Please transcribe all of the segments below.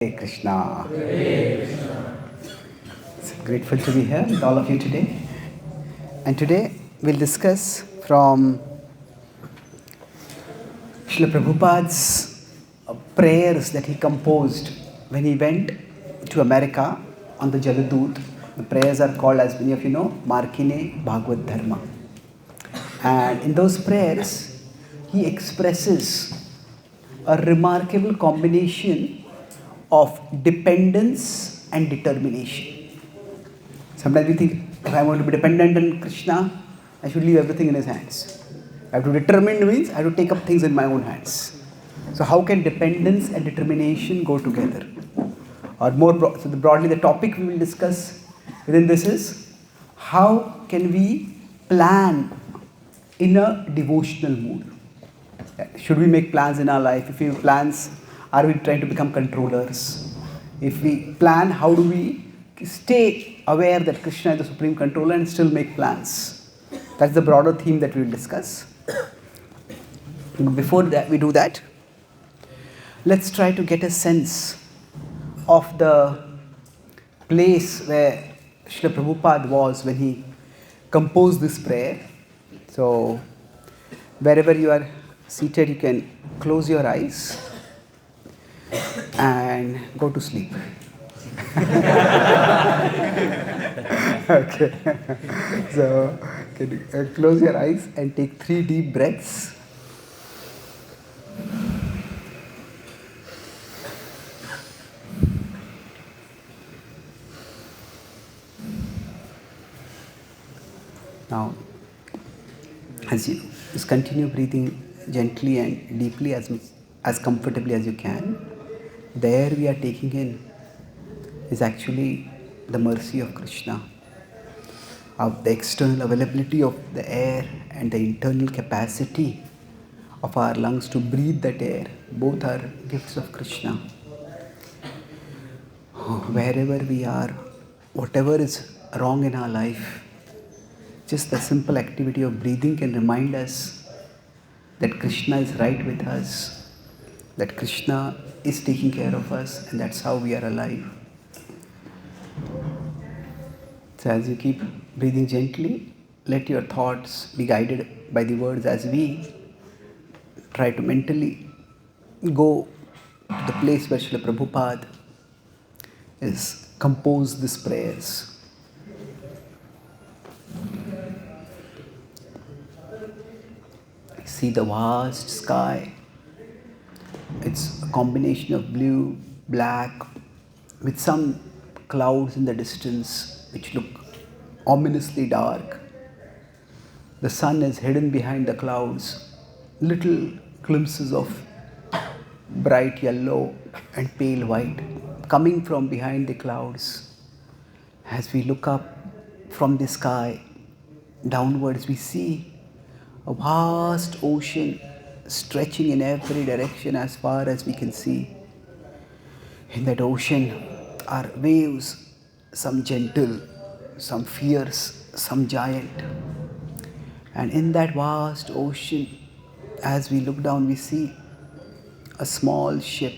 Hare Krishna. It's grateful to be here with all of you today. And today we'll discuss from Srila Prabhupada's prayers that he composed when he went to America on the Jaladut. The prayers are called, as many of you know, Markine Bhagavad Dharma. And in those prayers, he expresses a remarkable combination of dependence and determination. Sometimes we think, if I want to be dependent on Krishna, I should leave everything in his hands. I have to determine means I have to take up things in my own hands. So how can dependence and determination go together? Or broadly the topic we will discuss within this is, how can we plan in a devotional mood? Should we make plans in our life? If we have plans, are we trying to become controllers? If we plan, how do we stay aware that Krishna is the supreme controller and still make plans? That's the broader theme that we will discuss. Before that, we do that, let's try to get a sense of the place where Srila Prabhupada was when he composed this prayer. So, wherever you are seated, you can close your eyes and go to sleep. Okay. So, can you close your eyes and take 3 deep breaths. Now, as you just continue breathing gently and deeply, as comfortably as you can, the air we are taking in is actually the mercy of Krishna. Of the external availability of the air and the internal capacity of our lungs to breathe that air, both are gifts of Krishna. Wherever we are, whatever is wrong in our life, just the simple activity of breathing can remind us that Krishna is right with us, that Krishna is taking care of us, and that's how we are alive. So as you keep breathing gently, let your thoughts be guided by the words as we try to mentally go to the place where Srila Prabhupada is composed these prayers. See the vast sky. It's a combination of blue, black, with some clouds in the distance which look ominously dark. The sun is hidden behind the clouds. Little glimpses of bright yellow and pale white coming from behind the clouds. As we look up from the sky downwards, we see a vast ocean stretching in every direction as far as we can see. In that ocean are waves, some gentle, some fierce, some giant. And in that vast ocean, as we look down, we see a small ship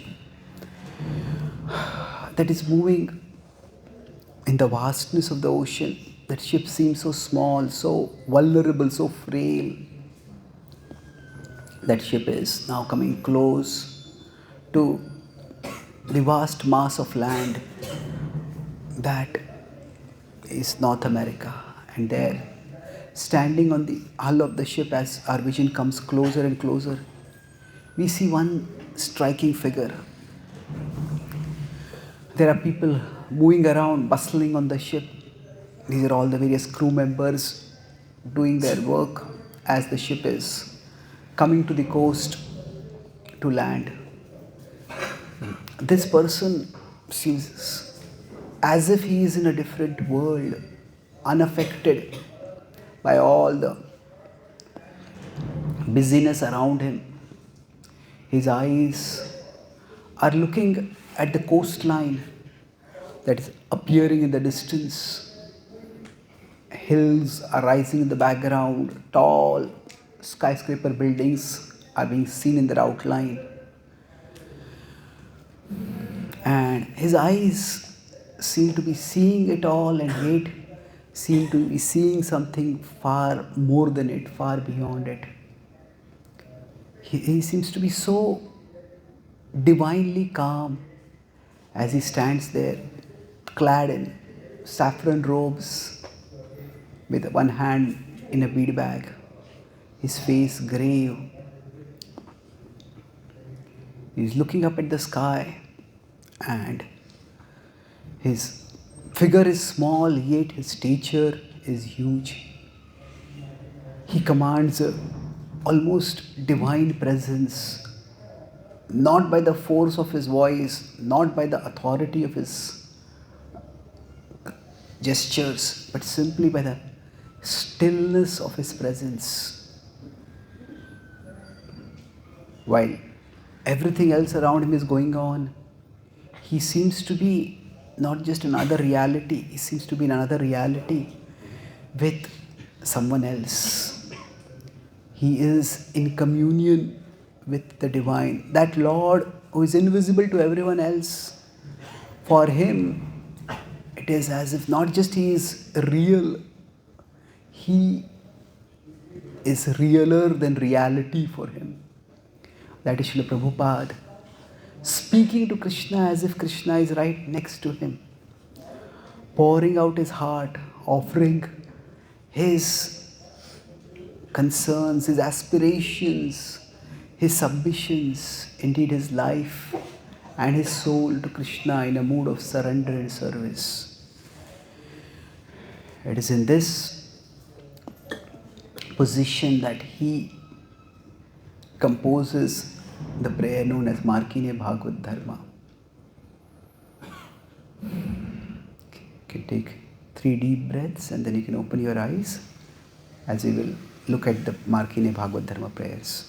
that is moving in the vastness of the ocean. That ship seems so small, so vulnerable, so frail. That ship is now coming close to the vast mass of land that is North America. And there, standing on the hull of the ship, as our vision comes closer and closer, we see one striking figure. There are people moving around, bustling on the ship. These are all the various crew members doing their work as the ship is coming to the coast to land. This person seems as if he is in a different world, unaffected by all the busyness around him. His eyes are looking at the coastline that is appearing in the distance. Hills are rising in the background, tall skyscraper buildings are being seen in their outline. And his eyes seem to be seeing it all, and yet seem to be seeing something far more than it, far beyond it. He seems to be so divinely calm as he stands there, clad in saffron robes, with one hand in a bead bag, his face grave. He's looking up at the sky, and his figure is small, yet his stature is huge. He commands a almost divine presence, not by the force of his voice, not by the authority of his gestures, but simply by the stillness of his presence. While everything else around him is going on, he seems to be not just another reality, he seems to be in another reality with someone else. He is in communion with the divine. That Lord who is invisible to everyone else, for him, it is as if not just he is real, he is realer than reality for him. That is Srila Prabhupada speaking to Krishna as if Krishna is right next to him, pouring out his heart, offering his concerns, his aspirations, his submissions, indeed his life and his soul to Krishna in a mood of surrender and service. It is in this position that he composes the prayer known as Markine Bhagavad Dharma. You can take 3 deep breaths and then you can open your eyes as we will look at the Markine Bhagavad Dharma prayers.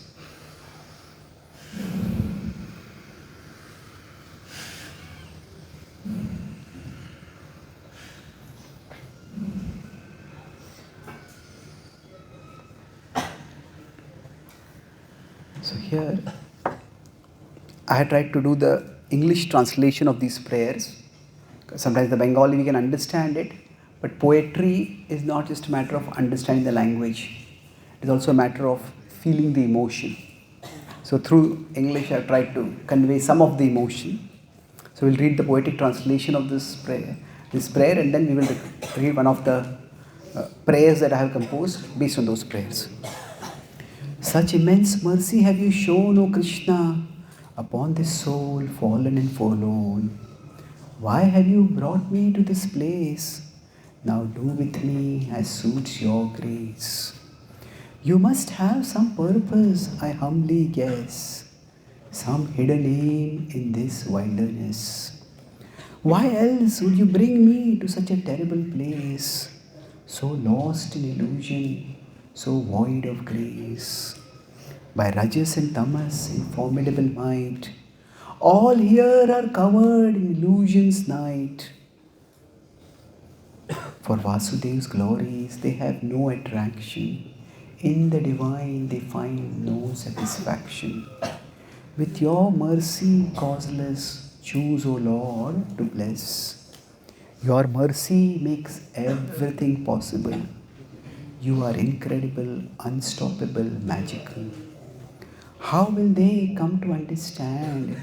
So here, I had tried to do the English translation of these prayers. Sometimes the Bengali we can understand it, but poetry is not just a matter of understanding the language. It is also a matter of feeling the emotion. So through English I have tried to convey some of the emotion. So we'll read the poetic translation of this prayer, and then we will read one of the prayers that I have composed based on those prayers. Such immense mercy have you shown, O Krishna, upon this soul fallen and forlorn. Why have you brought me to this place? Now do with me as suits your grace. You must have some purpose, I humbly guess, some hidden aim in this wilderness. Why else would you bring me to such a terrible place, so lost in illusion, so void of grace? By Rajas and Tamas in formidable might, all here are covered in illusion's night. For Vasudev's glories, they have no attraction. In the divine, they find no satisfaction. With your mercy causeless, choose, O Lord, to bless. Your mercy makes everything possible. You are incredible, unstoppable, magical. How will they come to understand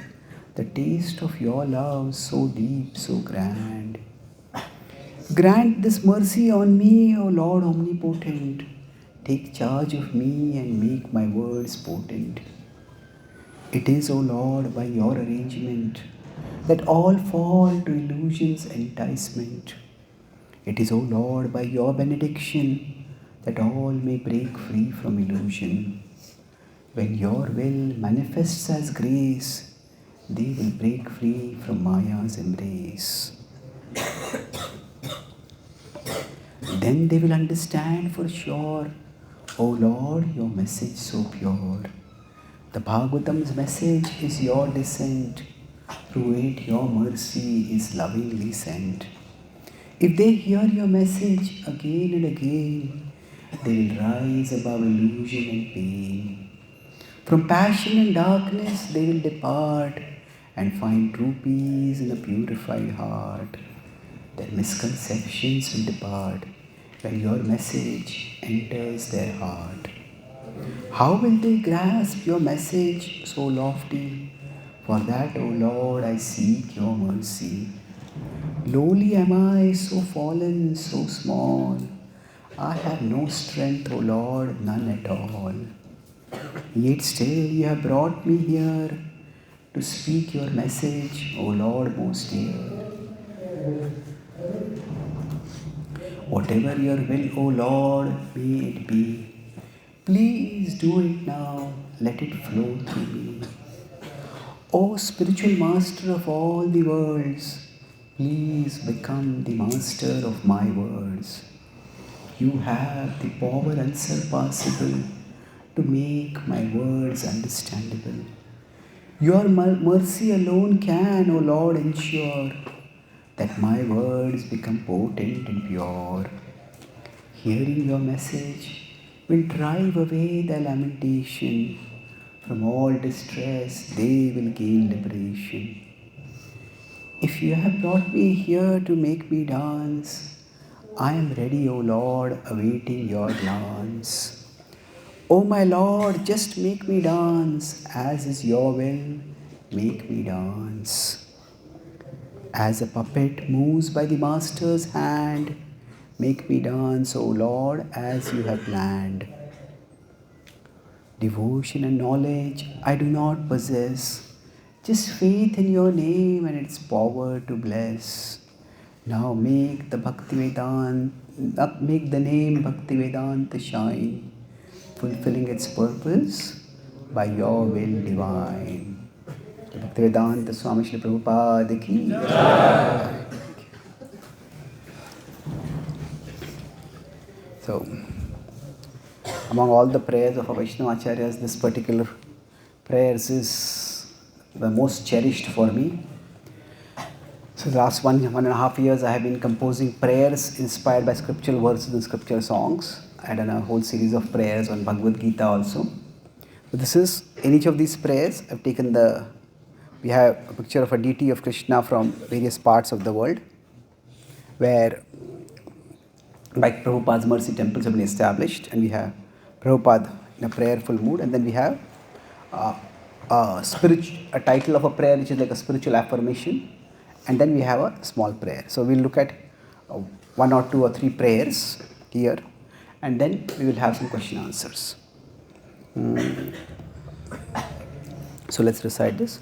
the taste of your love so deep, so grand? Grant this mercy on me, O Lord omnipotent. Take charge of me and make my words potent. It is, O Lord, by your arrangement that all fall to illusion's enticement. It is, O Lord, by your benediction that all may break free from illusion. When your will manifests as grace, they will break free from Maya's embrace. Then they will understand for sure, O Lord, your message so pure. The Bhagavatam's message is your descent. Through it your mercy is lovingly sent. If they hear your message again and again, they will rise above illusion and pain. From passion and darkness they will depart and find true peace in a purified heart. Their misconceptions will depart when your message enters their heart. How will they grasp your message so lofty? For that, O Lord, I seek your mercy. Lowly am I, so fallen, so small. I have no strength, O Lord, none at all. Yet still you have brought me here to speak your message, O Lord most dear. Whatever your will, O Lord, may it be. Please do it now, let it flow through me. O spiritual master of all the worlds, please become the master of my words. You have the power unsurpassable to make my words understandable. Your mercy alone can, O Lord, ensure that my words become potent and pure. Hearing your message will drive away the lamentation. From all distress, they will gain liberation. If you have brought me here to make me dance, I am ready, O Lord, awaiting your glance. O my Lord, just make me dance, as is your will, make me dance. As a puppet moves by the master's hand, make me dance, O Lord, as you have planned. Devotion and knowledge I do not possess, just faith in your name and its power to bless. Now make the make the name Bhakti Vedanta shine, fulfilling its purpose by your will divine. Bhakti Vedanta Swami Shri Prabhupada ki jai. So, among all the prayers of our Vaishnava Acharyas, this particular prayers is the most cherished for me. So the last 1.5 years I have been composing prayers inspired by scriptural verses and scriptural songs. I had done a whole series of prayers on Bhagavad Gita also. But this is, in each of these prayers, I've taken we have a picture of a deity of Krishna from various parts of the world, where like Prabhupada's mercy temples have been established, and we have Prabhupada in a prayerful mood, and then we have a title of a prayer which is like a spiritual affirmation, and then we have a small prayer. So we'll look at 1 or 2 or 3 prayers here, and then we will have some question answers. So let's recite this.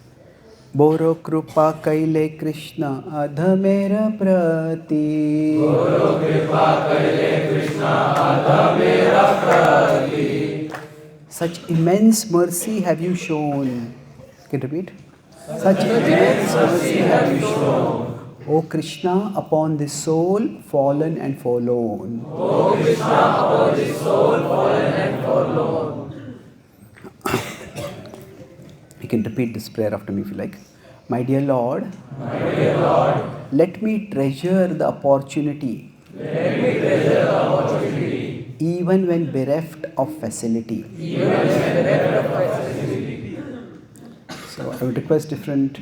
Boro Krupa Kaile Krishna Adhamera Prati. Boro Krupa Kaile Krishna Adhamera Prati. Such immense mercy have you shown. Can you repeat? Such immense mercy have you shown. O Krishna, upon this soul fallen and forlorn. O Krishna, upon this soul fallen and forlorn. You can repeat this prayer after me if you like. My dear Lord, let me treasure the opportunity, even when bereft of facility. So I would request different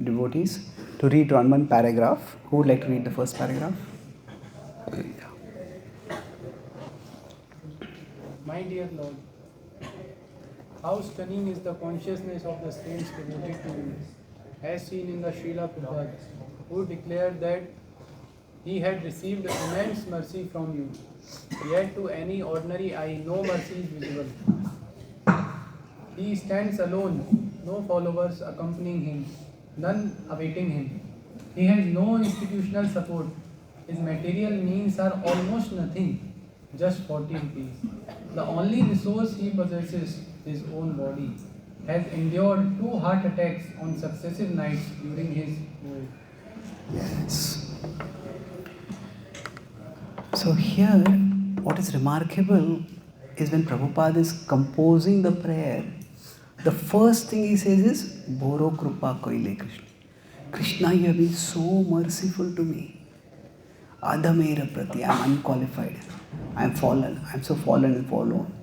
devotees to read one paragraph. Who would like to read the first paragraph? My dear Lord, how stunning is the consciousness of the saints devoted to you, as seen in the Srila Prabhupada, who declared that he had received immense mercy from you, yet to any ordinary eye no mercy is visible. He stands alone, no followers accompanying him, none awaiting him. He has no institutional support. His material means are almost nothing, just 40 rupees. The only resource he possesses, his own body, has endured 2 heart attacks on successive nights during his voyage. Yes. So here, what is remarkable is when Prabhupada is composing the prayer, the first thing he says is, Boro Krupa Koile Krishna. Krishna, you have been so merciful to me. Adhamera Prati, I am unqualified. I am fallen. I am so fallen and forlorn.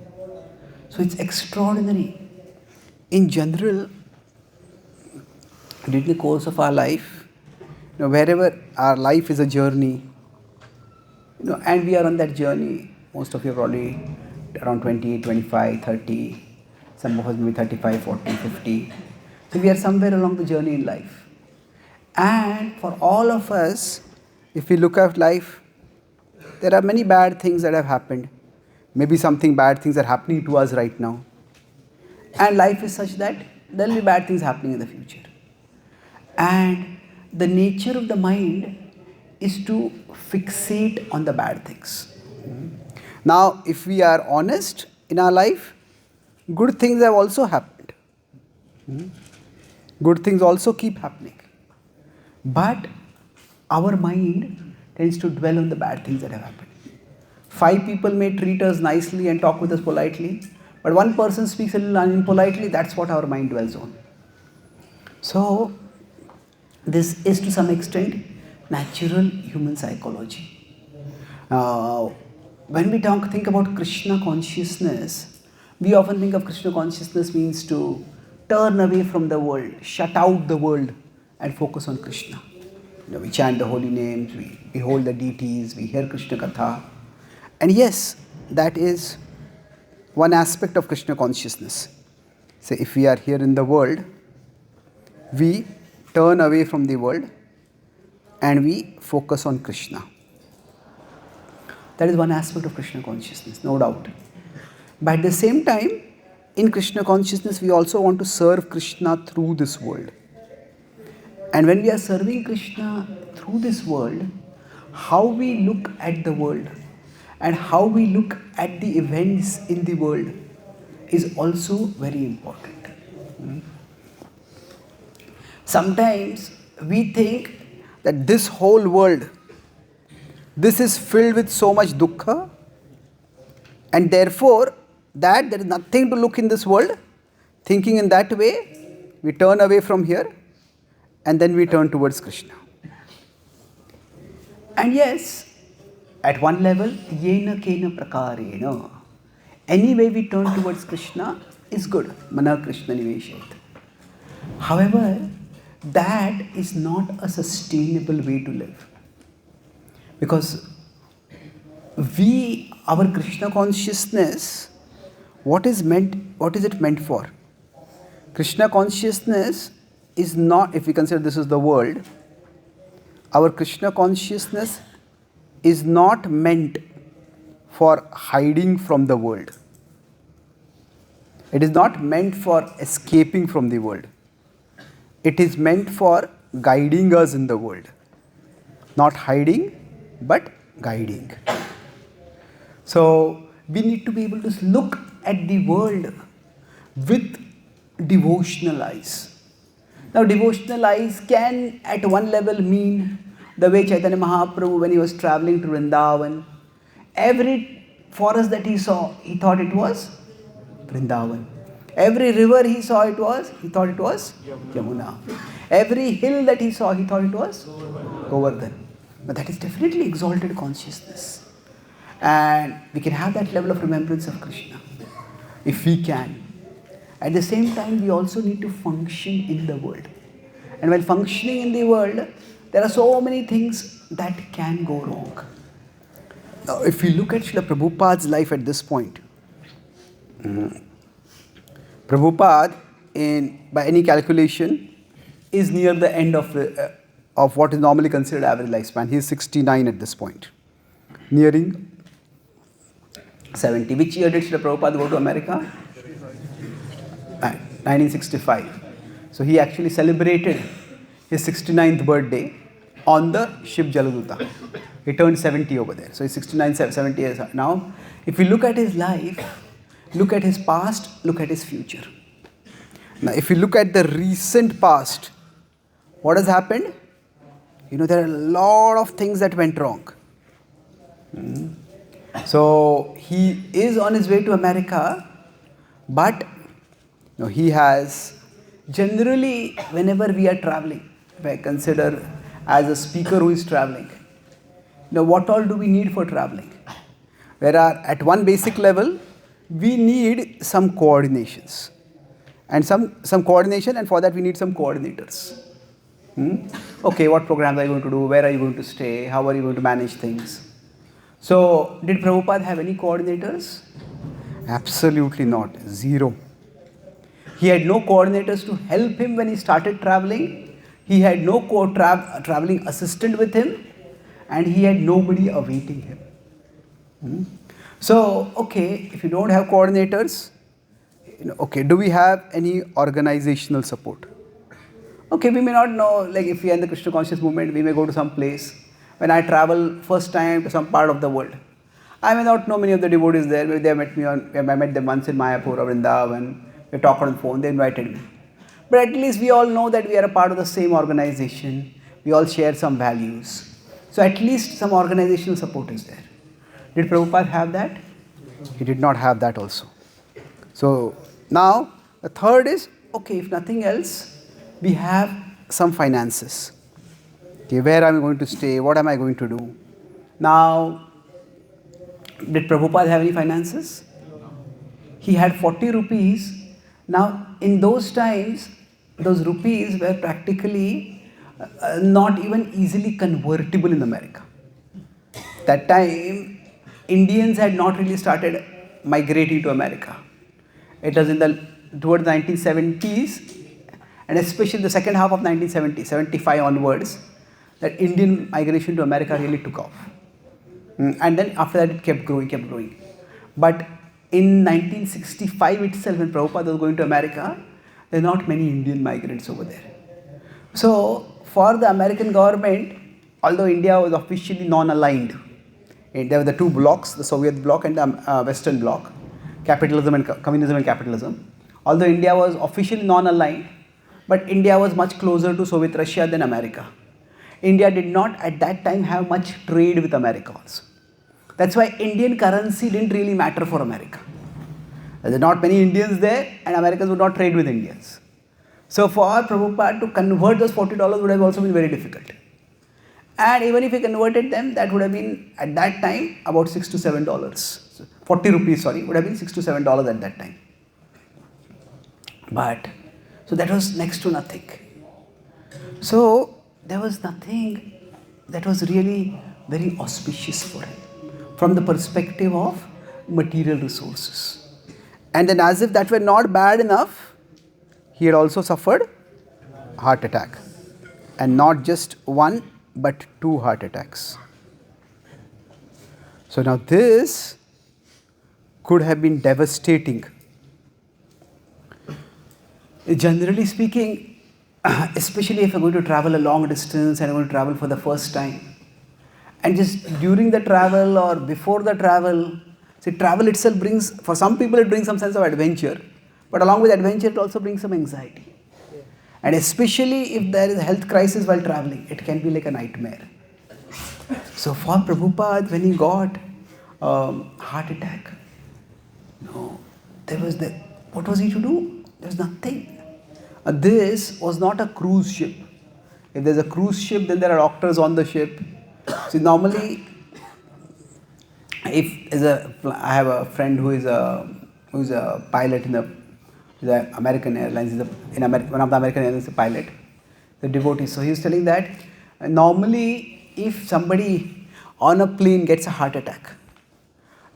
So it's extraordinary. In general, during the course of our life, wherever our life is a journey, and we are on that journey. Most of you are probably around 20, 25, 30. Some of us maybe 35, 40, 50. So we are somewhere along the journey in life. And for all of us, if we look at life, there are many bad things that have happened. Maybe something bad things are happening to us right now. And life is such that there will be bad things happening in the future. And the nature of the mind is to fixate on the bad things. Now, if we are honest in our life, good things have also happened. Good things also keep happening. But our mind tends to dwell on the bad things that have happened. 5 people may treat us nicely and talk with us politely, but one person speaks a little impolitely, that's what our mind dwells on. So, this is to some extent natural human psychology. When we think about Krishna consciousness, we often think of Krishna consciousness means to turn away from the world, shut out the world and focus on Krishna. We chant the holy names, we behold the deities, we hear Krishna Katha. And yes, that is one aspect of Krishna consciousness. So if we are here in the world, we turn away from the world and we focus on Krishna. That is one aspect of Krishna consciousness, no doubt. But at the same time, in Krishna consciousness, we also want to serve Krishna through this world. And when we are serving Krishna through this world, how we look at the world and how we look at the events in the world is also very important. Sometimes we think that this whole world, this is filled with so much dukkha, and therefore that there is nothing to look in this world. Thinking in that way, we turn away from here and then we turn towards Krishna. And yes, at one level, yena kena prakarena, any way we turn towards Krishna is good. Mana Krishna niveshet. However, that is not a sustainable way to live. Because our Krishna consciousness, what is it meant for? Krishna consciousness is not, if we consider this is the world, our Krishna consciousness is not meant for hiding from the world. It is not meant for escaping from the world. It is meant for guiding us in the world. Not hiding, but guiding. So, we need to be able to look at the world with devotional eyes. Now, devotional eyes can at one level mean the way Chaitanya Mahaprabhu, when he was traveling to Vrindavan, every forest that he saw, he thought it was Vrindavan. Every river he thought it was Yamuna. Every hill that he saw, he thought it was Govardhan. But that is definitely exalted consciousness. And we can have that level of remembrance of Krishna, if we can. At the same time, we also need to function in the world. And while functioning in the world, there are so many things that can go wrong. Now, if we look at Srila Prabhupada's life at this point, Prabhupada, by any calculation, is near the end of what is normally considered average lifespan. He is 69 at this point, nearing 70. Which year did Srila Prabhupada go to America? 1965. So he actually celebrated his 69th birthday on the ship Jaladuta. He turned 70 over there. So he's 69, 70 years now. If we look at his life, look at his past, look at his future. Now, if we look at the recent past, what has happened? There are a lot of things that went wrong. So he is on his way to America, but he has generally, whenever we are traveling, if I consider as a speaker who is traveling, what all do we need for traveling? At one basic level, we need some coordinations. And some coordination, and for that we need some coordinators. Hmm? Okay, what programs are you going to do? Where are you going to stay? How are you going to manage things? So, did Prabhupada have any coordinators? Absolutely not. Zero. He had no coordinators to help him when he started traveling. He had no traveling assistant with him, and he had nobody awaiting him. Hmm? So, okay, if you don't have coordinators, okay, do we have any organizational support? Okay, we may not know, like if we are in the Krishna conscious movement, we may go to some place. When I travel first time to some part of the world, I may not know many of the devotees there. Maybe they met me I met them once in Mayapur or Vrindavan. We talked on the phone, they invited me. But at least we all know that we are a part of the same organization. We all share some values. So at least some organizational support is there. Did Prabhupada have that? He did not have that also. So now the third is, okay, if nothing else, we have some finances. Okay, where am I going to stay? What am I going to do? Now, did Prabhupada have any finances? He had 40 rupees. Now, in those times, those rupees were practically not even easily convertible in America. That time, Indians had not really started migrating to America. It was in the towards the 1970s, and especially the second half of 1970, 75 onwards, that Indian migration to America really took off. And then after that, it kept growing, kept growing. But in 1965 itself, when Prabhupada was going to America, there are not many Indian migrants over there. So, for the American government, although India was officially non-aligned, there were the two blocks, the Soviet bloc and the Western bloc, capitalism and communism and capitalism. Although India was officially non-aligned, but India was much closer to Soviet Russia than America. India did not at that time have much trade with America also. That's why Indian currency didn't really matter for America. There are not many Indians there, and Americans would not trade with Indians. So for Prabhupada to convert those $40 would have also been very difficult. And even if he converted them, that would have been at that time about $6 to $7. 40 rupees, sorry, would have been $6 to $7 at that time. But, so that was next to nothing. So there was nothing that was really very auspicious for him from the perspective of material resources. And then as if that were not bad enough, he had also suffered heart attack. And not just one, but 2 heart attacks. So now this could have been devastating. Generally speaking, especially if you're going to travel a long distance and you're going to travel for the first time, and just during the travel or before the travel, see, travel itself brings, for some people it brings some sense of adventure, but along with adventure it also brings some anxiety. And especially if there is a health crisis while traveling, it can be like a nightmare. So for Prabhupada, when he got heart attack, there was what was he to do? There was nothing. This was not a cruise ship. If there's a cruise ship, then there are doctors on the ship. See, normally, I have a friend who is a pilot in the American Airlines. One of the American Airlines is a pilot, the devotee. So he was telling that normally, if somebody on a plane gets a heart attack,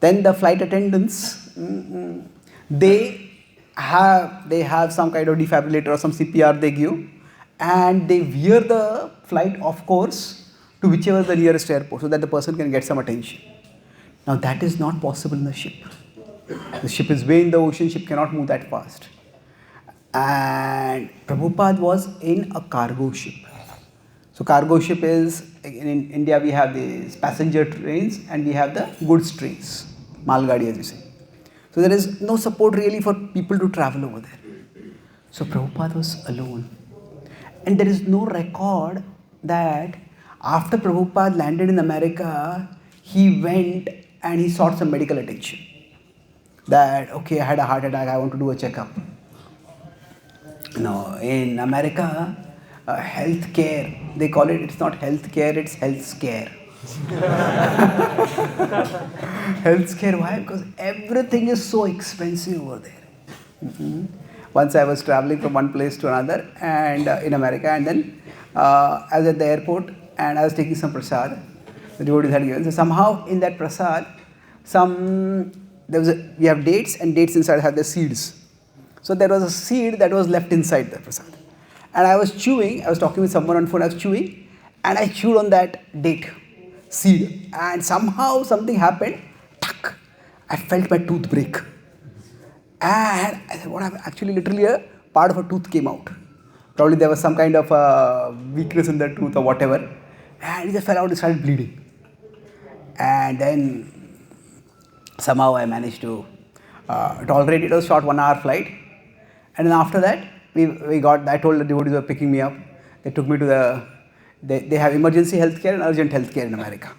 then the flight attendants they have some kind of defibrillator or some CPR they give, and they veer the flight off course to whichever the nearest airport so that the person can get some attention. Now that is not possible in the ship. The ship is way in the ocean, ship cannot move that fast. And Prabhupada was in a cargo ship. So cargo ship is, in India we have these passenger trains and we have the goods trains, Malgadi as we say. So there is no support really for people to travel over there. So Prabhupada was alone. And there is no record that after Prabhupada landed in America, he went and he sought some medical attention. That, okay, I had a heart attack, I want to do a checkup. No, in America, health care, they call it, it's not health care, it's health scare. Health scare, why? Because everything is so expensive over there. Once I was traveling from one place to another and in America, and then I was at the airport and I was taking some prasad. The devotees had given. So somehow in that prasad, we have dates, and dates inside have the seeds. So there was a seed that was left inside the prasad. And I was chewing, I was talking with someone on phone, I was chewing, and I chewed on that date seed. And somehow something happened, tuck, I felt my tooth break. And I said, what happened? Actually, literally a part of a tooth came out. Probably there was some kind of weakness in the tooth or whatever. And it just fell out, it started bleeding. And then somehow I managed to tolerate it. It was a short 1 hour flight. And then after that, I told the devotees who were picking me up, they took me to they have emergency healthcare and urgent healthcare in America.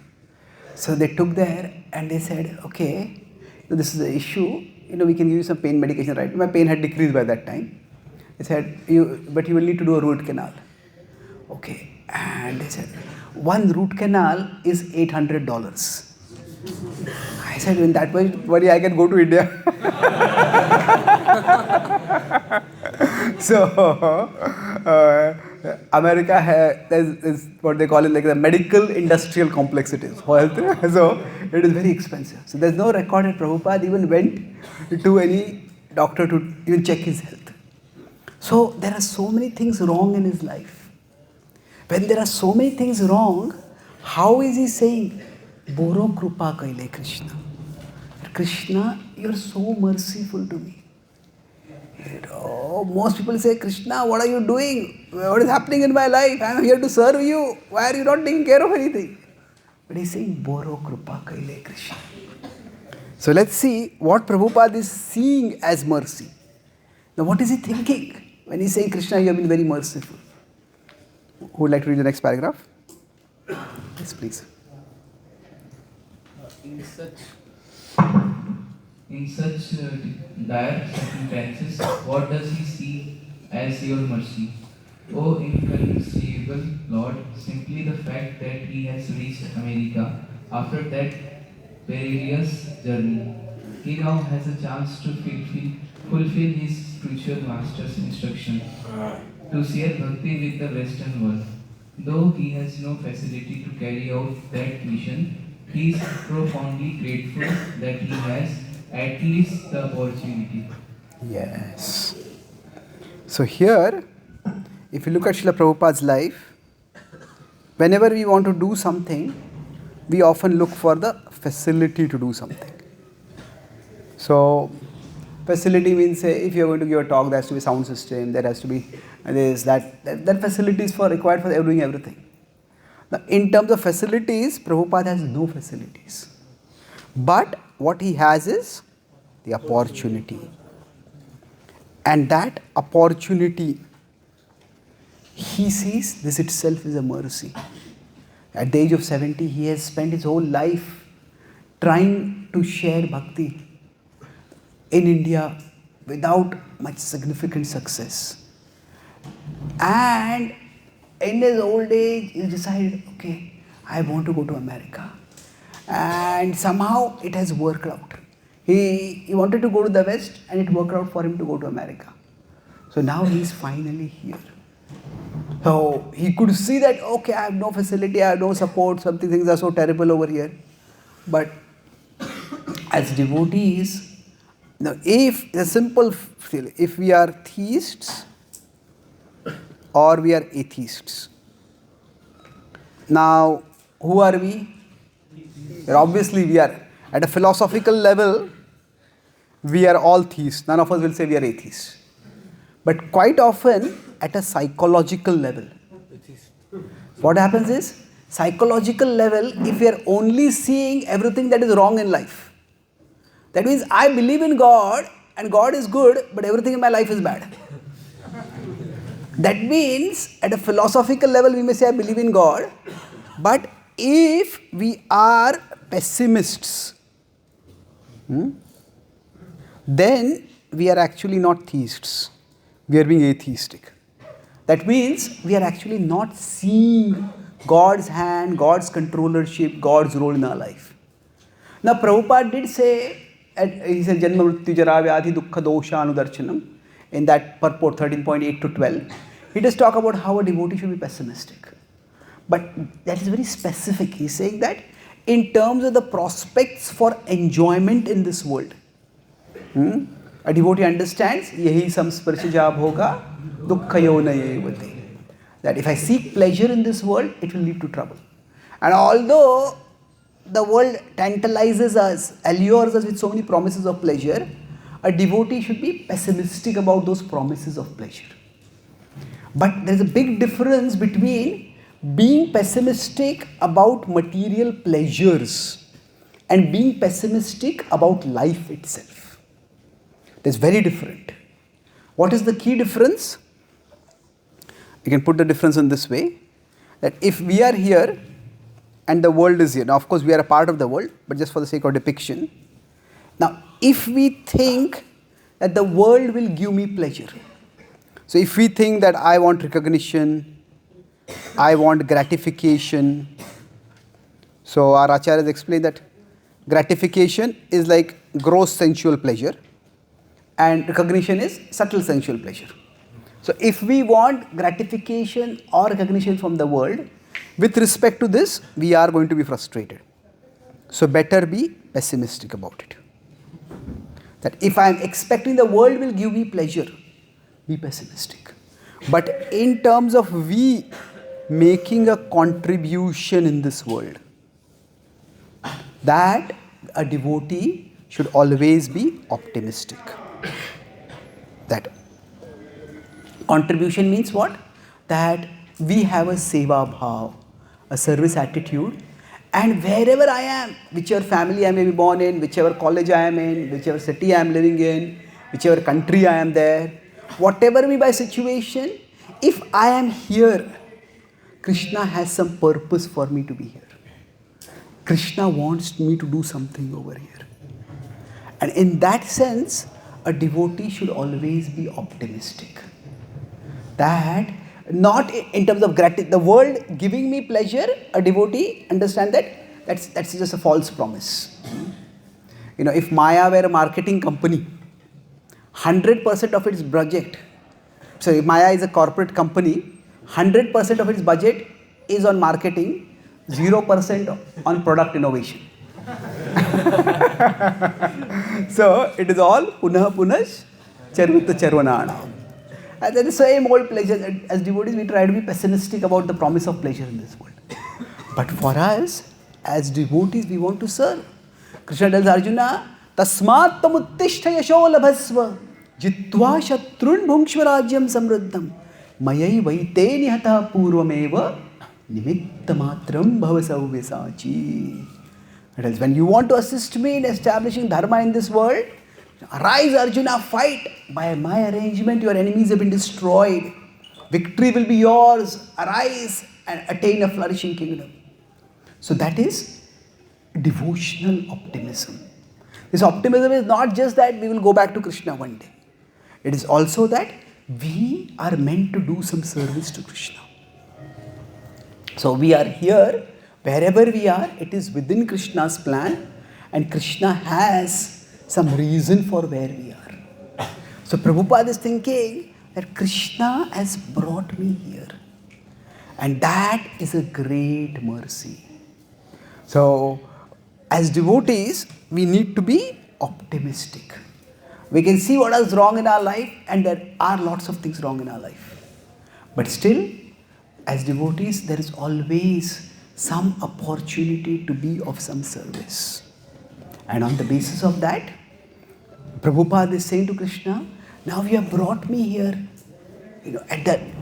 So they took there and they said, okay, this is the issue, we can give you some pain medication, right? My pain had decreased by that time. They said, but you will need to do a root canal. Okay. And they said, one root canal is $800. I said, in that much money I can go to India. So, America is what they call it like the medical industrial complex it is for health. So, it is very expensive. So, there is no record that Prabhupada even went to any doctor to even check his health. So, there are so many things wrong in his life. When there are so many things wrong, how is he saying, Boro Krupa Kaile Krishna? Krishna, you are so merciful to me. Most people say, Krishna, what are you doing? What is happening in my life? I am here to serve you. Why are you not taking care of anything? But he is saying, Boro Krupa Kaile Krishna. So let's see what Prabhupada is seeing as mercy. Now what is he thinking when he is saying, Krishna, you have been very merciful? Who would like to read the next paragraph? Yes, please. In such dire circumstances, what does he see as your mercy? O inconceivable Lord, simply the fact that he has reached America after that perilous journey. He now has a chance to fulfill his spiritual master's instruction to share bhakti with the Western world. Though he has no facility to carry out that mission, he is profoundly grateful that he has at least the opportunity. Yes. So here, if you look at Srila Prabhupada's life, whenever we want to do something, we often look for the facility to do something. So, facility means, say, if you are going to give a talk, there has to be sound system, there has to be this, that facility is required for doing everything. Now, in terms of facilities, Prabhupada has no facilities. But what he has is the opportunity. And that opportunity, he sees this itself is a mercy. At the age of 70, he has spent his whole life trying to share bhakti in India without much significant success. And in his old age, he decided, okay, I want to go to America. And somehow it has worked out. He wanted to go to the West and it worked out for him to go to America. So now he is finally here. So he could see that, okay, I have no facility, I have no support, things are so terrible over here. But as devotees, if the simple, if we are theists or we are atheists. Now, who are we? Obviously, we are at a philosophical level, we are all theists. None of us will say we are atheists. But quite often, at a psychological level, what happens is, psychological level, if we are only seeing everything that is wrong in life, that means I believe in God and God is good, but everything in my life is bad. That means, at a philosophical level, we may say I believe in God, but if we are pessimists, then we are actually not theists. We are being atheistic. That means we are actually not seeing God's hand, God's controllership, God's role in our life. Now, Prabhupada did say, he said, Janma Mrityu Jara Vyadhi Dukkha Dosha Anudarshanam. in that purport 13.8 to 12, he does talk about how a devotee should be pessimistic. But that is very specific. He is saying that in terms of the prospects for enjoyment in this world, a devotee understands, yahi samsparsha jab hoga, dukkhayo nayevate. That if I seek pleasure in this world, it will lead to trouble. And although the world tantalizes us, allures us with so many promises of pleasure, a devotee should be pessimistic about those promises of pleasure. But there is a big difference between being pessimistic about material pleasures and being pessimistic about life itself. That's very different. What is the key difference? You can put the difference in this way, that if we are here and the world is here, now of course we are a part of the world, but just for the sake of depiction, now if we think that the world will give me pleasure, so if we think that I want recognition, I want gratification, so our acharyas explain that gratification is like gross sensual pleasure and recognition is subtle sensual pleasure. So if we want gratification or recognition from the world, with respect to this, we are going to be frustrated. So better be pessimistic about it. That if I am expecting the world will give me pleasure, be pessimistic. But in terms of we making a contribution in this world, that a devotee should always be optimistic. That contribution means what? That we have a seva bhav, a service attitude, and wherever I am, whichever family I may be born in, whichever college I am in, whichever city I am living in, whichever country I am there, whatever be my situation, if I am here, Krishna has some purpose for me to be here. Krishna wants me to do something over here. And in that sense, a devotee should always be optimistic. That not in terms of gratitude, the world giving me pleasure, a devotee understand that that's just a false promise. If Maya were a marketing company, 100% of its budget, so if Maya is a corporate company, 100% of its budget is on marketing, 0% on product innovation. So it is all punah punash charvita charvanana. And that is the same old pleasure. As devotees, we try to be pessimistic about the promise of pleasure in this world. But for us, as devotees, we want to serve. Krishna tells Arjuna, Tasmat tamuttishta yasho labhasva jitva shatrun bhungshvarajyam samruddham mayai vaite nihata purvameva nimitta matram bhavasavyasachi. That is, when you want to assist me in establishing dharma in this world, arise Arjuna, fight. By my arrangement, your enemies have been destroyed. Victory will be yours. Arise and attain a flourishing kingdom. So that is devotional optimism. This optimism is not just that we will go back to Krishna one day. It is also that we are meant to do some service to Krishna. So we are here, wherever we are, it is within Krishna's plan, and Krishna has some reason for where we are. So Prabhupada is thinking that Krishna has brought me here, and that is a great mercy. So as devotees, we need to be optimistic. We can see what is wrong in our life, and there are lots of things wrong in our life. But still, as devotees, there is always some opportunity to be of some service. And on the basis of that, Prabhupada is saying to Krishna, now you have brought me here.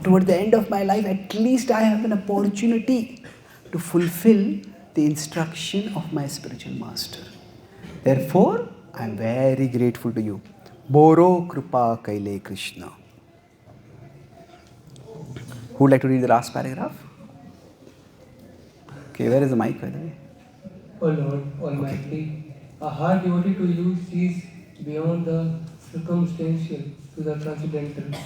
Toward the end of my life, at least I have an opportunity to fulfill the instruction of my spiritual master. Therefore, I am very grateful to you. Boro Kripa Kaile Krishna. Who would like to read the last paragraph? Okay, where is the mic, by the way? O Lord Almighty, a heart devoted to you sees beyond the circumstantial to the transcendental,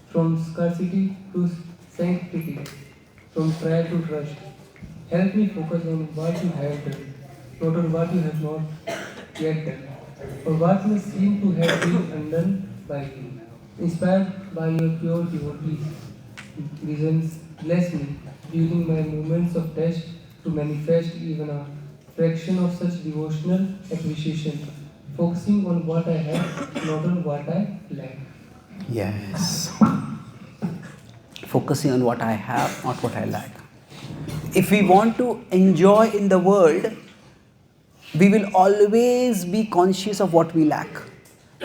from scarcity to sanctity, from trial to trust. Help me focus on what you have done, not on what you have not yet done, or what may seem to have been undone by you. Inspired by your pure devotee visions, bless me during my moments of test to manifest even a fraction of such devotional appreciation, focusing on what I have, not on what I lack. Yes. Focusing on what I have, not what I lack. If we want to enjoy in the world, we will always be conscious of what we lack.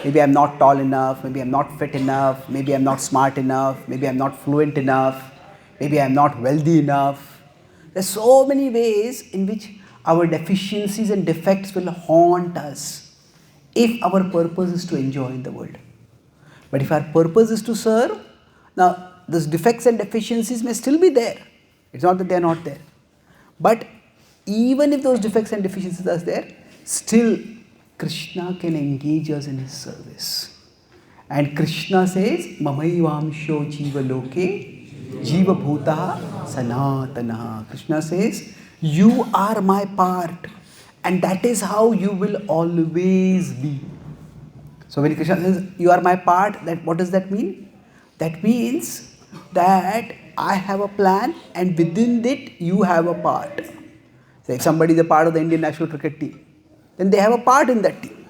Maybe I'm not tall enough, maybe I'm not fit enough, maybe I'm not smart enough, maybe I'm not fluent enough, maybe I'm not wealthy enough. There's so many ways in which our deficiencies and defects will haunt us if our purpose is to enjoy in the world. But if our purpose is to serve, now those defects and deficiencies may still be there. It's not that they are not there. But even if those defects and deficiencies are there, still Krishna can engage us in his service. And Krishna says, Mamaivamsho jiva loke, jiva bhuta sanatana. Krishna says, you are my part. And that is how you will always be. So when Krishna says, you are my part, that what does that mean? That means that I have a plan and within it you have a part. So if somebody is a part of the Indian national cricket team, then they have a part in that team.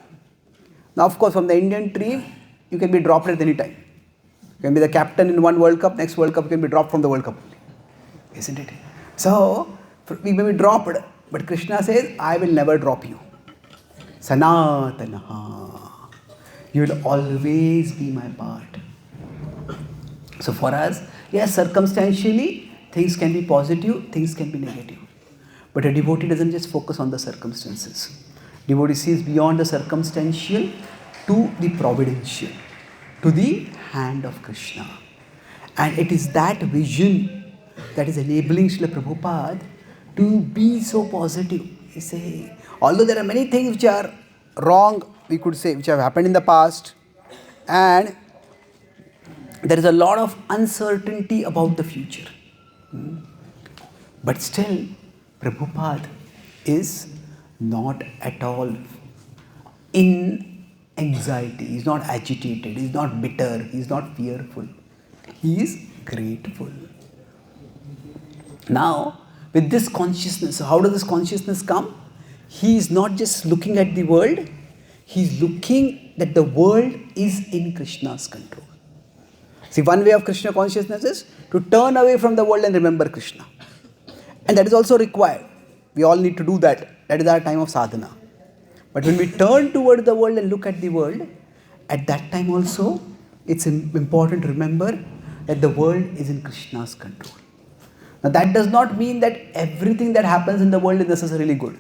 Now of course from the Indian team, you can be dropped at any time. You can be the captain in one World Cup, next World Cup you can be dropped from the World Cup. Isn't it? So we may be dropped, but Krishna says, I will never drop you. Sanatanaha. You will always be my part. So for us, yes, circumstantially, things can be positive, things can be negative. But a devotee doesn't just focus on the circumstances. Devotee sees beyond the circumstantial to the providential, to the hand of Krishna. And it is that vision that is enabling Srila Prabhupada to be so positive. He say, although there are many things which are wrong, we could say, which have happened in the past, and there is a lot of uncertainty about the future. But still, Prabhupada is not at all in anxiety, he is not agitated, he is not bitter, he is not fearful. He is grateful. Now, with this consciousness, how does this consciousness come? He is not just looking at the world, he is looking that the world is in Krishna's control. See, one way of Krishna consciousness is to turn away from the world and remember Krishna. And that is also required. We all need to do that. That is our time of sadhana. But when we turn toward the world and look at the world, at that time also, it's important to remember that the world is in Krishna's control. Now that does not mean that everything that happens in the world is necessarily good.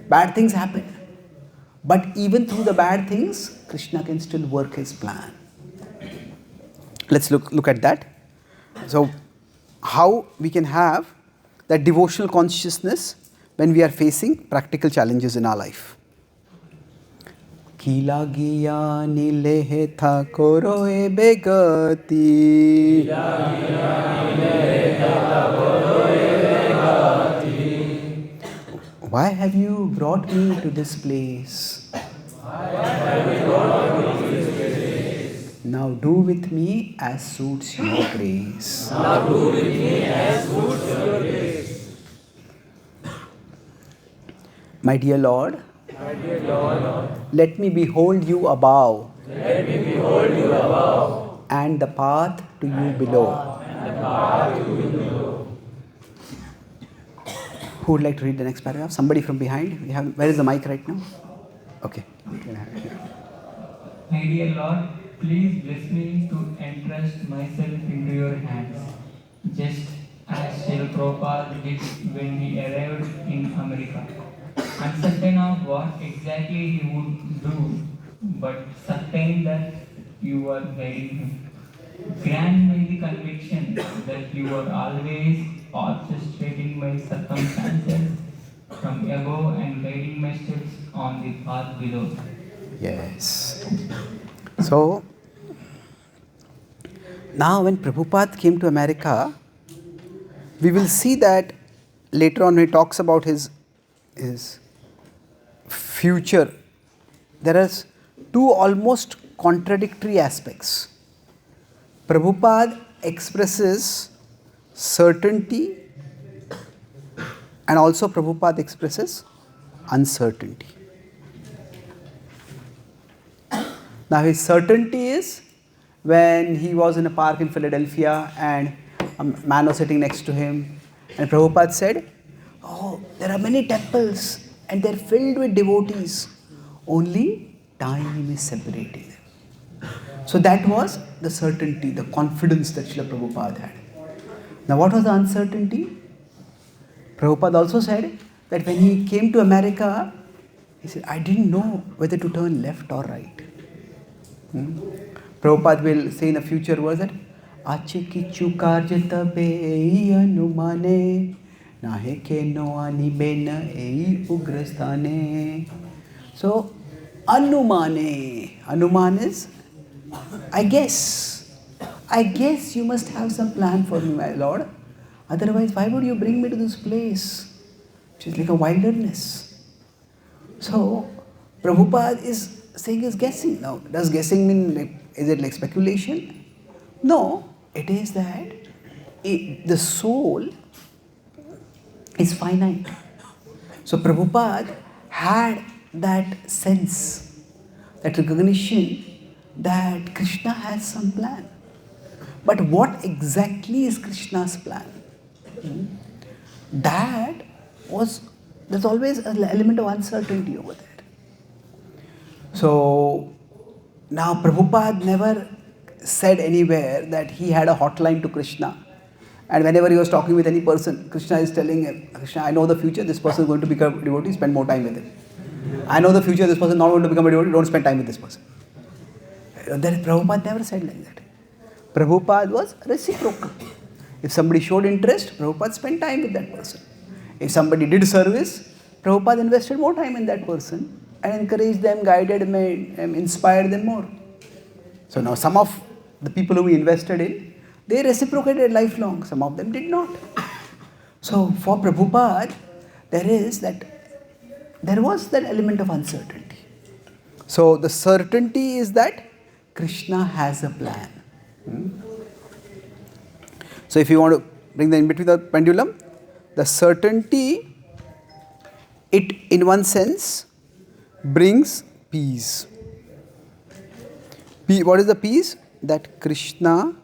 Bad things happen. But even through the bad things, Krishna can still work his plan. Let's look at that. So, how we can have that devotional consciousness when we are facing practical challenges in our life. Kila giya nilehe tha koro e begati. Why have you brought me to this place? Now do with me as suits your grace. Now do with me as suits your grace. My dear Lord, let me behold you above. Let me behold you above. And the path to you below. Who would like to read the next paragraph? Somebody from behind. Where is the mic right now? Okay. My dear Lord, please bless me to entrust myself into your hands, just as Srila Prabhupada did when he arrived in America. Uncertain of what exactly he would do, but certain that you were guiding him. Grant me the conviction that you are always orchestrating my circumstances from above and guiding my steps on the path below. Yes. So, now when Prabhupada came to America, we will see that later on when he talks about his future, there are two almost contradictory aspects. Prabhupada expresses certainty and also Prabhupada expresses uncertainty. Now his certainty is when he was in a park in Philadelphia and a man was sitting next to him and Prabhupada said, "Oh, there are many temples and they're filled with devotees. Only time is separating them." So that was the certainty, the confidence that Srila Prabhupada had. Now what was the uncertainty? Prabhupada also said that when he came to America, he said, "I didn't know whether to turn left or right." Prabhupada will say in a future verse that Ache kichu karjata be anumane nahe ke no ani bena ei ugrastane. So Anuman is I guess you must have some plan for me, my Lord. Otherwise, why would you bring me to this place, which is like a wilderness? So Prabhupada is saying is guessing. Now, does guessing mean is it like speculation? No, it is that the soul is finite. So Prabhupada had that sense, that recognition that Krishna has some plan. But what exactly is Krishna's plan? There's always an element of uncertainty over there. So now Prabhupada never said anywhere that he had a hotline to Krishna. And whenever he was talking with any person, Krishna is telling him, "Krishna, I know the future, this person is going to become a devotee, spend more time with him. I know the future, this person is not going to become a devotee, don't spend time with this person." Then Prabhupada never said like that. Prabhupada was reciprocal. If somebody showed interest, Prabhupada spent time with that person. If somebody did service, Prabhupada invested more time in that person and encouraged them, guided them, inspired them more. So now some of the people who we invested in, they reciprocated lifelong. Some of them did not. So for Prabhupada, there was that element of uncertainty. So the certainty is that Krishna has a plan. So if you want to bring the in between the pendulum, the certainty, it in one sense brings peace. What is the peace? That Krishna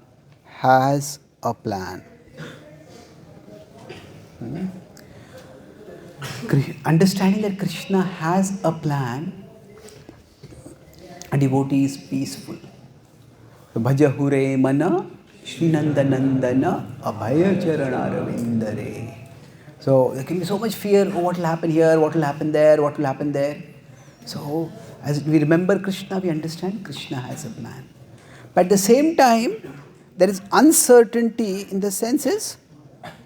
has a plan. Understanding that Krishna has a plan, a devotee is peaceful. Bhaja hure mana Shri Nandanandana Abhaya Charanaravidare. So there can be so much fear, oh, what will happen here, what will happen there, what will happen there. So as we remember Krishna, we understand Krishna has a plan. But at the same time, there is uncertainty in the senses,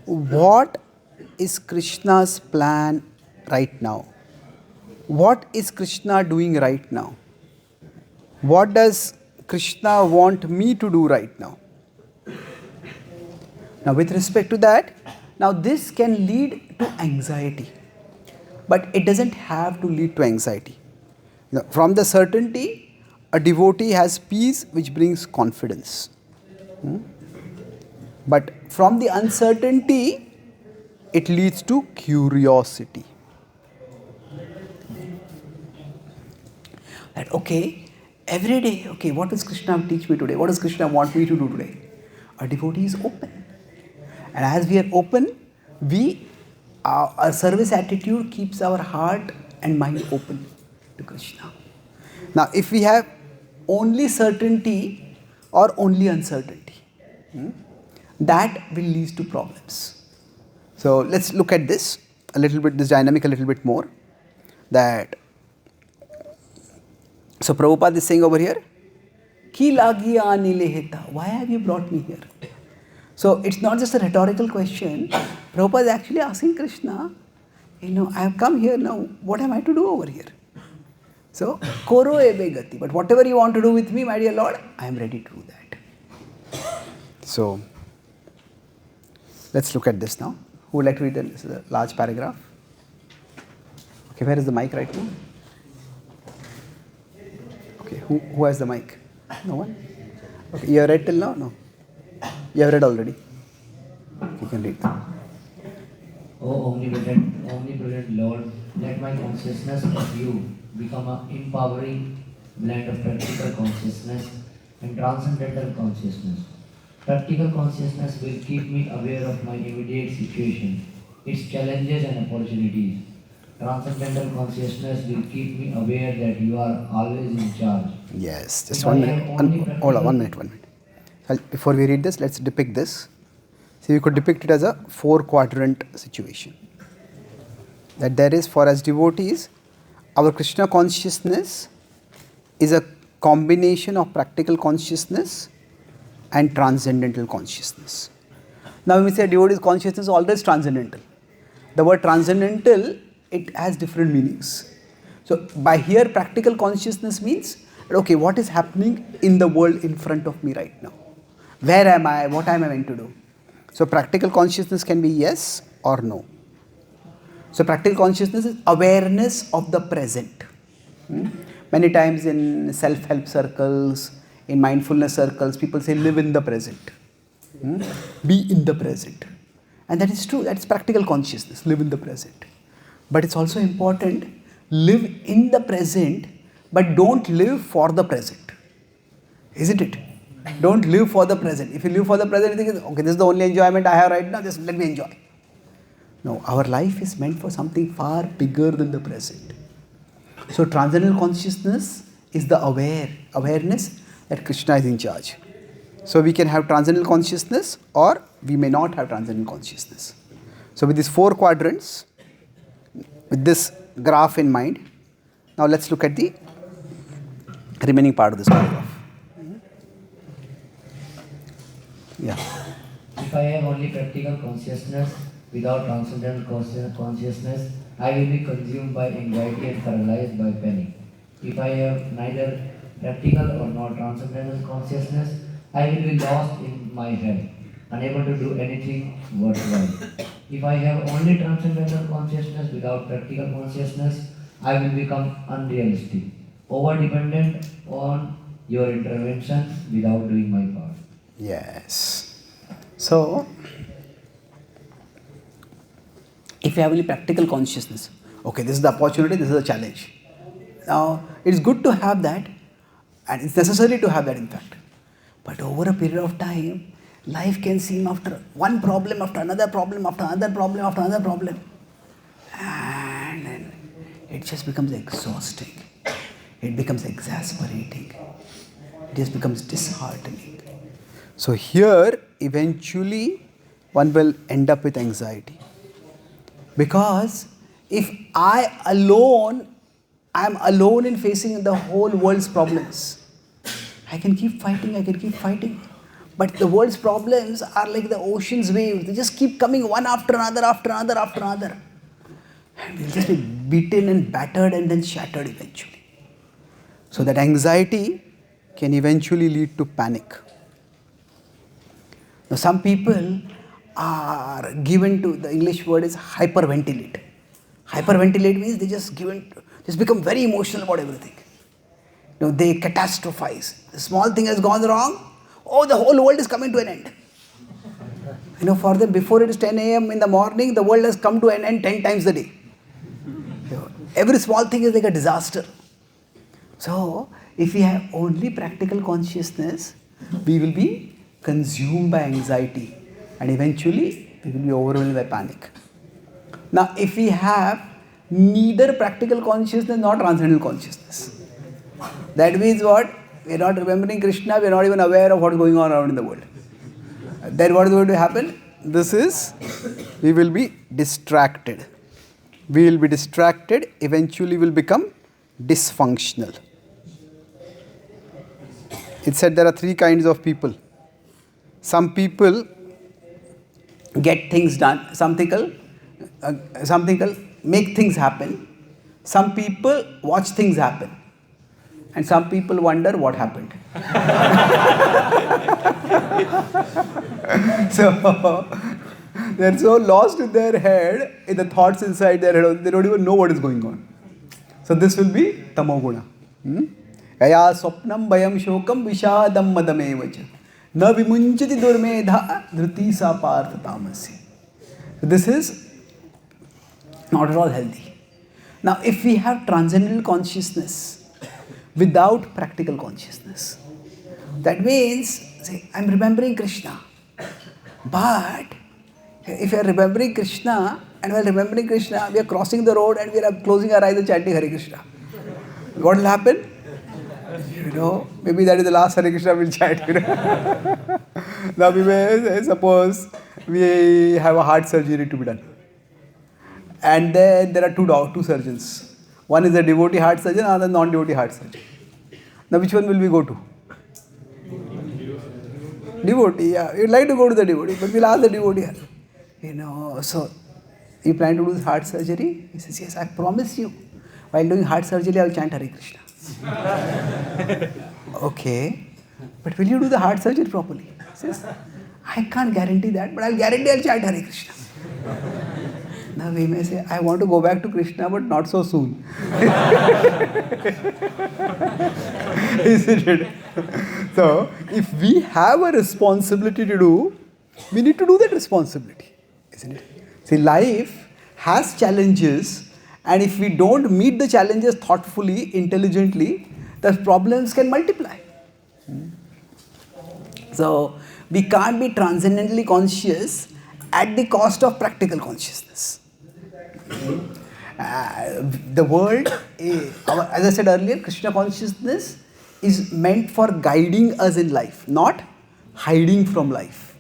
what is Krishna's plan right now? What is Krishna doing right now? What does Krishna want me to do right now? Now with respect to that, now this can lead to anxiety. But it doesn't have to lead to anxiety. From the certainty, a devotee has peace which brings confidence. But from the uncertainty, it leads to curiosity. That okay, every day, okay, what does Krishna teach me today? What does Krishna want me to do today? A devotee is open. And as we are open, our service attitude keeps our heart and mind open to Krishna. Now, if we have only certainty or only uncertainty, that will lead to problems. So let's look at this a little bit, this dynamic a little bit more. So Prabhupada is saying over here, Ki lagi aani leheta? Why have you brought me here? So it's not just a rhetorical question. Prabhupada is actually asking Krishna, I have come here now, what am I to do over here? So, koro ebe gati. But whatever you want to do with me, my dear Lord, I am ready to do that. So, let's look at this now. Who would like to read this? This is a large paragraph. Okay, where is the mic right now? Okay, who has the mic? No one? Okay, you have read till now? No. You have read already. You can read. O omnipotent Lord, let my consciousness of you become an empowering blend of practical consciousness and transcendental consciousness. Practical consciousness will keep me aware of my immediate situation, its challenges and opportunities. Transcendental consciousness will keep me aware that you are always in charge. Yes, just If 1 I minute. have only Hold on, practical 1 minute, 1 minute. Before we read this, let's depict this. See, we could depict it as a 4-quadrant situation. That there is, for us devotees, our Krishna consciousness is a combination of practical consciousness and transcendental consciousness. Now, when we say devotee's consciousness, always transcendental. The word transcendental, it has different meanings. So, by here, practical consciousness means, okay, what is happening in the world in front of me right now? Where am I? What am I meant to do? So, practical consciousness can be yes or no. So, practical consciousness is awareness of the present. Many times in self-help circles, in mindfulness circles, people say live in the present. Be in the present. And that is true, that's practical consciousness, live in the present. But it's also important, live in the present, but don't live for the present. Isn't it? Don't live for the present. If you live for the present, you think, okay, this is the only enjoyment I have right now, just let me enjoy. No, our life is meant for something far bigger than the present. So transcendental consciousness is the awareness that Krishna is in charge. So we can have transcendental consciousness or we may not have transcendental consciousness. So with these 4 quadrants, with this graph in mind, now let's look at the remaining part of this paragraph. Yeah. If I have only practical consciousness without transcendental consciousness, I will be consumed by anxiety and paralyzed by panic. If I have neither practical or not transcendental consciousness, I will be lost in my head, unable to do anything worthwhile. If I have only transcendental consciousness without practical consciousness, I will become unrealistic, over-dependent on your intervention without doing my part. Yes. So, if you have only practical consciousness, okay, this is the opportunity, this is the challenge. Now, it's good to have that, and it's necessary to have that, in fact. But over a period of time, life can seem after one problem after another problem after another problem after another problem. And then it just becomes exhausting. It becomes exasperating. It just becomes disheartening. So here, eventually, one will end up with anxiety. Because if I am alone in facing the whole world's problems, I can keep fighting. But the world's problems are like the ocean's waves. They just keep coming one after another. And we'll just be beaten and battered and then shattered eventually. So that anxiety can eventually lead to panic. Now some people are given to, the English word is hyperventilate. Hyperventilate means they just become very emotional about everything. They catastrophize. The small thing has gone wrong. Oh, the whole world is coming to an end. For them, before it is 10 a.m. in the morning, the world has come to an end 10 times a day. Every small thing is like a disaster. So, if we have only practical consciousness, we will be consumed by anxiety and eventually we will be overwhelmed by panic. Now, if we have neither practical consciousness nor transcendental consciousness, that means what? We are not remembering Krishna, we are not even aware of what is going on around in the world. Then what is going to happen? We will be distracted. We will be distracted, eventually will become dysfunctional. It said there are 3 kinds of people. Some people get things done, something called make things happen. Some people watch things happen. And some people wonder what happened. So, they're so lost in their head, in the thoughts inside their head, they don't even know what is going on. So this will be tamoguna. Yaya swapnam bhayam shokam vishadam madamevacha. Na vimunchati durmedha dhruti sa partha tamasi. This is not at all healthy. Now, if we have transcendental consciousness without practical consciousness, that means, say, I'm remembering Krishna. But if you are remembering Krishna, and while remembering Krishna, we are crossing the road and we are closing our eyes and chanting Hare Krishna. What will happen? Maybe that is the last Hare Krishna we'll chant. Now we may suppose we have a heart surgery to be done. And then there are two surgeons. One is a devotee heart surgeon, another non-devotee heart surgeon. Now which one will we go to? Devotee, yeah. We'd like to go to the devotee, but we'll ask the devotee. So you plan to do heart surgery? He says, yes, I promise you. While doing heart surgery, I'll chant Hare Krishna. Okay, but will you do the heart surgery properly? He says, I can't guarantee that, but I'll guarantee I'll chant Hare Krishna. Now we may say, I want to go back to Krishna, but not so soon. Isn't it? So, if we have a responsibility to do, we need to do that responsibility. Isn't it? See, life has challenges, and if we don't meet the challenges thoughtfully, intelligently, the problems can multiply. So, we can't be transcendently conscious at the cost of practical consciousness. The world, as I said earlier, Krishna consciousness is meant for guiding us in life, not hiding from life.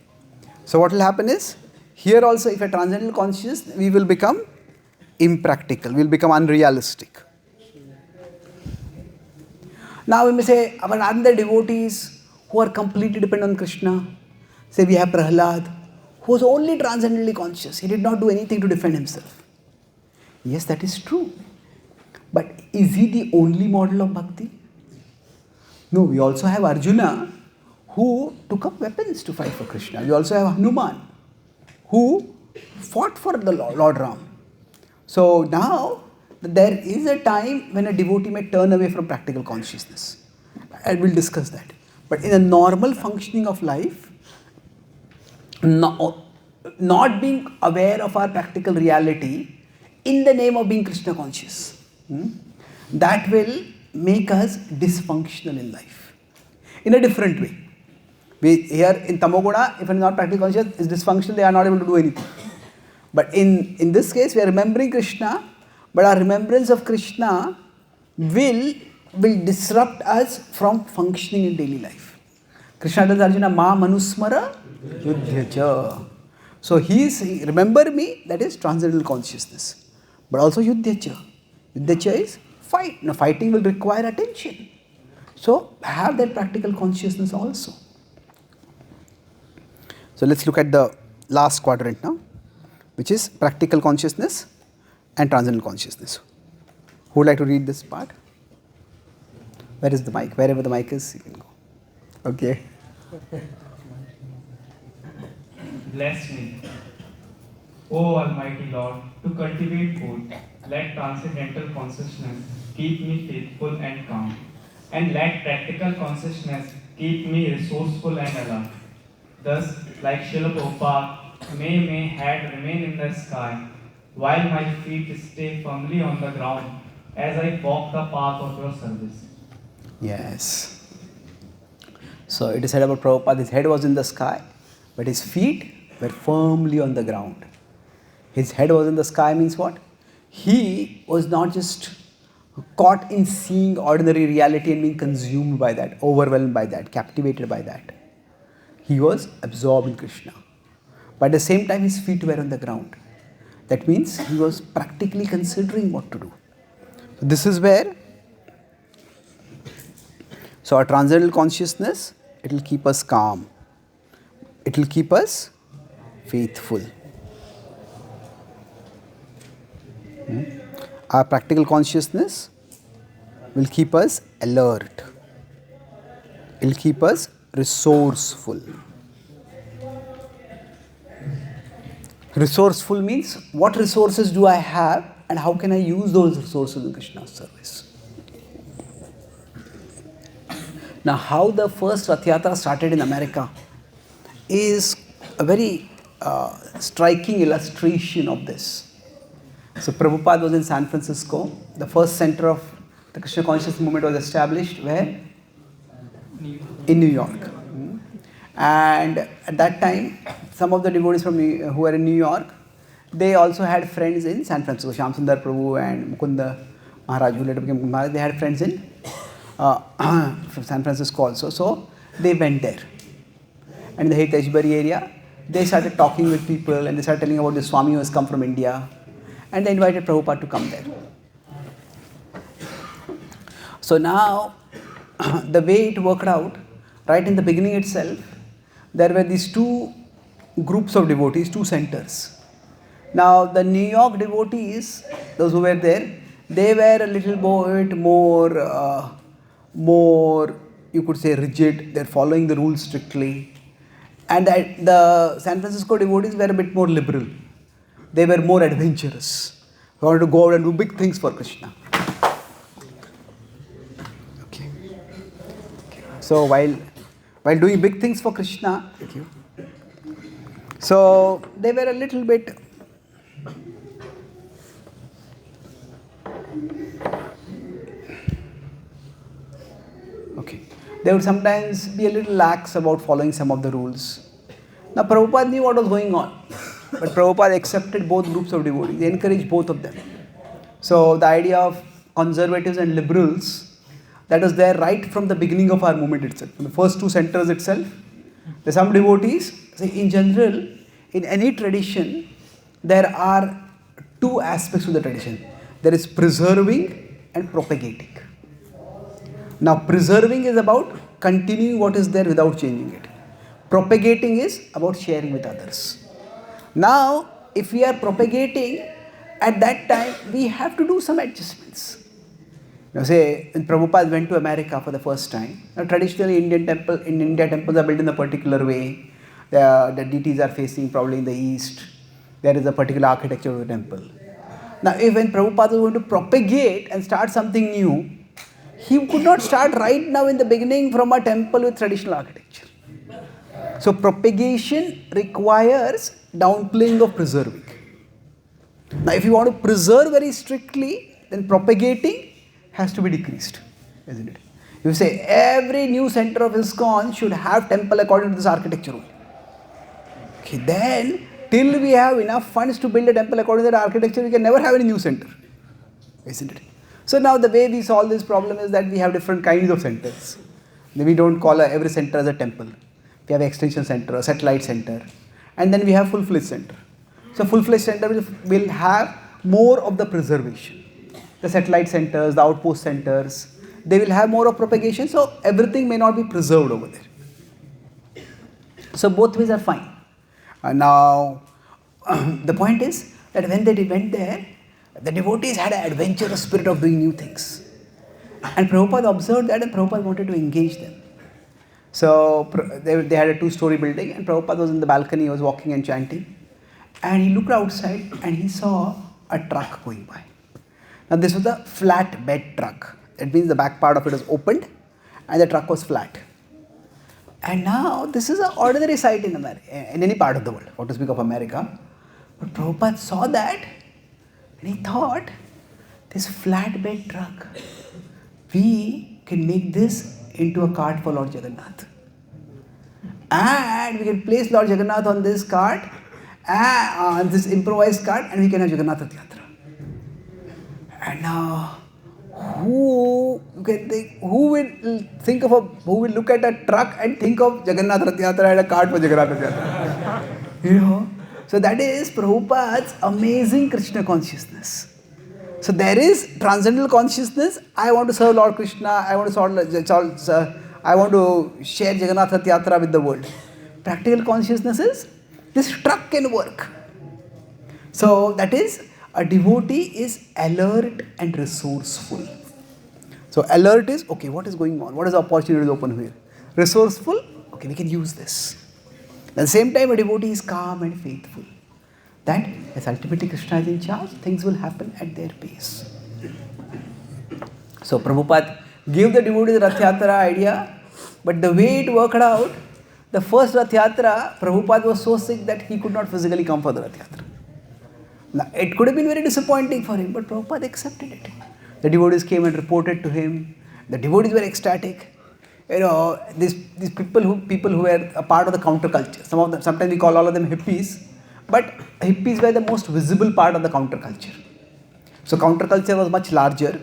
So what will happen is, here also if a transcendental conscious, we will become impractical, we will become unrealistic. Now we may say, but are there devotees who are completely dependent on Krishna? Say we have Prahlad, who was only transcendently conscious, he did not do anything to defend himself. Yes, that is true. But is he the only model of bhakti? No, we also have Arjuna, who took up weapons to fight for Krishna. We also have Hanuman, who fought for the Lord Ram. So now, there is a time when a devotee may turn away from practical consciousness. And we'll discuss that. But in a normal functioning of life, not being aware of our practical reality in the name of being Krishna conscious, that will make us dysfunctional in life in a different way. Here in Tamoguna, if one is not practical conscious, is dysfunctional, they are not able to do anything. But in this case, we are remembering Krishna, but our remembrance of Krishna will disrupt us from functioning in daily life. Krishna tells Arjuna, Ma manusmara yudhyacha. So remember me, that is transcendental consciousness. But also yudhyacha. Yudhyacha is fight. Now fighting will require attention. So have that practical consciousness also. So let's look at the last quadrant now, which is practical consciousness and transcendental consciousness. Who would like to read this part? Where is the mic? Wherever the mic is, you can go. Okay. Bless me, O Almighty Lord, to cultivate both. Let transcendental consciousness keep me faithful and calm, and let practical consciousness keep me resourceful and alert. Thus, like Srila Prabhupada, may my head remain in the sky, while my feet stay firmly on the ground as I walk the path of your service. Yes. So it is said about Prabhupada, his head was in the sky, but his feet were firmly on the ground. His head was in the sky means what? He was not just caught in seeing ordinary reality and being consumed by that, overwhelmed by that, captivated by that. He was absorbed in Krishna. But at the same time, his feet were on the ground. That means he was practically considering what to do. So this is where, so our transcendental consciousness, it will keep us calm. It will keep us faithful. Our practical consciousness will keep us alert. It will keep us resourceful. Resourceful means what resources do I have and how can I use those resources in Krishna's service. Now, how the first Rath Yatra started in America is a very striking illustration of this. So Prabhupada was in San Francisco. The first center of the Krishna consciousness movement was established where? In New York. And at that time, some of the devotees who were in New York, they also had friends in San Francisco. Shyam Sundar Prabhu and Mukunda Maharaj, who later became Mukunda Maharaj, they had friends in from San Francisco also. So they went there. And in the Haight-Ashbury area, they started talking with people and they started telling about the Swami who has come from India. And they invited Prabhupada to come there. So now, the way it worked out, right in the beginning itself, there were these two groups of devotees, two centers. Now, the New York devotees, those who were there, they were a little bit more, you could say, rigid. They're following the rules strictly. And the San Francisco devotees were a bit more liberal. They were more adventurous. They wanted to go out and do big things for Krishna. Okay. So while doing big things for Krishna, so they were a little bit okay. They would sometimes be a little lax about following some of the rules. Now Prabhupada knew what was going on, but Prabhupada accepted both groups of devotees. He encouraged both of them. So the idea of conservatives and liberals, that was there right from the beginning of our movement itself. From the first two centers itself, there are some devotees. See, in general, in any tradition, there are two aspects to the tradition. There is preserving and propagating. Now, preserving is about continuing what is there without changing it. Propagating is about sharing with others. Now, if we are propagating, at that time, we have to do some adjustments. Now, say, when Prabhupada went to America for the first time, now traditionally in India, temples are built in a particular way. The deities are facing probably in the east. There is a particular architecture of the temple. Now, if when Prabhupada was going to propagate and start something new, he could not start right now in the beginning from a temple with traditional architecture. So propagation requires downplaying of preserving. Now if you want to preserve very strictly, then propagating has to be decreased, isn't it? You say every new center of ISKCON should have temple according to this architecture only. Okay, then till we have enough funds to build a temple according to that architecture, we can never have any new center, isn't it? So now the way we solve this problem is that we have different kinds of centers. We don't call every center as a temple. We have extension center, a satellite center, and then we have full-fledged center. So full-fledged center will have more of the preservation. The satellite centers, the outpost centers, they will have more of propagation, so everything may not be preserved over there. So both ways are fine. Now, the point is that when they went there, the devotees had an adventurous spirit of doing new things. And Prabhupada observed that and Prabhupada wanted to engage them. So they had a two-story building and Prabhupada was in the balcony, he was walking and chanting. And he looked outside and he saw a truck going by. Now this was a flat bed truck. That means the back part of it was opened and the truck was flat. And now this is an ordinary sight in America, in any part of the world, what to speak of America. But Prabhupada saw that and he thought, this flatbed truck, we can make this into a cart for Lord Jagannath. And we can place Lord Jagannath on this cart, on this improvised cart, and we can have Jagannath Rath Yatra. And now, who will look at a truck and think of Jagannath Rath Yatra and a cart for Jagannath Rath Yatra? You know? So that is Prabhupada's amazing Krishna consciousness. So there is transcendental consciousness. I want to serve Lord Krishna. I want to share Jagannath Rath Yatra with the world. Practical consciousness is this truck can work. So that is a devotee is alert and resourceful. So alert is okay. What is going on? What is the opportunity open here? Resourceful. Okay, we can use this. At the same time, a devotee is calm and faithful. That as ultimately Krishna is in charge, things will happen at their pace. So Prabhupada gave the devotees Rath Yatra idea, but the way it worked out, the first Rath Yatra, Prabhupada was so sick that he could not physically come for the Rath Yatra. Now, it could have been very disappointing for him, but Prabhupada accepted it. The devotees came and reported to him. The devotees were ecstatic. These people who were a part of the counterculture. Sometimes we call all of them hippies, but hippies were the most visible part of the counterculture. So counterculture was much larger.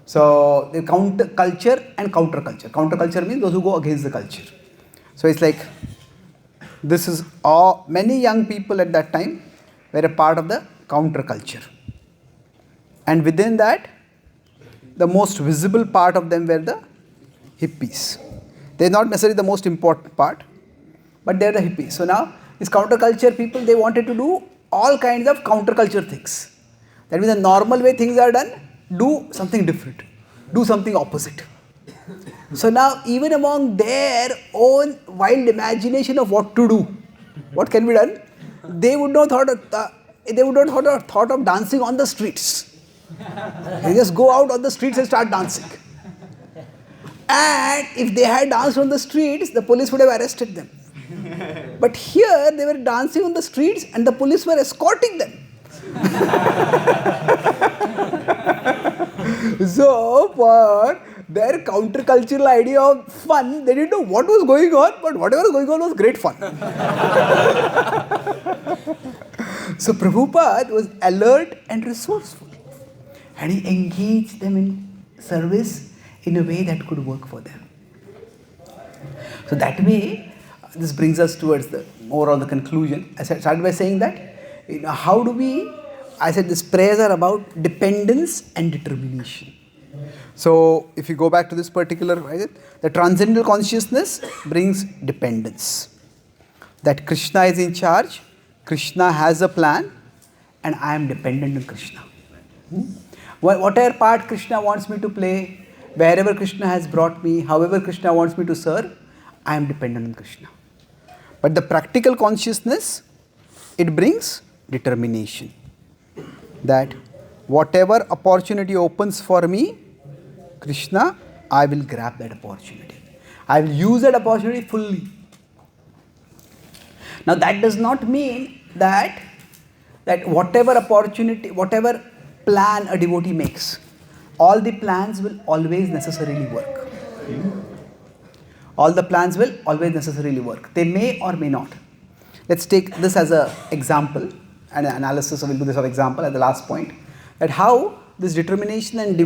So the counterculture and counterculture. Counterculture means those who go against the culture. So it's like this is all many young people at that time were a part of the counterculture. And within that, the most visible part of them were the hippies. They're not necessarily the most important part, but they're the hippies. So now, these counterculture people, they wanted to do all kinds of counterculture things. That means the normal way things are done, do something different, do something opposite. So now, even among their own wild imagination of what to do, what can be done, they would not have thought of dancing on the streets. They just go out on the streets and start dancing. And if they had danced on the streets, the police would have arrested them. But here they were dancing on the streets and the police were escorting them. So for their countercultural idea of fun, they didn't know what was going on, but whatever was going on was great fun. So Prabhupada was alert and resourceful. And he engaged them in service in a way that could work for them. So that way, this brings us towards the overall the conclusion. I started by saying that, how do we, I said these prayers are about dependence and determination. So if you go back to this particular, the transcendental consciousness brings dependence. That Krishna is in charge, Krishna has a plan, and I am dependent on Krishna. Whatever part Krishna wants me to play, wherever Krishna has brought me, however Krishna wants me to serve, I am dependent on Krishna. But the practical consciousness, it brings determination. That whatever opportunity opens for me, Krishna, I will grab that opportunity. I will use that opportunity fully. Now that does not mean that whatever opportunity, whatever plan a devotee makes, all the plans will always necessarily work. All the plans will always necessarily work. They may or may not. Let's take this as an example, an analysis, we'll do this as an example at the last point, that how this determination and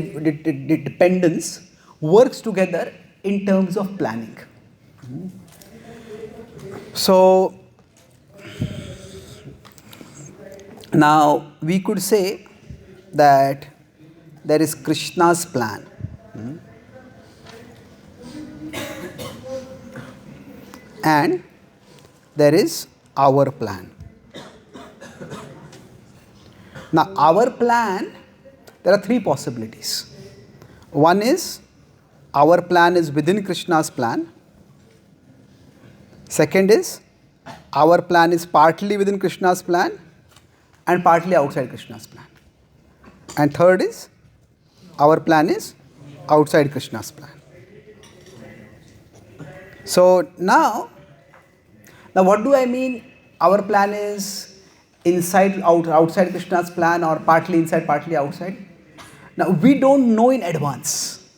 dependence works together in terms of planning. So, now we could say that there is Krishna's plan. And there is our plan. Now, our plan, there are three possibilities. One is, our plan is within Krishna's plan. Second is, our plan is partly within Krishna's plan and partly outside Krishna's plan. And third is, our plan is outside Krishna's plan. So now what do I mean? Our plan is outside Krishna's plan, or partly inside, partly outside. Now we don't know in advance.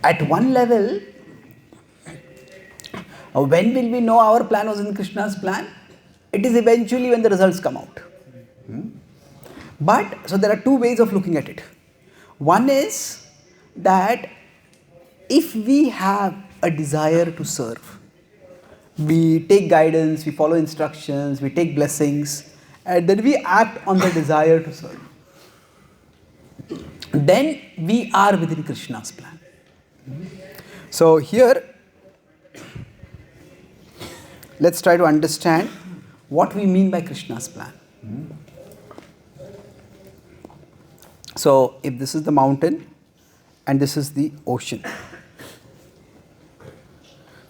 At one level, when will we know our plan was in Krishna's plan? It is eventually when the results come out. But, so there are two ways of looking at it. One is that if we have a desire to serve, we take guidance, we follow instructions, we take blessings, and then we act on the desire to serve, then we are within Krishna's plan. So here, let's try to understand what we mean by Krishna's plan. So if this is the mountain and this is the ocean,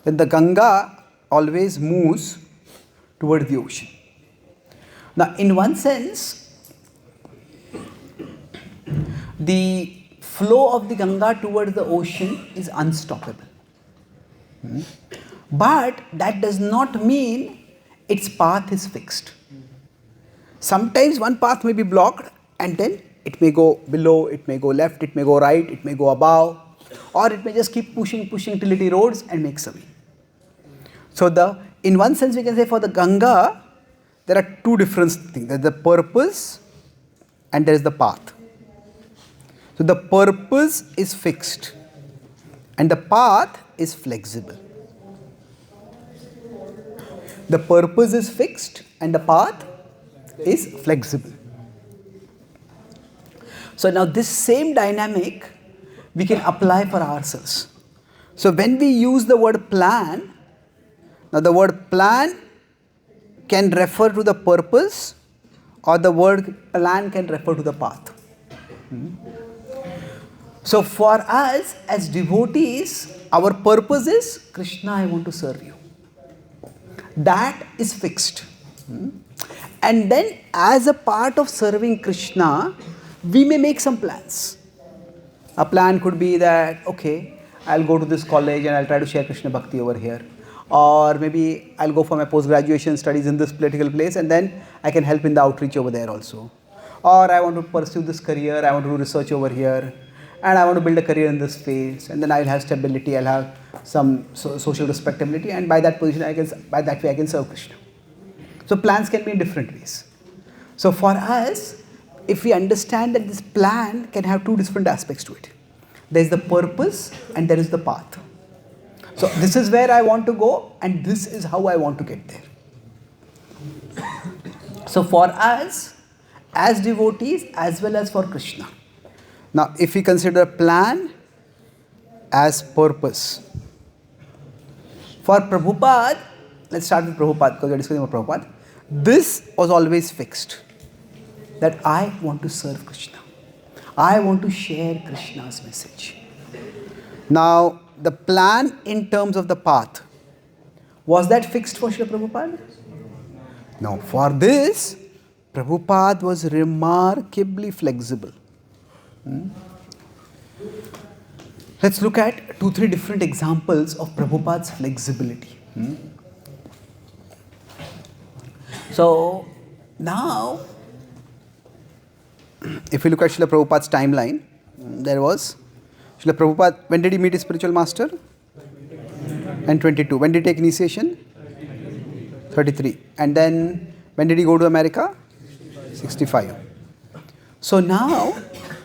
then the Ganga always moves towards the ocean. Now in one sense, the flow of the Ganga towards the ocean is unstoppable. But that does not mean its path is fixed. Sometimes one path may be blocked and then it may go below, it may go left, it may go right, it may go above, or it may just keep pushing till it erodes and makes a way. So in one sense we can say for the Ganga, there are two different things. There is the purpose and there is the path. So the purpose is fixed and the path is flexible. The purpose is fixed and the path is flexible. So now this same dynamic we can apply for ourselves. So when we use the word plan, now the word plan can refer to the purpose or the word plan can refer to the path. So for us as devotees, our purpose is Krishna, I want to serve you. That is fixed. And then as a part of serving Krishna, we may make some plans. A plan could be that, okay, I'll go to this college and I'll try to share Krishna Bhakti over here. Or maybe I'll go for my post-graduation studies in this political place and then I can help in the outreach over there also. Or I want to pursue this career, I want to do research over here, and I want to build a career in this space, and then I'll have stability, I'll have some social respectability, and by that position by that way I can serve Krishna. So plans can be in different ways. So for us, if we understand that this plan can have two different aspects to it. There is the purpose and there is the path. So this is where I want to go and this is how I want to get there. So for us, as devotees as well as for Krishna. Now if we consider plan as purpose. For Prabhupada, let's start with Prabhupada because we are discussing about Prabhupada. This was always fixed. That I want to serve Krishna. I want to share Krishna's message. Now, the plan in terms of the path, was that fixed for Srila Prabhupada? No. For this, Prabhupada was remarkably flexible. Let's look at 2-3 different examples of Prabhupada's flexibility. So, now, if you look at Srila Prabhupada's timeline, there was Srila Prabhupada, when did he meet his spiritual master? And 22. When did he take initiation? 33. And then when did he go to America? 65. So now,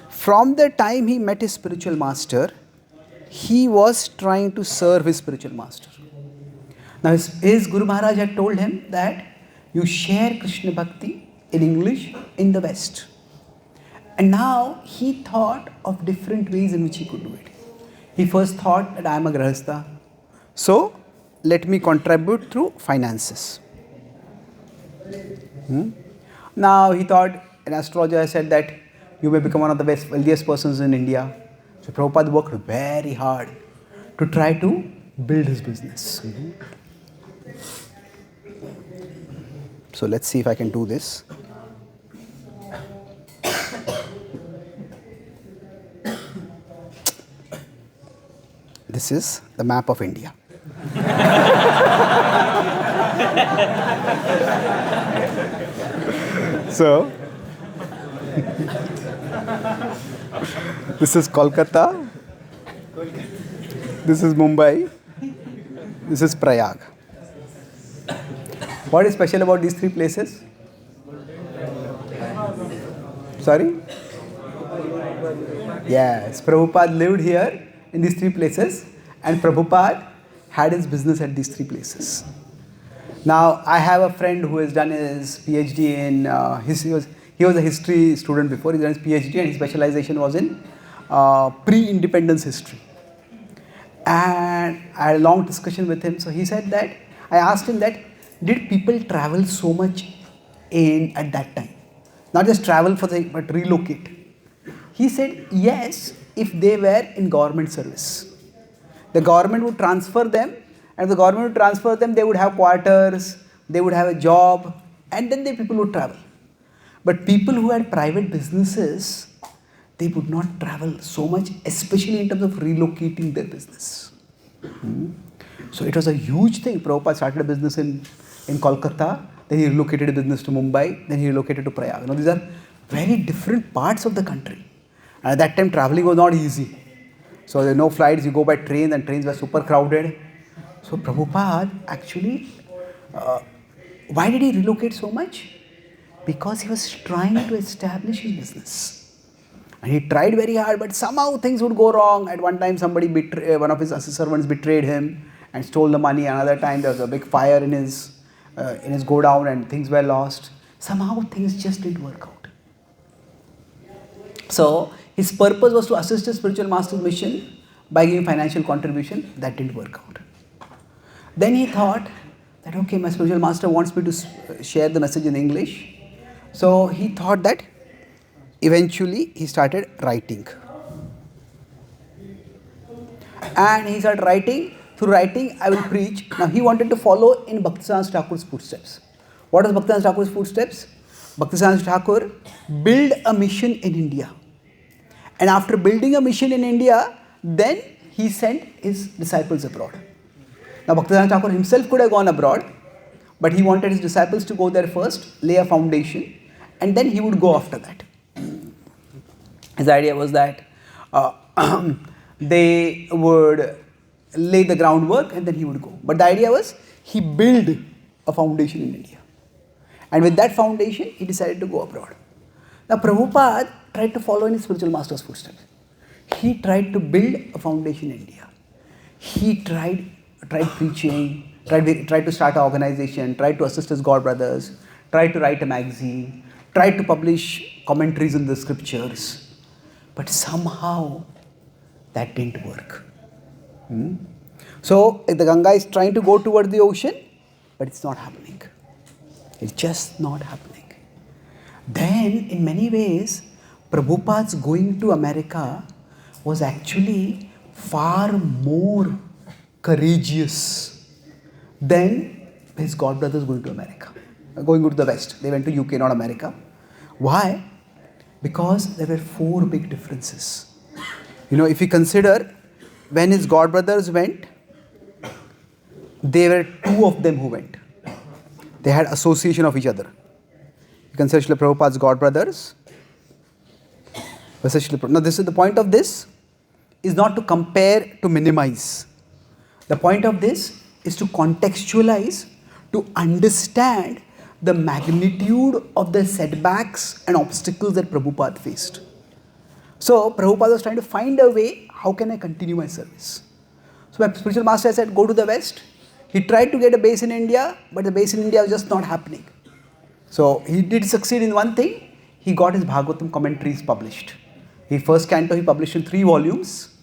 from the time he met his spiritual master, he was trying to serve his spiritual master. Now his Guru Maharaj had told him that you share Krishna Bhakti in English in the West. And now he thought of different ways in which he could do it. He first thought that I am a Grahastha, so let me contribute through finances. Now he thought, an astrologer said that you may become one of the wealthiest persons in India. So Prabhupada worked very hard to try to build his business. So let's see if I can do this. This is the map of India. So, this is Kolkata, this is Mumbai, this is Prayag. What is special about these three places? Sorry? Yes, Prabhupada lived here in these three places and Prabhupada had his business at these three places. Now, I have a friend who has done his PhD in, he was a history student before, he done his PhD and his specialization was in pre-independence history. And I had a long discussion with him, so he said that, I asked him that, did people travel so much at that time? Not just travel but relocate. He said, yes, if they were in government service. The government would transfer them, and if the government would transfer them, they would have quarters, they would have a job, and then the people would travel. But people who had private businesses, they would not travel so much, especially in terms of relocating their business. So it was a huge thing. Prabhupada started a business in Kolkata, then he relocated a business to Mumbai, then he relocated to Prayag. These are very different parts of the country. And at that time, traveling was not easy. So there were no flights, you go by train, and trains were super crowded. So Prabhupada actually, why did he relocate so much? Because he was trying to establish his business. And he tried very hard, but somehow things would go wrong. At one time, one of his servants betrayed him and stole the money. Another time, there was a big fire in his go down, and things were lost. Somehow, things just didn't work out. So his purpose was to assist his spiritual master's mission by giving financial contribution. That didn't work out. Then he thought that, okay, my spiritual master wants me to share the message in English. So he thought that eventually he started writing. And he started writing. Through writing, I will preach. Now he wanted to follow in Bhaktisiddhanta Thakur's footsteps. What is Bhaktisiddhanta Thakur's footsteps? Bhaktisiddhanta Thakur built a mission in India. And after building a mission in India, then he sent his disciples abroad. Now Bhaktisiddhanta Thakur himself could have gone abroad, but he wanted his disciples to go there first, lay a foundation, and then he would go after that. His idea was that they would lay the groundwork and then he would go. But the idea was he built a foundation in India. And with that foundation, he decided to go abroad. Now Prabhupada tried to follow in his spiritual master's footsteps. He tried to build a foundation in India. He tried preaching, tried to start an organization, tried to assist his god brothers, tried to write a magazine, tried to publish commentaries on the scriptures. But somehow that didn't work. So the Ganga is trying to go towards the ocean, but it's not happening. It's just not happening. Then in many ways, Prabhupada's going to America was actually far more courageous than his god brothers going to America. Going to the West. They went to UK, not America. Why? Because there were 4 big differences. If you consider when his god brothers went, there were 2 of them who went. They had association of each other. You consider Srila Prabhupada's god brothers. Now this is the point of this is not to compare, to minimize. The point of this is to contextualize, to understand the magnitude of the setbacks and obstacles that Prabhupada faced. So Prabhupada was trying to find a way, how can I continue my service? So my spiritual master said, go to the West. He tried to get a base in India, but the base in India was just not happening. So he did succeed in one thing, he got his Bhagavatam commentaries published. His first canto he published in 3 volumes,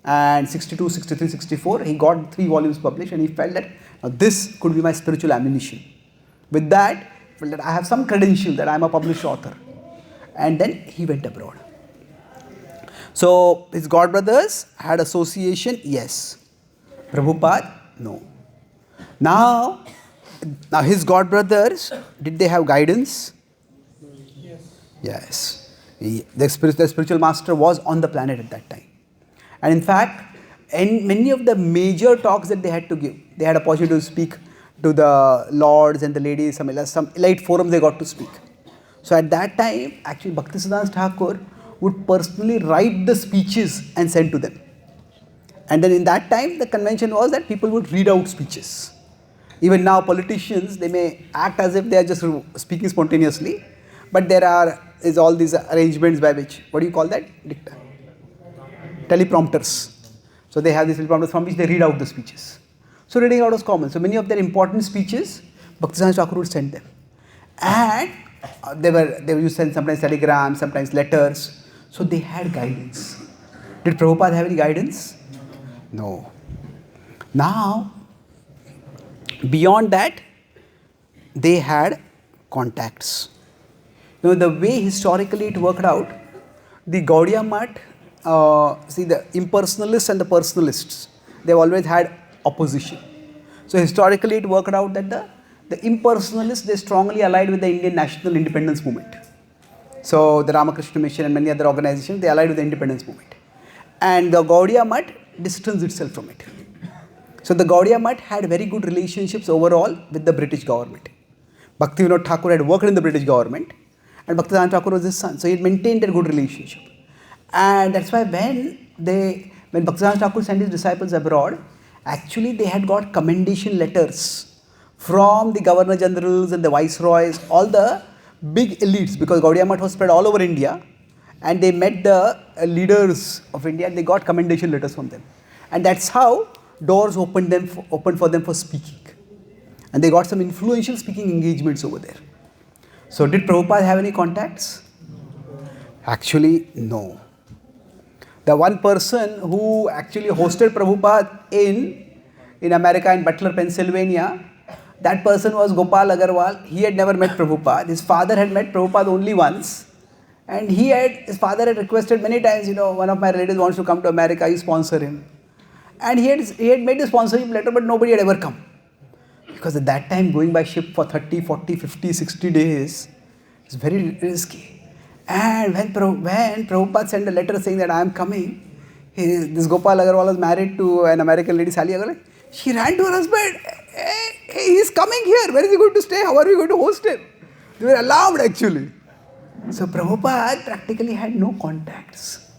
and 62, 63, 64, he got 3 volumes published, and he felt that this could be my spiritual ammunition. With that, he felt that I have some credential that I am a published author. And then he went abroad. So his god brothers had association, yes. Prabhupada, no. Now his god brothers, did they have guidance? Yes. The spiritual master was on the planet at that time. And in fact, in many of the major talks that they had to give, they had opportunity to speak to the lords and the ladies, some elite forums they got to speak. So at that time, actually Bhaktisiddhanta Thakur would personally write the speeches and send to them. And then in that time, the convention was that people would read out speeches. Even now, politicians, they may act as if they are just speaking spontaneously, but there is all these arrangements by which, what do you call that? Teleprompters. So they have these teleprompters from which they read out the speeches. So reading out was common. So many of their important speeches, Bhaktisiddhanta Thakur would send them. And they would send sometimes telegrams, sometimes letters. So they had guidance. Did Prabhupada have any guidance? No. Now, beyond that, they had contacts. The way historically it worked out, the Gaudiya Math, the impersonalists and the personalists, they've always had opposition. So historically it worked out that the impersonalists, they strongly allied with the Indian national independence movement. So the Ramakrishna Mission and many other organizations, they allied with the independence movement. And the Gaudiya Math distanced itself from it. So the Gaudiya Mutt had very good relationships overall with the British government. Bhaktivinoda Thakur had worked in the British government and Bhaktivedanta Thakur was his son. So he had maintained a good relationship. And that's why when Bhaktivedanta Thakur sent his disciples abroad, actually they had got commendation letters from the Governor Generals and the Viceroys, all the big elites, because Gaudiya Mutt was spread all over India, and they met the leaders of India and they got commendation letters from them. And that's how doors opened for them for speaking. And they got some influential speaking engagements over there. So did Prabhupada have any contacts? Actually, no. The one person who actually hosted Prabhupada in America, in Butler, Pennsylvania, that person was Gopal Agarwal. He had never met Prabhupada. His father had met Prabhupada only once. And his father had requested many times, one of my relatives wants to come to America, you sponsor him. And he had made the sponsorship letter, but nobody had ever come. Because at that time, going by ship for 30, 40, 50, 60 days is very risky. And when Prabhupada sent a letter saying that I am coming, this Gopal Agarwal was married to an American lady, Sally Agarwal. She ran to her husband. Hey, he's coming here. Where is he going to stay? How are we going to host him? They were alarmed actually. So Prabhupada practically had no contacts.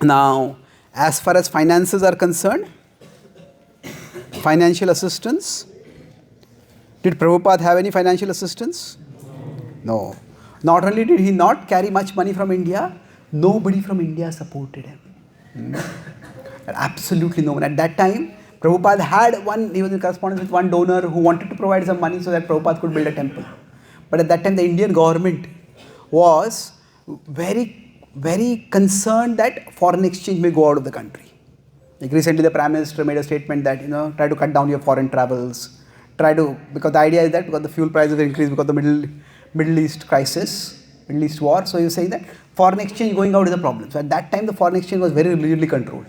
Now, as far as finances are concerned, financial assistance, did Prabhupada have any financial assistance? No. Not only did he not carry much money from India, nobody from India supported him. Absolutely no one. At that time, Prabhupada he was in correspondence with one donor who wanted to provide some money so that Prabhupada could build a temple. But at that time, the Indian government was very, very concerned that foreign exchange may go out of the country. Like recently, the Prime Minister made a statement that, try to cut down your foreign travels. Because the idea is that because the fuel prices will increase because of the Middle East crisis, Middle East war. So he was saying that foreign exchange going out is a problem. So at that time, the foreign exchange was very rigidly controlled.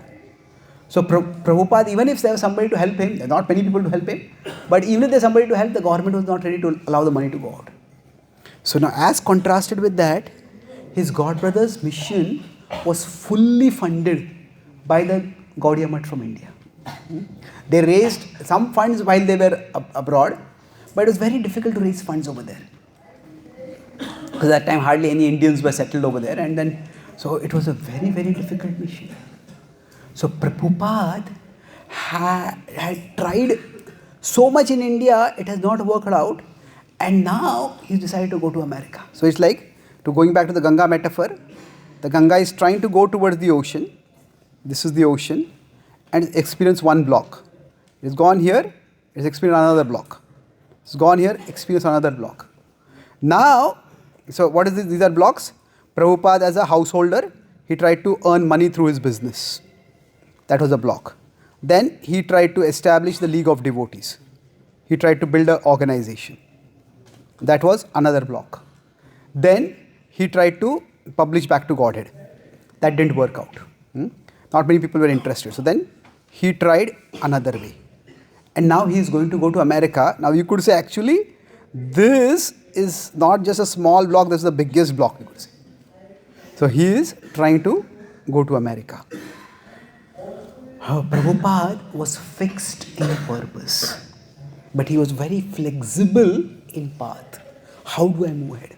So Prabhupada, even if there was somebody to help him, there are not many people to help him, but even if there was somebody to help, the government was not ready to allow the money to go out. So now as contrasted with that, his godbrother's mission was fully funded by the Gaudiya Mutt from India. They raised some funds while they were abroad, but it was very difficult to raise funds over there. Because at that time hardly any Indians were settled over there, and so it was a very, very difficult mission. So Prabhupada had tried so much in India, it has not worked out, and now he's decided to go to America. So it's like, going back to the Ganga metaphor, the Ganga is trying to go towards the ocean. This is the ocean, and it's experienced one block. It's gone here, it's experienced another block. It's gone here, experienced another block. Now, so what is this? These are blocks. Prabhupada as a householder, he tried to earn money through his business. That was a block. Then he tried to establish the League of Devotees. He tried to build an organization. That was another block. Then he tried to publish back to Godhead. That didn't work out. Not many people were interested. So then he tried another way. And now he is going to go to America. Now you could say actually this is not just a small block, this is the biggest block, you could say. So he is trying to go to America. Prabhupada was fixed in purpose, but he was very flexible in path. How do I move ahead?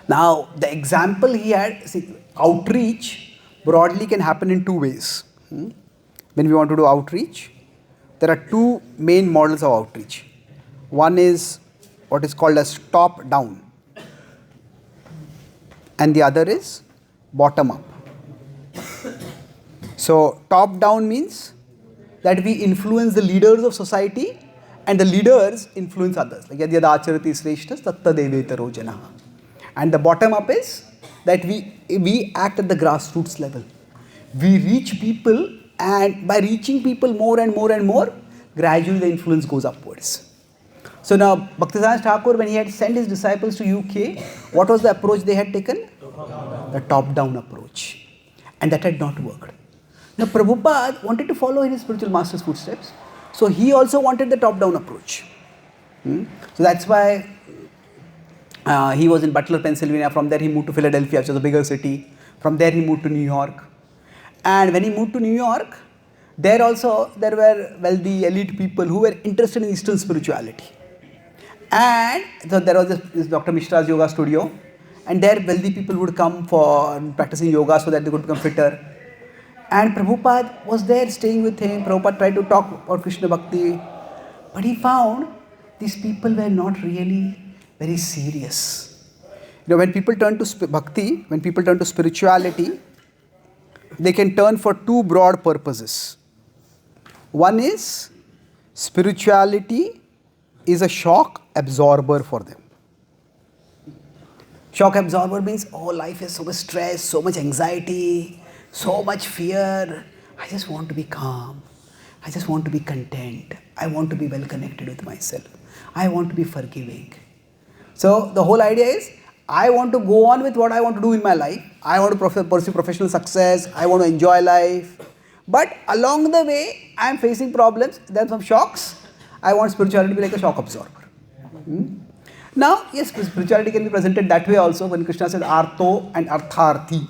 Now, the example he had, outreach broadly can happen in two ways. When we want to do outreach, there are two main models of outreach. One is what is called as top down, and the other is bottom up. So top down means that we influence the leaders of society and the leaders influence others. Like yadyada acharati sreshthas tatta devetaro janaha. And the bottom up is that we act at the grassroots level. We reach people, and by reaching people more and more and more, gradually the influence goes upwards. So now Bhaktivedanta Thakur, when he had sent his disciples to UK, what was the approach they had taken? The top down approach. And that had not worked. Now Prabhupada wanted to follow in his spiritual master's footsteps. So he also wanted the top down approach. So that's why he was in Butler, Pennsylvania. From there he moved to Philadelphia, which was a bigger city. From there he moved to New York. And when he moved to New York, There also there were wealthy elite people who were interested in Eastern spirituality. And so there was this Dr. Mishra's yoga studio, and there wealthy people would come for practicing yoga so that they could become fitter. And Prabhupada was there staying with him. Prabhupada tried to talk about Krishna Bhakti, but he found these people were not really very serious. When people turn to bhakti, when people turn to spirituality, they can turn for two broad purposes. One is spirituality is a shock absorber for them. Shock absorber means, oh, life is so much stress, so much anxiety, so much fear. I just want to be calm. I just want to be content. I want to be well connected with myself. I want to be forgiving. So the whole idea is, I want to go on with what I want to do in my life. I want to pursue professional success. I want to enjoy life. But along the way, I am facing problems. There are some shocks. I want spirituality to be like a shock absorber. Now, yes, spirituality can be presented that way also when Krishna says Artho and Artharthi.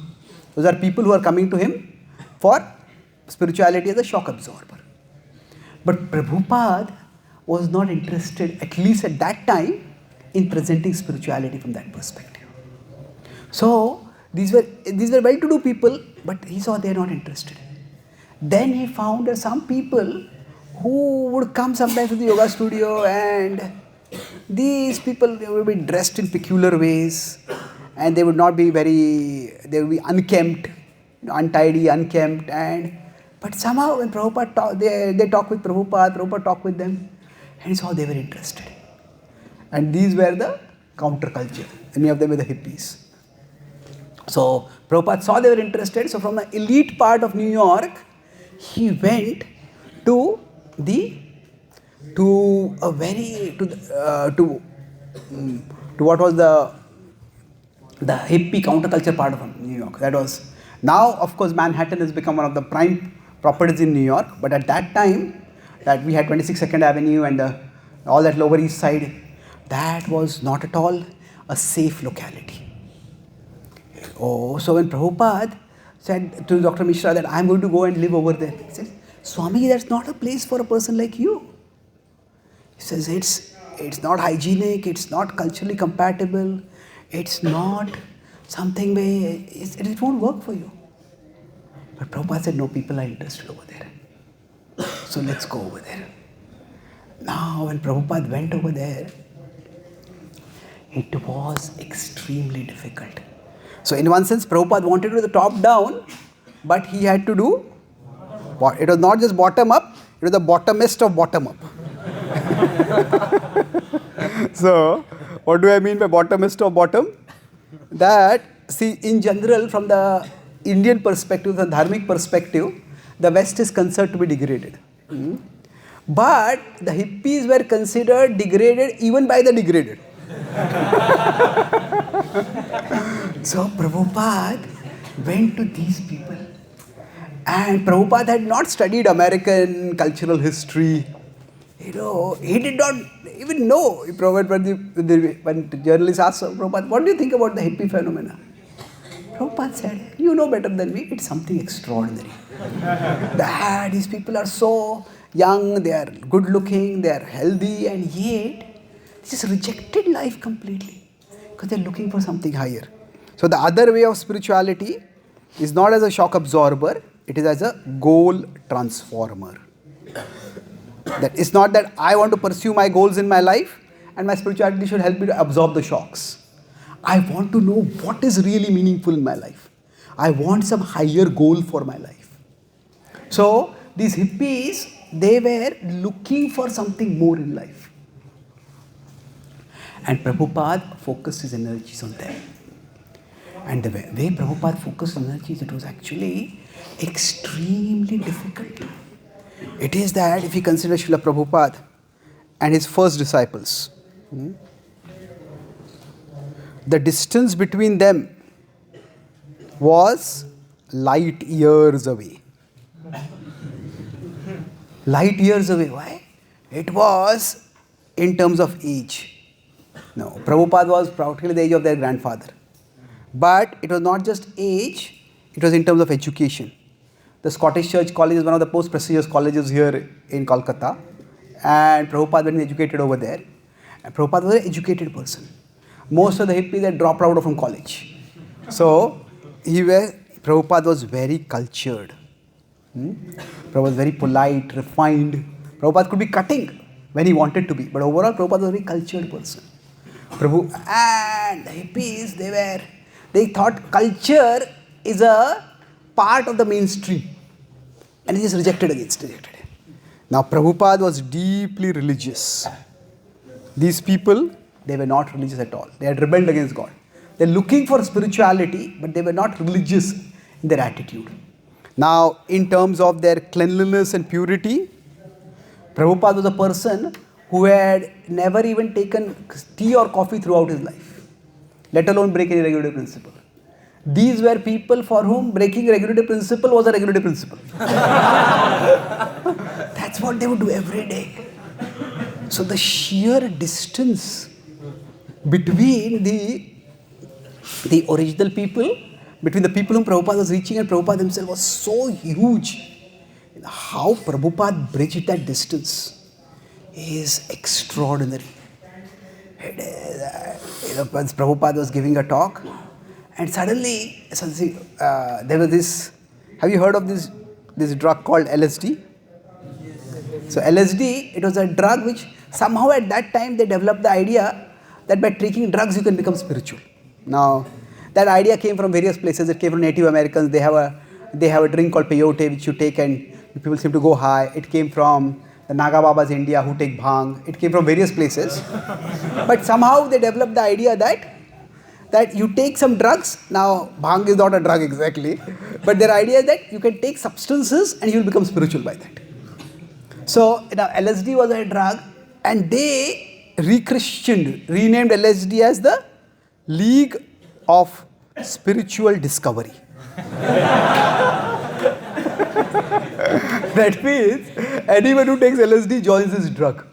Those are people who are coming to him for spirituality as a shock absorber. But Prabhupada was not interested, at least at that time, in presenting spirituality from that perspective. So, these were well-to-do people, but he saw they are not interested. Then he found that some people who would come sometimes to the yoga studio, and these people, they would be dressed in peculiar ways, and they would not be they would be unkempt, untidy, unkempt, but somehow when Prabhupada they talk with Prabhupada talked with them, and he saw they were interested. And these were the counterculture. Many of them were the hippies. So Prabhupada saw they were interested. So from the elite part of New York, he went to what was the hippie counterculture part of New York. That was, now of course Manhattan has become one of the prime properties in New York. But at that time, that we had 26 Second Avenue and all that Lower East Side. That was not at all a safe locality. Oh, so when Prabhupada said to Dr. Mishra that I am going to go and live over there, he said, Swami, that's not a place for a person like you. He says, it's not hygienic, it's not culturally compatible, it's not something where it won't work for you. But Prabhupada said, no, people are interested over there. So let's go over there. Now, when Prabhupada went over there, it was extremely difficult. So in one sense, Prabhupada wanted to do the top down, but he had to do, it was not just bottom up, it was the bottomest of bottom up. So, what do I mean by bottomest of bottom? That, see, in general, from the Indian perspective, the dharmic perspective, the West is considered to be degraded. But the hippies were considered degraded even by the degraded. So Prabhupada went to these people, and Prabhupada had not studied American cultural history. He did not even know. When the journalists asked Prabhupada, what do you think about the hippie phenomena? Prabhupada said, you know better than me, it's something extraordinary. These people are so young, they are good looking, they are healthy, and yet they just rejected life completely because they are looking for something higher. So the other way of spirituality is not as a shock absorber, it is as a goal transformer. That it's not that I want to pursue my goals in my life and my spirituality should help me to absorb the shocks. I want to know what is really meaningful in my life. I want some higher goal for my life. So these hippies, they were looking for something more in life. And Prabhupada focused his energies on them. And the way Prabhupada focused his energies, it was actually extremely difficult. It is that if you consider Srila Prabhupada and his first disciples, the distance between them was light years away. Light years away. Why? It was in terms of age. No, Prabhupada was practically the age of their grandfather. But it was not just age, it was in terms of education. The Scottish Church College is one of the most prestigious colleges here in Kolkata. And Prabhupada was educated over there. And Prabhupada was an educated person. Most of the hippies had dropped out from college. So, Prabhupada was very cultured. Prabhupada was very polite, refined. Prabhupada could be cutting when he wanted to be. But overall, Prabhupada was a very cultured person. And the hippies, they thought culture is a part of the mainstream. And he just rejected it. Now, Prabhupada was deeply religious. These people, they were not religious at all. They had rebelled against God. They're looking for spirituality, but they were not religious in their attitude. Now, in terms of their cleanliness and purity, Prabhupada was a person who had never even taken tea or coffee throughout his life, let alone break any regulative principle. These were people for whom breaking regulative principle was a regulative principle. That's what they would do every day. So the sheer distance between the original people, between the people whom Prabhupada was reaching and Prabhupada himself was so huge. How Prabhupada bridged that distance is extraordinary. Prabhupada was giving a talk, and suddenly there was this. Have you heard of this drug called LSD? So LSD, it was a drug which somehow at that time they developed the idea that by taking drugs you can become spiritual. Now, that idea came from various places. It came from Native Americans. They have a drink called peyote which you take and people seem to go high. It came from the Naga Babas India who take bhang. It came from various places. But somehow they developed the idea that you take some drugs. Now, bhang is not a drug exactly. But their idea is that you can take substances and you will become spiritual by that. So, LSD was a drug and they renamed LSD as the League of Spiritual Discovery. That means anyone who takes LSD joins this drug.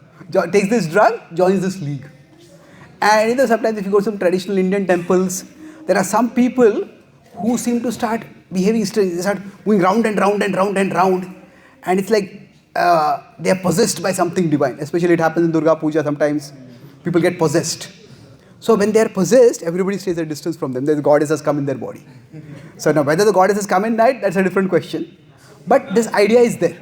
Takes this drug, joins this league. And sometimes if you go to some traditional Indian temples, there are some people who seem to start behaving strange. They start going round and round and round and round. And it's like they are possessed by something divine. Especially it happens in Durga Puja sometimes. People get possessed. So when they are possessed, everybody stays at a distance from them. The goddess has come in their body. So now whether the goddess has come in night, that's a different question. But this idea is there.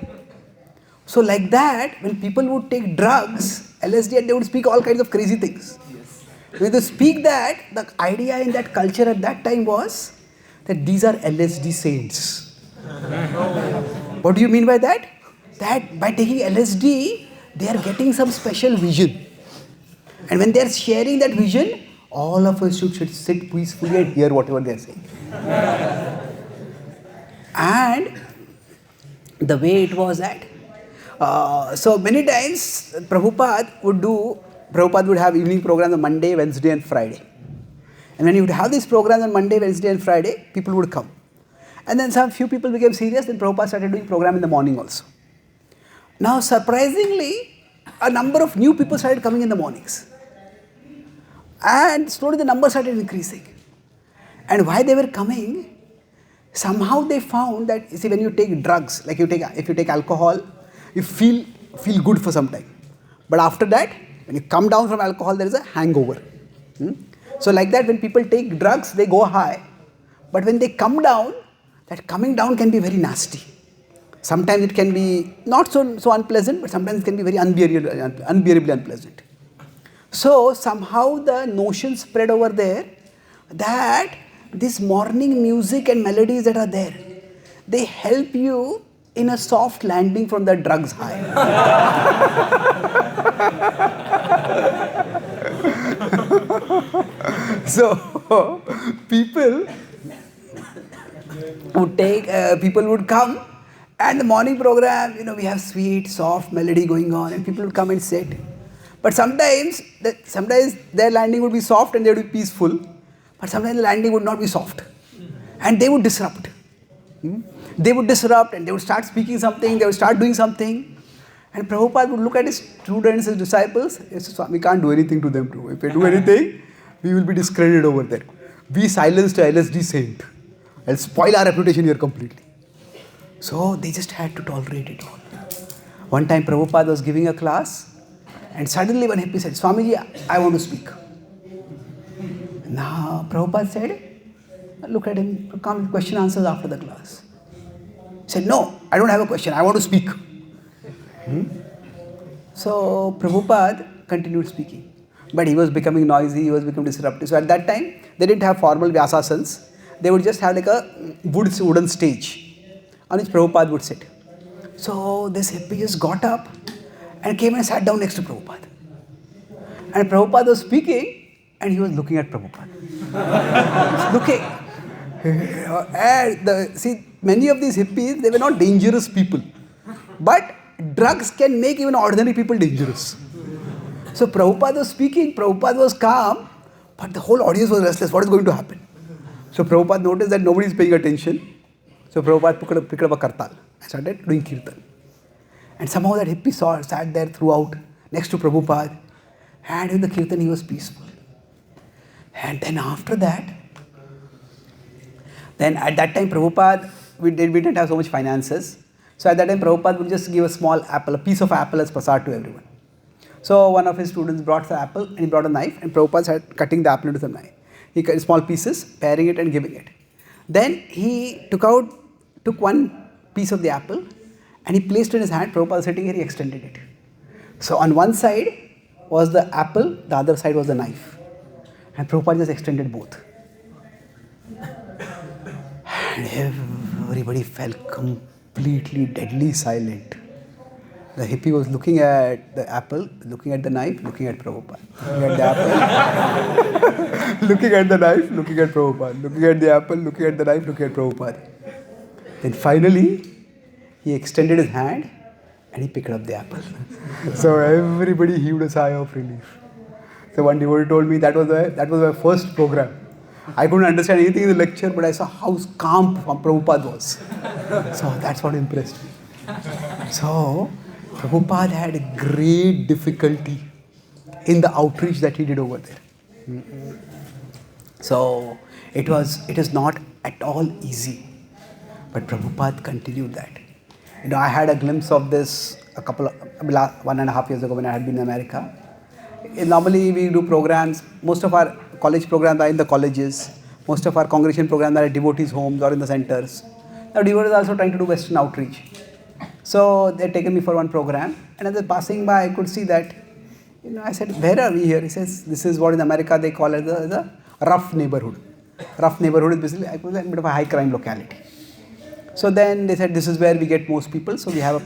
So like that, when people would take drugs, LSD, and they would speak all kinds of crazy things. Yes. When they speak that, the idea in that culture at that time was that these are LSD saints. What do you mean by that? That by taking LSD, they are getting some special vision. And when they are sharing that vision, all of us should sit peacefully and hear whatever they are saying. And the way it was that, so many times Prabhupada would have evening programs on Monday, Wednesday and Friday. And when he would have these programs on Monday, Wednesday and Friday, people would come. And then some few people became serious, then Prabhupada started doing program in the morning also. Now surprisingly, a number of new people started coming in the mornings. And slowly the number started increasing. And why they were coming, somehow they found that, you see, when you take drugs, like if you take alcohol, you feel good for some time. But after that, when you come down from alcohol, there is a hangover. So like that, when people take drugs, they go high. But when they come down, that coming down can be very nasty. Sometimes it can be not so unpleasant, but sometimes it can be very unbearably unpleasant. So somehow the notion spread over there that this morning music and melodies that are there, they help you in a soft landing from the drugs high. So people would come, and the morning program, we have sweet, soft melody going on, and people would come and sit. But sometimes their landing would be soft and they would be peaceful, but sometimes the landing would not be soft, and they would disrupt. They would disrupt and they would start speaking something, they would start doing something, and Prabhupada would look at his students, his disciples, he said, we can't do anything to them, Prabhu. If we do anything, we will be discredited over there. We silenced a LSD saint. I'll spoil our reputation here completely. So they just had to tolerate it all. One time Prabhupada was giving a class and suddenly one hippie said, Swamiji, I want to speak. Now Prabhupada said, look at him, come question answers after the class. He said, no, I don't have a question, I want to speak. So Prabhupada continued speaking. But he was becoming noisy, he was becoming disruptive. So at that time, they didn't have formal Vyasasans. They would just have like a wooden stage on which Prabhupada would sit. So this hippie just got up and came and sat down next to Prabhupada. And Prabhupada was speaking and he was looking at Prabhupada. Looking. And see, many of these hippies, they were not dangerous people. But drugs can make even ordinary people dangerous. So Prabhupada was speaking, Prabhupada was calm, but the whole audience was restless. What is going to happen? So Prabhupada noticed that nobody is paying attention. So Prabhupada picked up a kartal and started doing kirtan. And somehow that hippie sat there throughout next to Prabhupada. And in the kirtan he was peaceful. And then after that, then at that time Prabhupada, we didn't have so much finances. So at that time Prabhupada would just give a small apple, a piece of apple as prasad to everyone. So one of his students brought the apple and he brought a knife and Prabhupada started cutting the apple into some knife. He cut small pieces, paring it and giving it. Then he took one piece of the apple and he placed it in his hand. Prabhupada was sitting here, he extended it. So on one side was the apple, the other side was the knife. And Prabhupada just extended both. And everybody fell completely deadly silent. The hippie was looking at the apple, looking at the knife, looking at Prabhupada. Looking at the apple, looking at the knife, looking at Prabhupada. Looking at the apple, looking at the knife, looking at Prabhupada. Then finally, he extended his hand and he picked up the apple. So everybody heaved a sigh of relief. So one devotee told me that was my first program. I couldn't understand anything in the lecture, but I saw how calm Prabhupada was. So that's what impressed me. So Prabhupada had a great difficulty in the outreach that he did over there. So it is not at all easy. But Prabhupada continued that. I had a glimpse of this 1.5 years ago when I had been in America. Normally we do programs, most of our college programs are in the colleges, most of our congregation programs are at devotees' homes or in the centers. Now devotees are also trying to do Western outreach. So they had taken me for one program and as I was passing by I could see that, I said, where are we here? He says, this is what in America they call as the rough neighborhood. Rough neighborhood is basically a bit of a high crime locality. So then they said, this is where we get most people, so we have a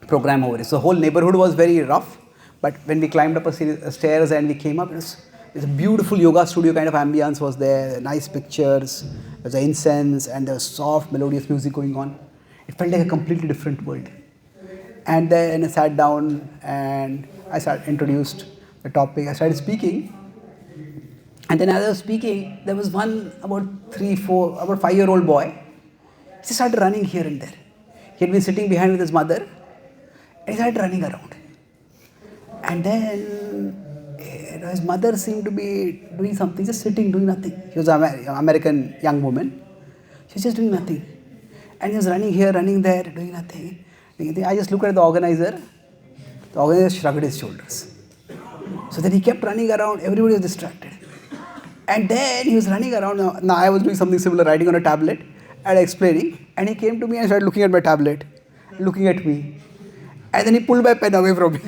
program over it. So the whole neighborhood was very rough, but when we climbed up a series of stairs and we came up, it was a beautiful yoga studio kind of ambience was there, nice pictures, there was incense and there was soft melodious music going on. It felt like a completely different world. And then I sat down and I introduced the topic, I started speaking. And then as I was speaking, there was one about 5-year-old boy. He just started running here and there. He had been sitting behind with his mother and he started running around. And then his mother seemed to be doing something, just sitting, doing nothing. She was an American young woman. She was just doing nothing. And he was running here, running there, doing nothing. I just looked at the organizer. The organizer shrugged his shoulders. So then he kept running around, everybody was distracted. And then he was running around. Now I was doing something similar, writing on a tablet and explaining. And he came to me and started looking at my tablet, looking at me. And then he pulled my pen away from me.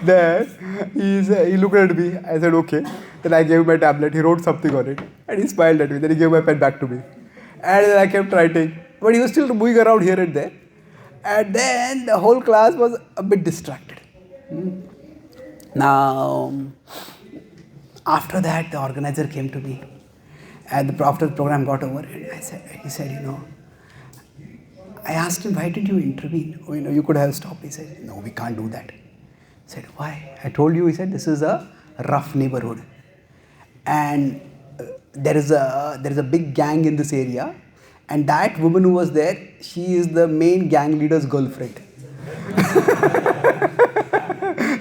Then he looked at me. I said, okay. Then I gave him my tablet. He wrote something on it. And he smiled at me. Then he gave my pen back to me. And then I kept writing. But he was still moving around here and there. And then the whole class was a bit distracted. Now, after that, the organizer came to me. And after the program got over, and he said, I asked him, why did you intervene? You could have stopped. He said, no, we can't do that. I said, why? I told you, he said, this is a rough neighborhood. And there is a big gang in this area. And that woman who was there, she is the main gang leader's girlfriend.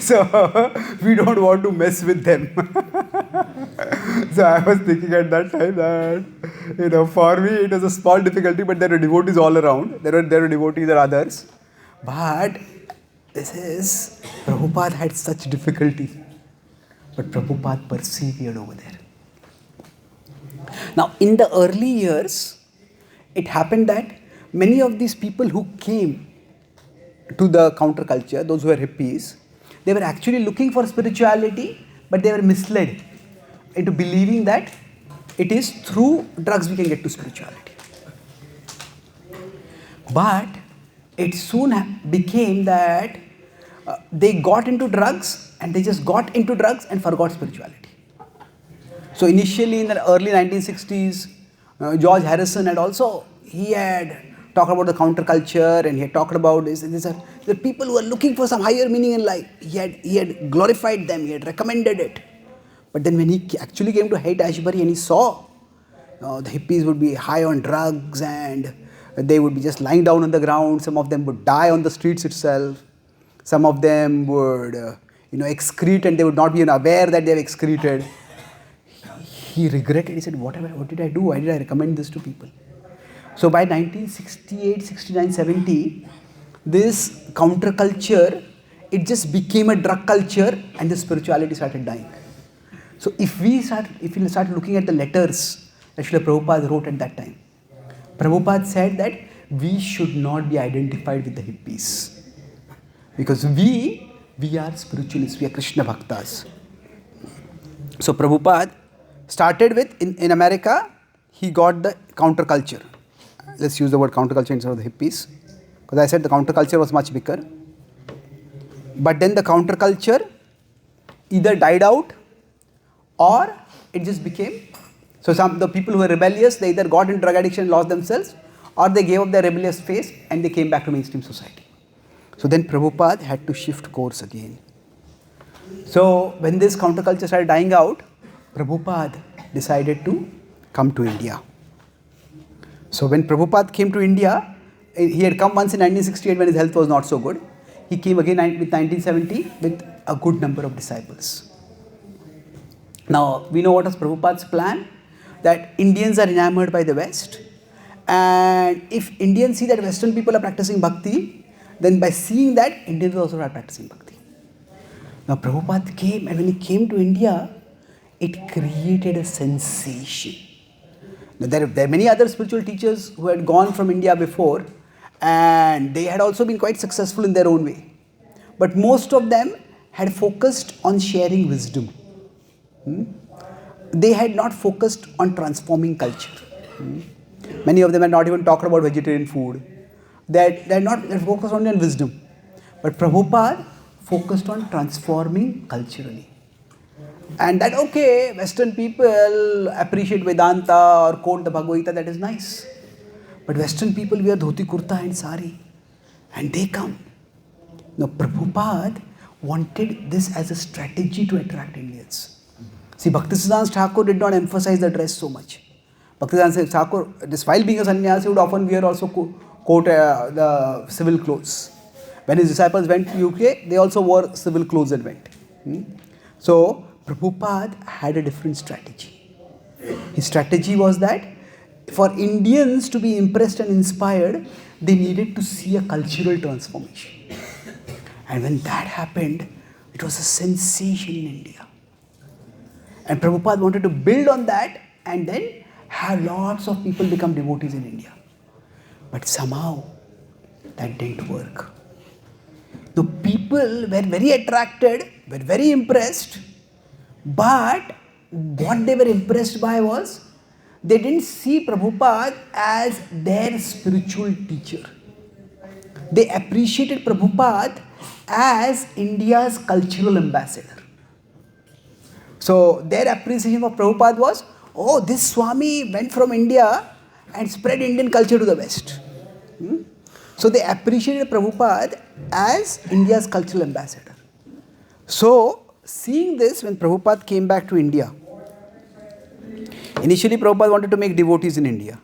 So we don't want to mess with them. So I was thinking at that time that, for me it was a small difficulty, but there were devotees all around. There were devotees and others. But Prabhupada had such difficulty. But Prabhupada persevered over there. Now, in the early years, it happened that many of these people who came to the counterculture, those who were hippies, they were actually looking for spirituality, but they were misled into believing that it is through drugs we can get to spirituality. But it soon became that they got into drugs and they just got into drugs and forgot spirituality. So initially in the early 1960s, George Harrison had talked about the counterculture, and he had talked about the people who are looking for some higher meaning in life. He had glorified them, he had recommended it. But then when he actually came to Haight-Ashbury and he saw the hippies would be high on drugs and they would be just lying down on the ground, some of them would die on the streets itself, some of them would excrete and they would not be aware that they have excreted. He regretted. He said, what did I do? Why did I recommend this to people? So by 1968, 69, 70, this counterculture, it just became a drug culture and the spirituality started dying. So if we start looking at the letters that Srila Prabhupada wrote at that time, Prabhupada said that we should not be identified with the hippies. Because we are spiritualists, we are Krishna Bhaktas. So Prabhupada started with, in America, he got the counterculture. Let's use the word counterculture instead of the hippies. Because I said the counterculture was much bigger. But then the counterculture either died out or it just became, so the people who were rebellious, they either got into drug addiction and lost themselves, or they gave up their rebellious phase and they came back to mainstream society. So then Prabhupada had to shift course again. So when this counterculture started dying out, Prabhupada decided to come to India. So when Prabhupada came to India, he had come once in 1968 when his health was not so good. He came again with 1970 with a good number of disciples. Now, we know what was Prabhupada's plan, that Indians are enamored by the West, and if Indians see that Western people are practicing bhakti, then by seeing that, Indians will also start practicing bhakti. Now, Prabhupada came, and when he came to India, it created a sensation. Now, there are many other spiritual teachers who had gone from India before, and they had also been quite successful in their own way. But most of them had focused on sharing wisdom. They had not focused on transforming culture. Many of them had not even talked about vegetarian food. They focused only on wisdom. But Prabhupada focused on transforming culturally. And that, okay, Western people appreciate Vedanta or quote the Bhagavad Gita, that is nice. But Western people wear dhoti kurta and sari. And they come. Now, Prabhupada wanted this as a strategy to attract Indians. See, Bhaktisiddhanta Thakur did not emphasize the dress so much. Bhaktisiddhanta Thakur, while being a sannyasi, would often wear also the civil clothes. When his disciples went to UK, they also wore civil clothes and went. So, Prabhupada had a different strategy. His strategy was that for Indians to be impressed and inspired, they needed to see a cultural transformation. And when that happened, it was a sensation in India. And Prabhupada wanted to build on that and then have lots of people become devotees in India. But somehow, that didn't work. The people were very attracted, were very impressed, but what they were impressed by was, they didn't see Prabhupada as their spiritual teacher. They appreciated Prabhupada as India's cultural ambassador. So their appreciation of Prabhupada was, oh, this Swami went from India and spread Indian culture to the West. So they appreciated Prabhupada as India's cultural ambassador. So seeing this, when Prabhupada came back to India, initially Prabhupada wanted to make devotees in India.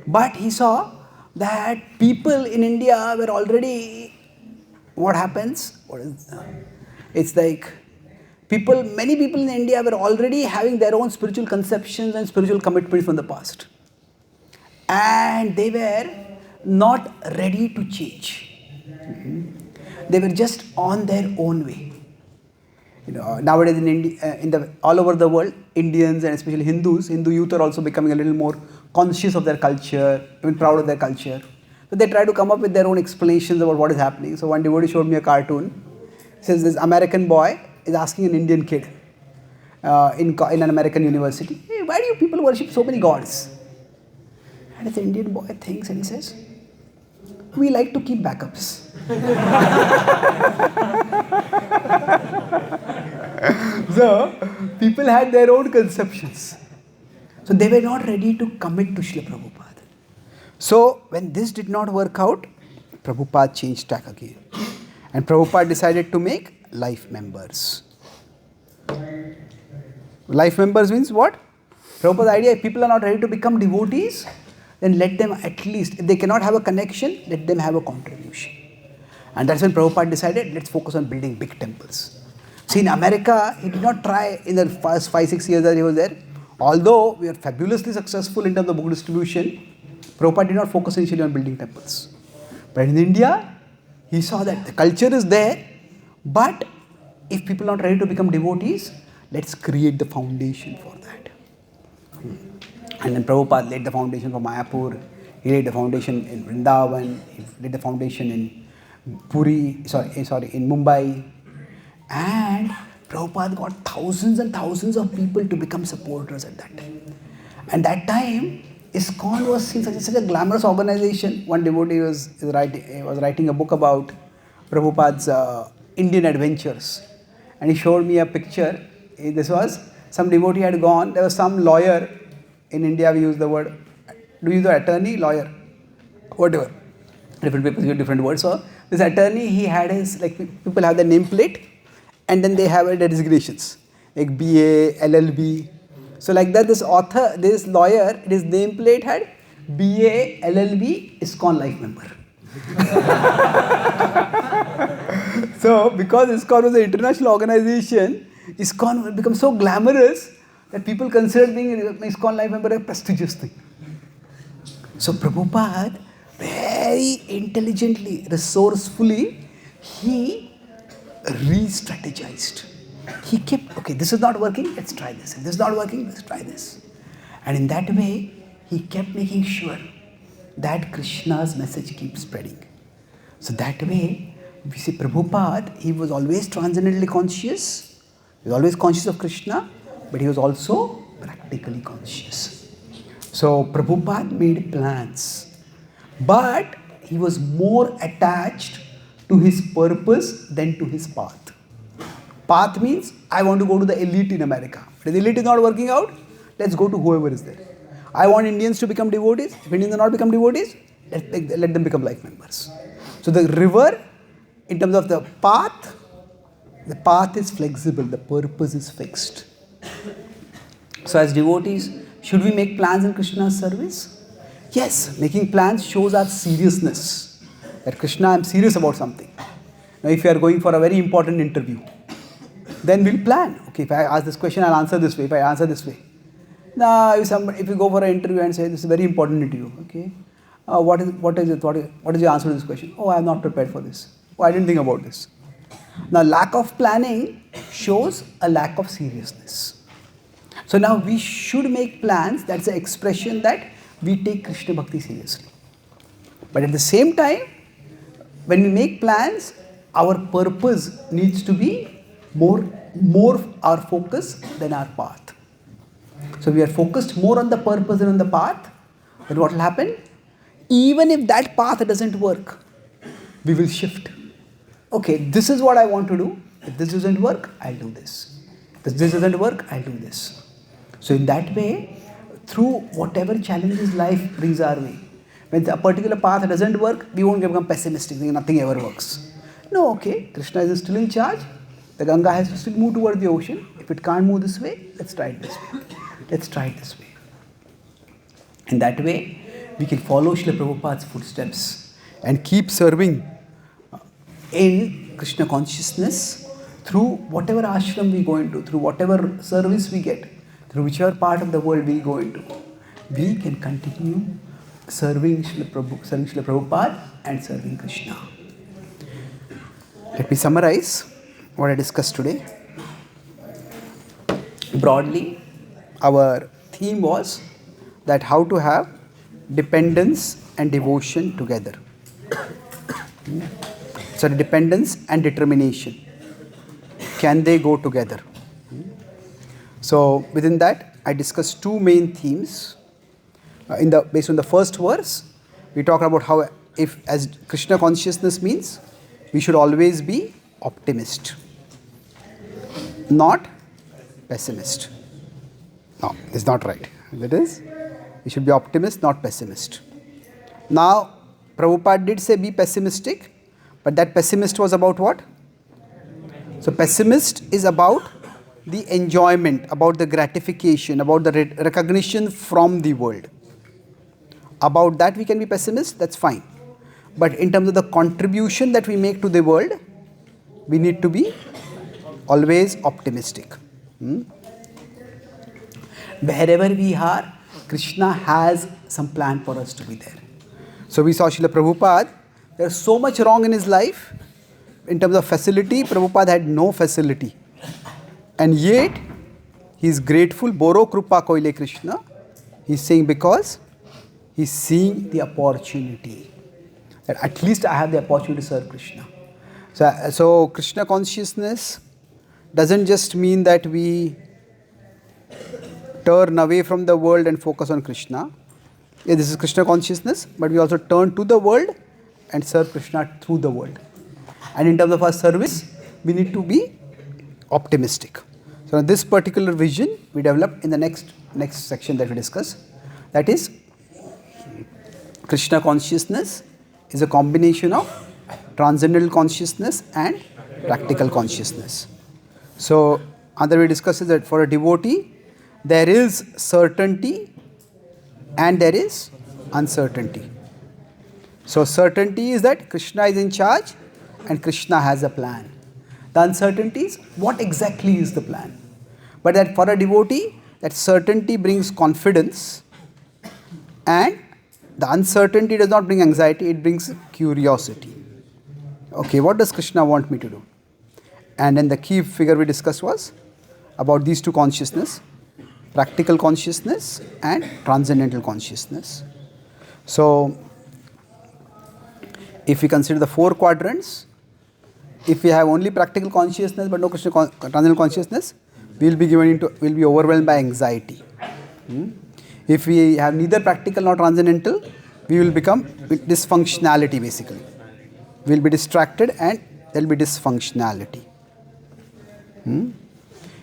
But he saw that people in India were already, what happens? It's like many people in India were already having their own spiritual conceptions and spiritual commitments from the past. And they were not ready to change. They were just on their own way. Nowadays in India, all over the world, Indians and especially Hindu youth are also becoming a little more conscious of their culture, even proud of their culture. So they try to come up with their own explanations about what is happening. So one devotee showed me a cartoon. It says this American boy is asking an Indian kid in an American university, "Hey, why do you people worship so many gods?" And this Indian boy thinks and he says, "We like to keep backups." So, people had their own conceptions. So, they were not ready to commit to Srila Prabhupada. So, when this did not work out, Prabhupada changed tack again. And Prabhupada decided to make life members. Life members means what? Prabhupada's idea, if people are not ready to become devotees, then let them at least, if they cannot have a connection, let them have a contribution. And that's when Prabhupada decided, let's focus on building big temples. See, in America, he did not try in the first 5-6 years that he was there. Although we are fabulously successful in terms of book distribution, Prabhupada did not focus initially on building temples. But in India, he saw that the culture is there, but if people are not ready to become devotees, let's create the foundation for that. And then Prabhupada laid the foundation for Mayapur, he laid the foundation in Vrindavan, he laid the foundation in in Mumbai. And Prabhupada got thousands and thousands of people to become supporters at that time. And that time, ISKCON was seen such a glamorous organization. One devotee was writing a book about Prabhupada's Indian adventures. And he showed me a picture. This was, some devotee had gone, there was some lawyer, in India we use the word, do you use the attorney, lawyer, whatever. Different people use different words. So this attorney, he had his, like people have the nameplate, and then they have the designations, like BA, LLB. So like that, this lawyer, his nameplate had BA, LLB, ISKCON life member. So because ISKCON was an international organization, ISKCON would become so glamorous that people considered being an ISKCON life member a prestigious thing. So Prabhupada, very intelligently, resourcefully, he re-strategized. He kept, okay, this is not working, let's try this. If this is not working, let's try this. And in that way, he kept making sure that Krishna's message keeps spreading. So that way, we see Prabhupada, he was always transcendently conscious, he was always conscious of Krishna, but he was also practically conscious. So Prabhupada made plans, but he was more attached to his purpose than to his path. Path means, I want to go to the elite in America. If the elite is not working out, let's go to whoever is there. I want Indians to become devotees. If Indians are not become devotees, let them become life members. So the river, in terms of the path is flexible, the purpose is fixed. So as devotees, should we make plans in Krishna's service? Yes, making plans shows our seriousness. That Krishna, I am serious about something. Now if you are going for a very important interview, then we'll plan. Okay, if I ask this question, I'll answer this way. If I answer this way. Now, if you go for an interview and say, this is a very important interview, okay, what is your answer to this question? Oh, I am not prepared for this. Oh, I didn't think about this. Now, lack of planning shows a lack of seriousness. So now we should make plans. That's the expression that we take Krishna Bhakti seriously. But at the same time, when we make plans, our purpose needs to be more our focus than our path. So we are focused more on the purpose than on the path. Then what will happen? Even if that path doesn't work, we will shift. Okay, this is what I want to do. If this doesn't work, I'll do this. If this doesn't work, I'll do this. So in that way, through whatever challenges life brings our way, when a particular path doesn't work, we won't become pessimistic, thinking nothing ever works. No, okay, Krishna is still in charge. The Ganga has to still move towards the ocean. If it can't move this way, let's try it this way. Let's try it this way. In that way, we can follow Srila Prabhupada's footsteps and keep serving in Krishna consciousness through whatever ashram we go into, through whatever service we get, through whichever part of the world we go into, we can continue serving Srila Prabhupada and serving Krishna. Let me summarize what I discussed today. Broadly, our theme was that how to have dependence and devotion together. Sorry, dependence and determination. Can they go together? So within that, I discussed two main themes. Based on the first verse, we talked about how, if as Krishna consciousness means, we should always be optimist, not pessimist. No, it's not right. That is, we should be optimist, not pessimist. Now, Prabhupada did say be pessimistic, but that pessimist was about what? So, pessimist is about the enjoyment, about the gratification, about the recognition from the world. About that we can be pessimist, that's fine. But in terms of the contribution that we make to the world, we need to be always optimistic. Wherever we are, Krishna has some plan for us to be there. So we saw Srila Prabhupada, there's so much wrong in his life. In terms of facility, Prabhupada had no facility. And yet, he is grateful, Boro Krupa Koile Krishna. He's saying because he's seeing the opportunity. That at least I have the opportunity to serve Krishna. So Krishna consciousness doesn't just mean that we turn away from the world and focus on Krishna. Yeah, this is Krishna consciousness, but we also turn to the world and serve Krishna through the world. And in terms of our service, we need to be optimistic. So this particular vision we developed in the next section that we discuss. That is, Krishna consciousness is a combination of transcendental consciousness and practical consciousness. So another way to discuss is that for a devotee, there is certainty and there is uncertainty. So certainty is that Krishna is in charge and Krishna has a plan. The uncertainty is what exactly is the plan. But that for a devotee, that certainty brings confidence, and the uncertainty does not bring anxiety, it brings curiosity. Okay, what does Krishna want me to do? And then the key figure we discussed was about these two consciousness, practical consciousness and transcendental consciousness. So, if we consider the four quadrants, if we have only practical consciousness but no transcendental consciousness, we will be overwhelmed by anxiety. If we have neither practical nor transcendental, we will become dysfunctionality basically. We will be distracted and there will be dysfunctionality.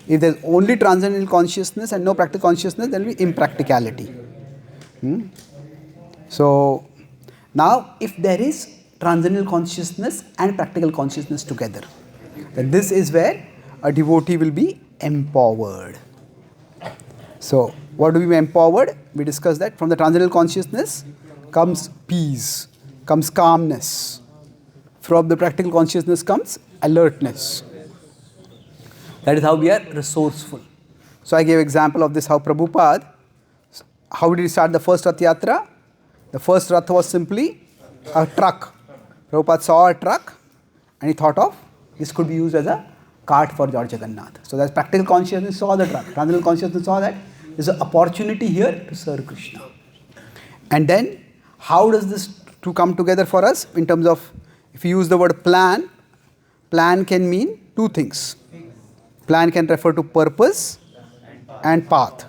If there is only transcendental consciousness and no practical consciousness, there will be impracticality. So, now if there is transcendental consciousness and practical consciousness together, then this is where a devotee will be empowered. So, what do we mean empowered? We discussed that from the transcendental consciousness comes peace, comes calmness. From the practical consciousness comes alertness. That is how we are resourceful. So I gave example of this, how Prabhupada, how did he start the first Rath Yatra? The first Rath was simply a truck. Prabhupada saw a truck and he thought of this could be used as a cart for Lord Jagannath. So that's practical consciousness saw the truck. Transcendental consciousness saw that there's an opportunity here to serve Krishna. And then how does this to come together for us in terms of, if you use the word plan, plan can mean two things. Plan can refer to purpose and path.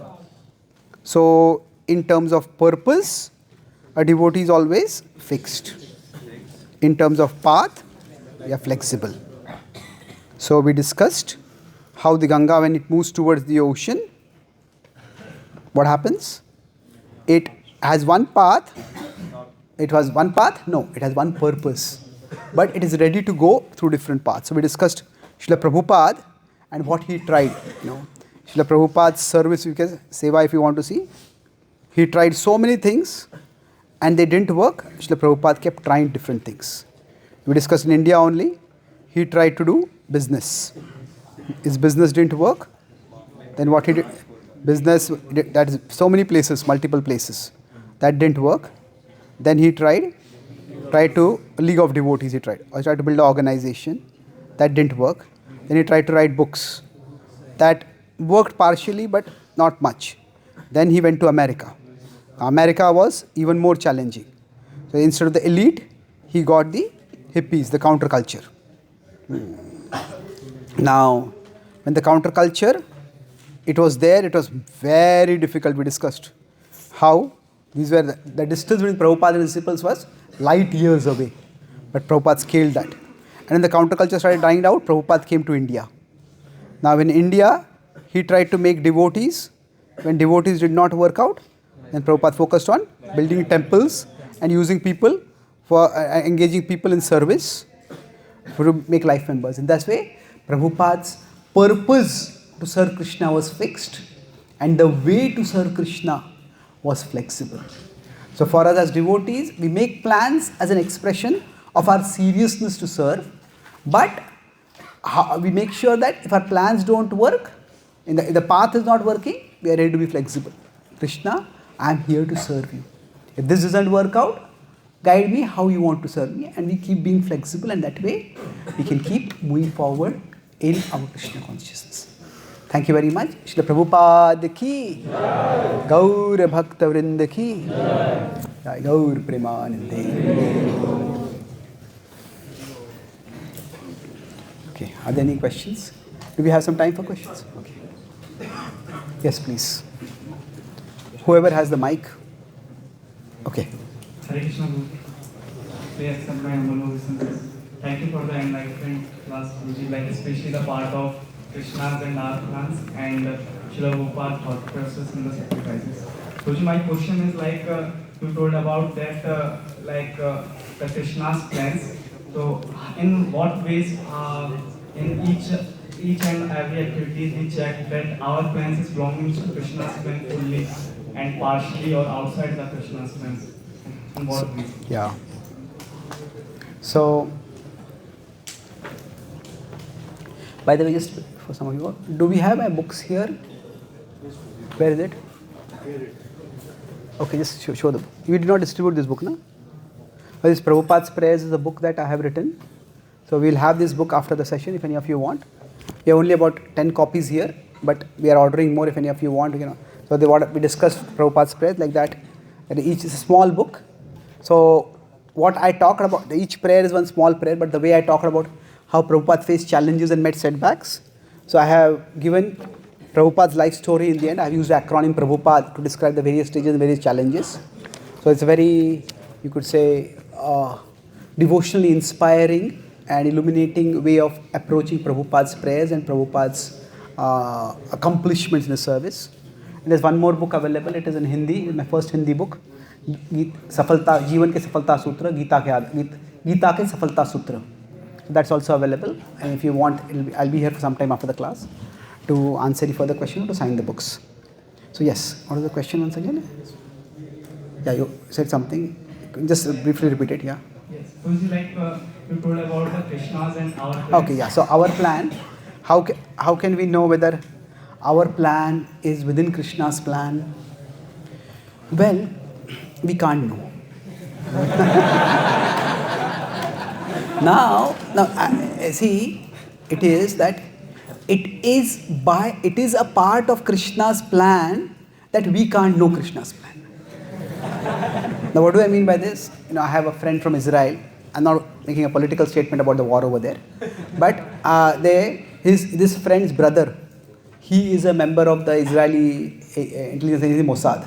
So in terms of purpose, a devotee is always fixed. In terms of path, we are flexible. So we discussed how the Ganga, when it moves towards the ocean, what happens? It has one path. It has one path? No, it has one purpose. But it is ready to go through different paths. So we discussed Srila Prabhupada and what he tried. Srila Prabhupada's service, you can seva if you want to see. He tried so many things and they didn't work. Srila Prabhupada kept trying different things. We discussed in India only. He tried to do business. His business didn't work. Then what he did, that is so many places, multiple places. That didn't work. Then he tried to, a League of Devotees he tried. Or he tried to build an organization. That didn't work. Then he tried to write books. That worked partially but not much. Then he went to America. America was even more challenging. So instead of the elite, he got the hippies, the counterculture. Now, when the counterculture, it was there, it was very difficult. We discussed how these were the distance between Prabhupada and his disciples was light years away. But Prabhupada scaled that. And when the counterculture started dying out, Prabhupada came to India. Now in India, he tried to make devotees. When devotees did not work out, then Prabhupada focused on building temples and using people for engaging people in service to make life members. In that way, Prabhupada's purpose to serve Krishna was fixed and the way to serve Krishna was flexible. So for us as devotees, we make plans as an expression of our seriousness to serve, but we make sure that if our plans don't work, if the path is not working, we are ready to be flexible. Krishna, I am here to serve you. If this doesn't work out, guide me how you want to serve me, and we keep being flexible, and that way we can keep moving forward in our Krishna consciousness. Thank you very much. Shri Prabhupada ki, Gaur Bhakta Vrinda ki, Jai Gaur Premanande. Okay, are there any questions? Do we have some time for questions? Okay. Yes, please. Whoever has the mic. Okay. Hare Krishna Guru. Please accept my humble obeisances. Thank you for the enlightenment class, Guruji, like especially the part of Krishna's and our plans and Srila Prabhupada thought process in the sacrifices. Guruji, my question is like you told about that the Krishna's plans. So in what ways in each and every activity we check that our plans is belonging to Krishna's plan fully and partially or outside the Krishna's plans? In what ways? Yeah. So, by the way, just for some of you, do we have my books here? Where is it? Okay, just show the book. You did not distribute this book, no? Well, this Prabhupada's Prayers is a book that I have written. So we'll have this book after the session if any of you want. We have only about 10 copies here, but we are ordering more if any of you want. So we discussed Prabhupada's Prayers like that. And each is a small book. So what I talked about, each prayer is one small prayer, but the way I talked about how Prabhupada faced challenges and met setbacks. So I have given Prabhupada's life story in the end. I have used the acronym Prabhupada to describe the various stages and various challenges. So it's a very, you could say, devotionally inspiring and illuminating way of approaching Prabhupada's prayers and Prabhupada's accomplishments in the service. And there's one more book available. It is in Hindi. It's my first Hindi book. सफलता जीवन के सफलता सूत्र गीता के सफलता सूत्र. That's also available. And if you want, I'll be here for some time after the class to answer any further question or to sign the books. So yes, what is the question once again? Yeah, you said something. Just briefly repeat it. Yeah. Yes. So you you told about the Krishnas and our plans. Okay. Yeah. So our plan. How can we know whether our plan is within Krishna's plan? Well, we can't know. Now, see, it is that it is a part of Krishna's plan that we can't know Krishna's plan. Now, what do I mean by this? I have a friend from Israel. I'm not making a political statement about the war over there, but this friend's brother, he is a member of the Israeli intelligence agency Mossad.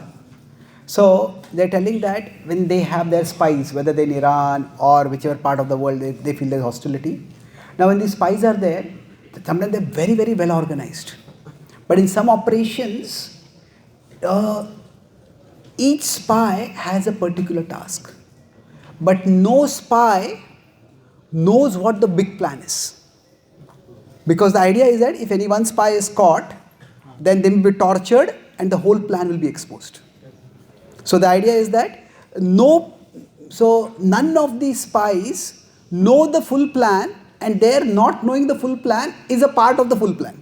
So they're telling that when they have their spies, whether they're in Iran or whichever part of the world they feel there's hostility. Now when these spies are there, sometimes they're very, very well organized. But in some operations, each spy has a particular task. But no spy knows what the big plan is. Because the idea is that if any one spy is caught, then they will be tortured and the whole plan will be exposed. So the idea is that none of these spies know the full plan and their not knowing the full plan is a part of the full plan.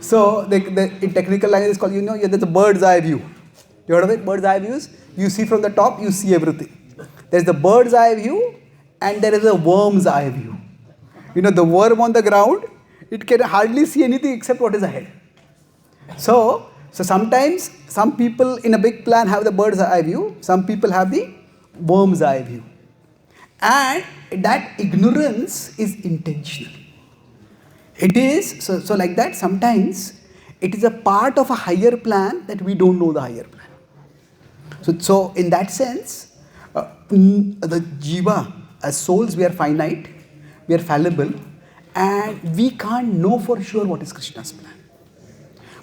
So in technical language it's called, there's a bird's eye view. You heard of it? Bird's eye views? You see from the top, you see everything. There's the bird's eye view and there is a worm's eye view. The worm on the ground, it can hardly see anything except what is ahead. So sometimes some people in a big plan have the bird's eye view, some people have the worm's eye view. And that ignorance is intentional. It is, so like that, sometimes it is a part of a higher plan that we don't know the higher plan. So in that sense, the jiva, as souls, we are finite, we are fallible, and we can't know for sure what is Krishna's plan.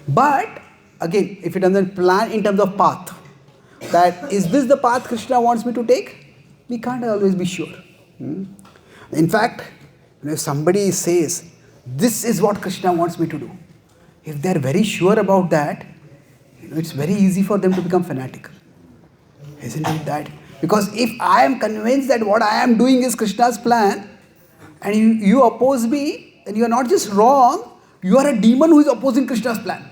But again, if it doesn't plan in terms of path, that is this the path Krishna wants me to take, we can't always be sure. In fact, if somebody says, this is what Krishna wants me to do, if they are very sure about that, it's very easy for them to become fanatical. Isn't it that? Because if I am convinced that what I am doing is Krishna's plan, and you oppose me, then you are not just wrong, you are a demon who is opposing Krishna's plan.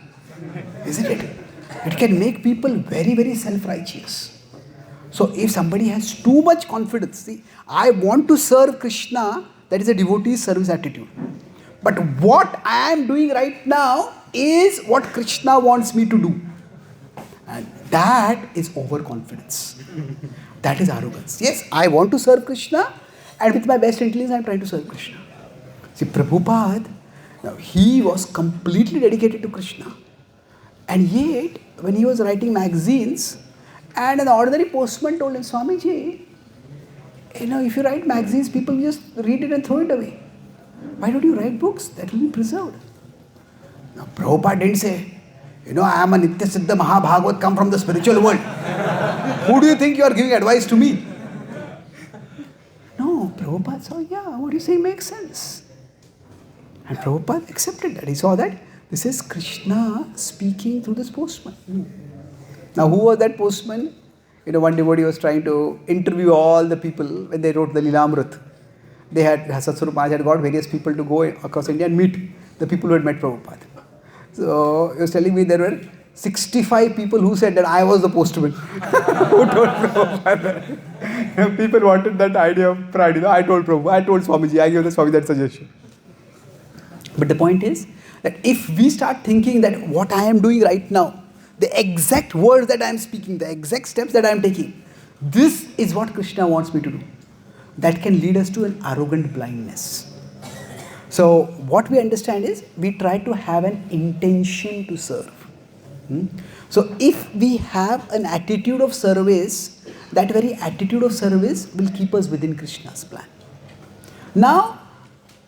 Isn't it? It can make people very, very self-righteous. So if somebody has too much confidence, see, I want to serve Krishna, that is a devotee's service attitude. But what I am doing right now is what Krishna wants me to do. And that is overconfidence. That is arrogance. Yes, I want to serve Krishna, and with my best intelligence I am trying to serve Krishna. See, Prabhupada, now he was completely dedicated to Krishna. And yet, when he was writing magazines, and an ordinary postman told him, Swamiji, if you write magazines, people just read it and throw it away. Why don't you write books that will be preserved? Now, Prabhupada didn't say, I am a Nitya Siddha Mahabhagavat, come from the spiritual world. Who do you think you are giving advice to me? No, Prabhupada saw, what you say makes sense. And Prabhupada accepted that. He saw that this is Krishna speaking through this postman. Now, who was that postman? One devotee was trying to interview all the people when they wrote the Lilamrit. They had, Satsvarup Maharaj had got various people to go across India and meet the people who had met Prabhupada. So, he was telling me there were 65 people who said that I was the postman who told Prabhupada. People wanted that idea of pride. I told Prabhupada, I told Swamiji, I gave the Swami that suggestion. But the point is that if we start thinking that what I am doing right now, the exact words that I am speaking, the exact steps that I am taking, this is what Krishna wants me to do, that can lead us to an arrogant blindness. So what we understand is we try to have an intention to serve. So if we have an attitude of service, that very attitude of service will keep us within Krishna's plan. Now,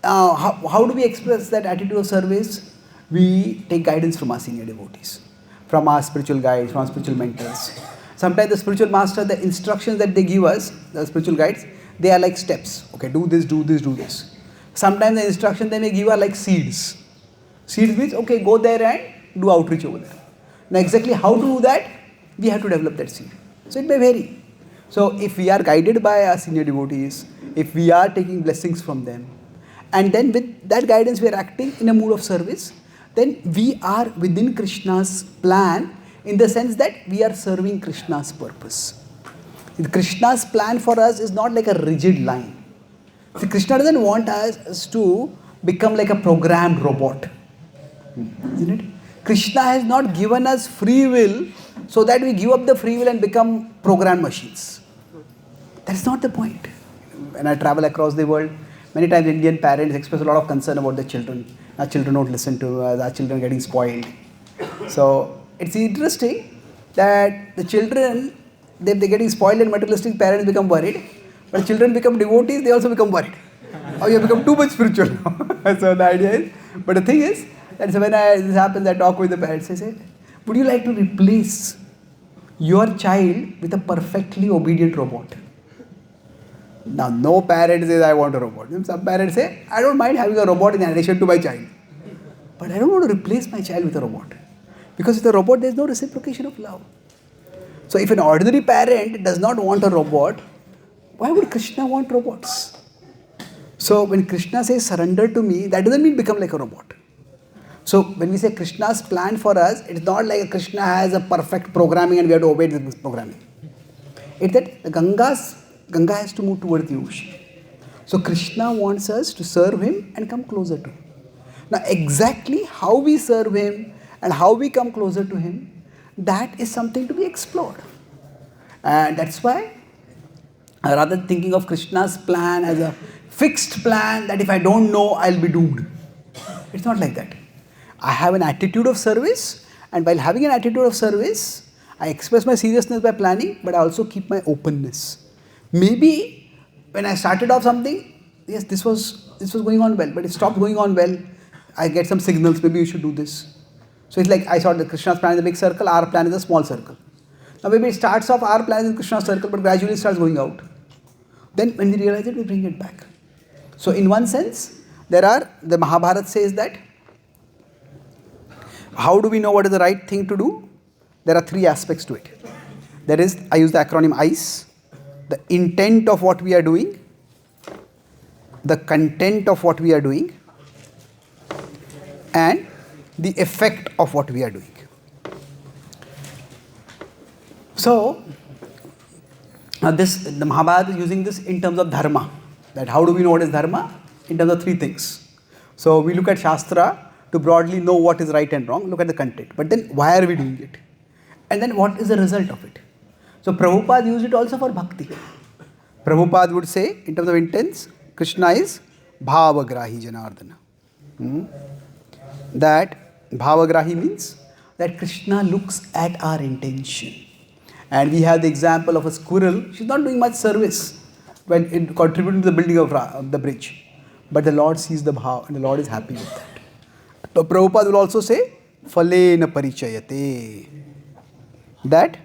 how do we express that attitude of service? We take guidance from our senior devotees, from our spiritual guides, from our spiritual mentors. Sometimes the spiritual master, the instructions that they give us, the spiritual guides, they are like steps. Okay, do this, do this, do this. Sometimes the instructions they may give are like seeds. Seeds means, okay, go there and do outreach over there. Now exactly how to do that, we have to develop that seed. So it may vary. So if we are guided by our senior devotees, if we are taking blessings from them, and then with that guidance we are acting in a mood of service, then we are within Krishna's plan in the sense that we are serving Krishna's purpose. Krishna's plan for us is not like a rigid line. See, Krishna doesn't want us to become like a programmed robot. Isn't it? Krishna has not given us free will so that we give up the free will and become programmed machines. That's not the point. When I travel across the world, many times Indian parents express a lot of concern about their children. Our children don't listen to us, our children are getting spoiled. So it's interesting that the children, they're getting spoiled and materialistic, parents become worried. But children become devotees, they also become worried. Oh, you have become too much spiritual now. So the idea is, but the thing is, that when this happens, I talk with the parents, I say, would you like to replace your child with a perfectly obedient robot? Now, no parent says, I want a robot. Some parents say, I don't mind having a robot in addition to my child. But I don't want to replace my child with a robot. Because with a robot, there is no reciprocation of love. So if an ordinary parent does not want a robot, why would Krishna want robots? So when Krishna says surrender to me, that doesn't mean become like a robot. So when we say Krishna's plan for us, it's not like Krishna has a perfect programming and we have to obey this programming. It's that the Ganga has to move towards the ocean. So Krishna wants us to serve him and come closer to him. Now exactly how we serve him and how we come closer to him, that is something to be explored. And that's why rather than thinking of Krishna's plan as a fixed plan that if I don't know, I'll be doomed. It's not like that. I have an attitude of service, and while having an attitude of service, I express my seriousness by planning, but I also keep my openness. Maybe when I started off something, yes, this was going on well, but it stopped going on well. I get some signals, maybe you should do this. So it's like I saw that Krishna's plan is a big circle, our plan is a small circle. Now maybe it starts off our plan in Krishna's circle, but gradually starts going out. Then when we realize it, we bring it back. So in one sense, the Mahabharata says that how do we know what is the right thing to do? There are 3 aspects to it. There is, I use the acronym ICE, the intent of what we are doing, the content of what we are doing, and the effect of what we are doing. So, the Mahabharata is using this in terms of dharma. That how do we know what is dharma? In terms of 3 things. So, we look at Shastra to broadly know what is right and wrong, look at the content. But then why are we doing it? And then what is the result of it? So Prabhupada used it also for bhakti. Prabhupada would say, in terms of intents, Krishna is bhavagrahi Janardana. That bhavagrahi means that Krishna looks at our intention. And we have the example of a squirrel. She's not doing much service when it contributing to the building of the bridge. But the Lord sees the bhav and the Lord is happy with that. So Prabhupada will also say, Falena parichayate. That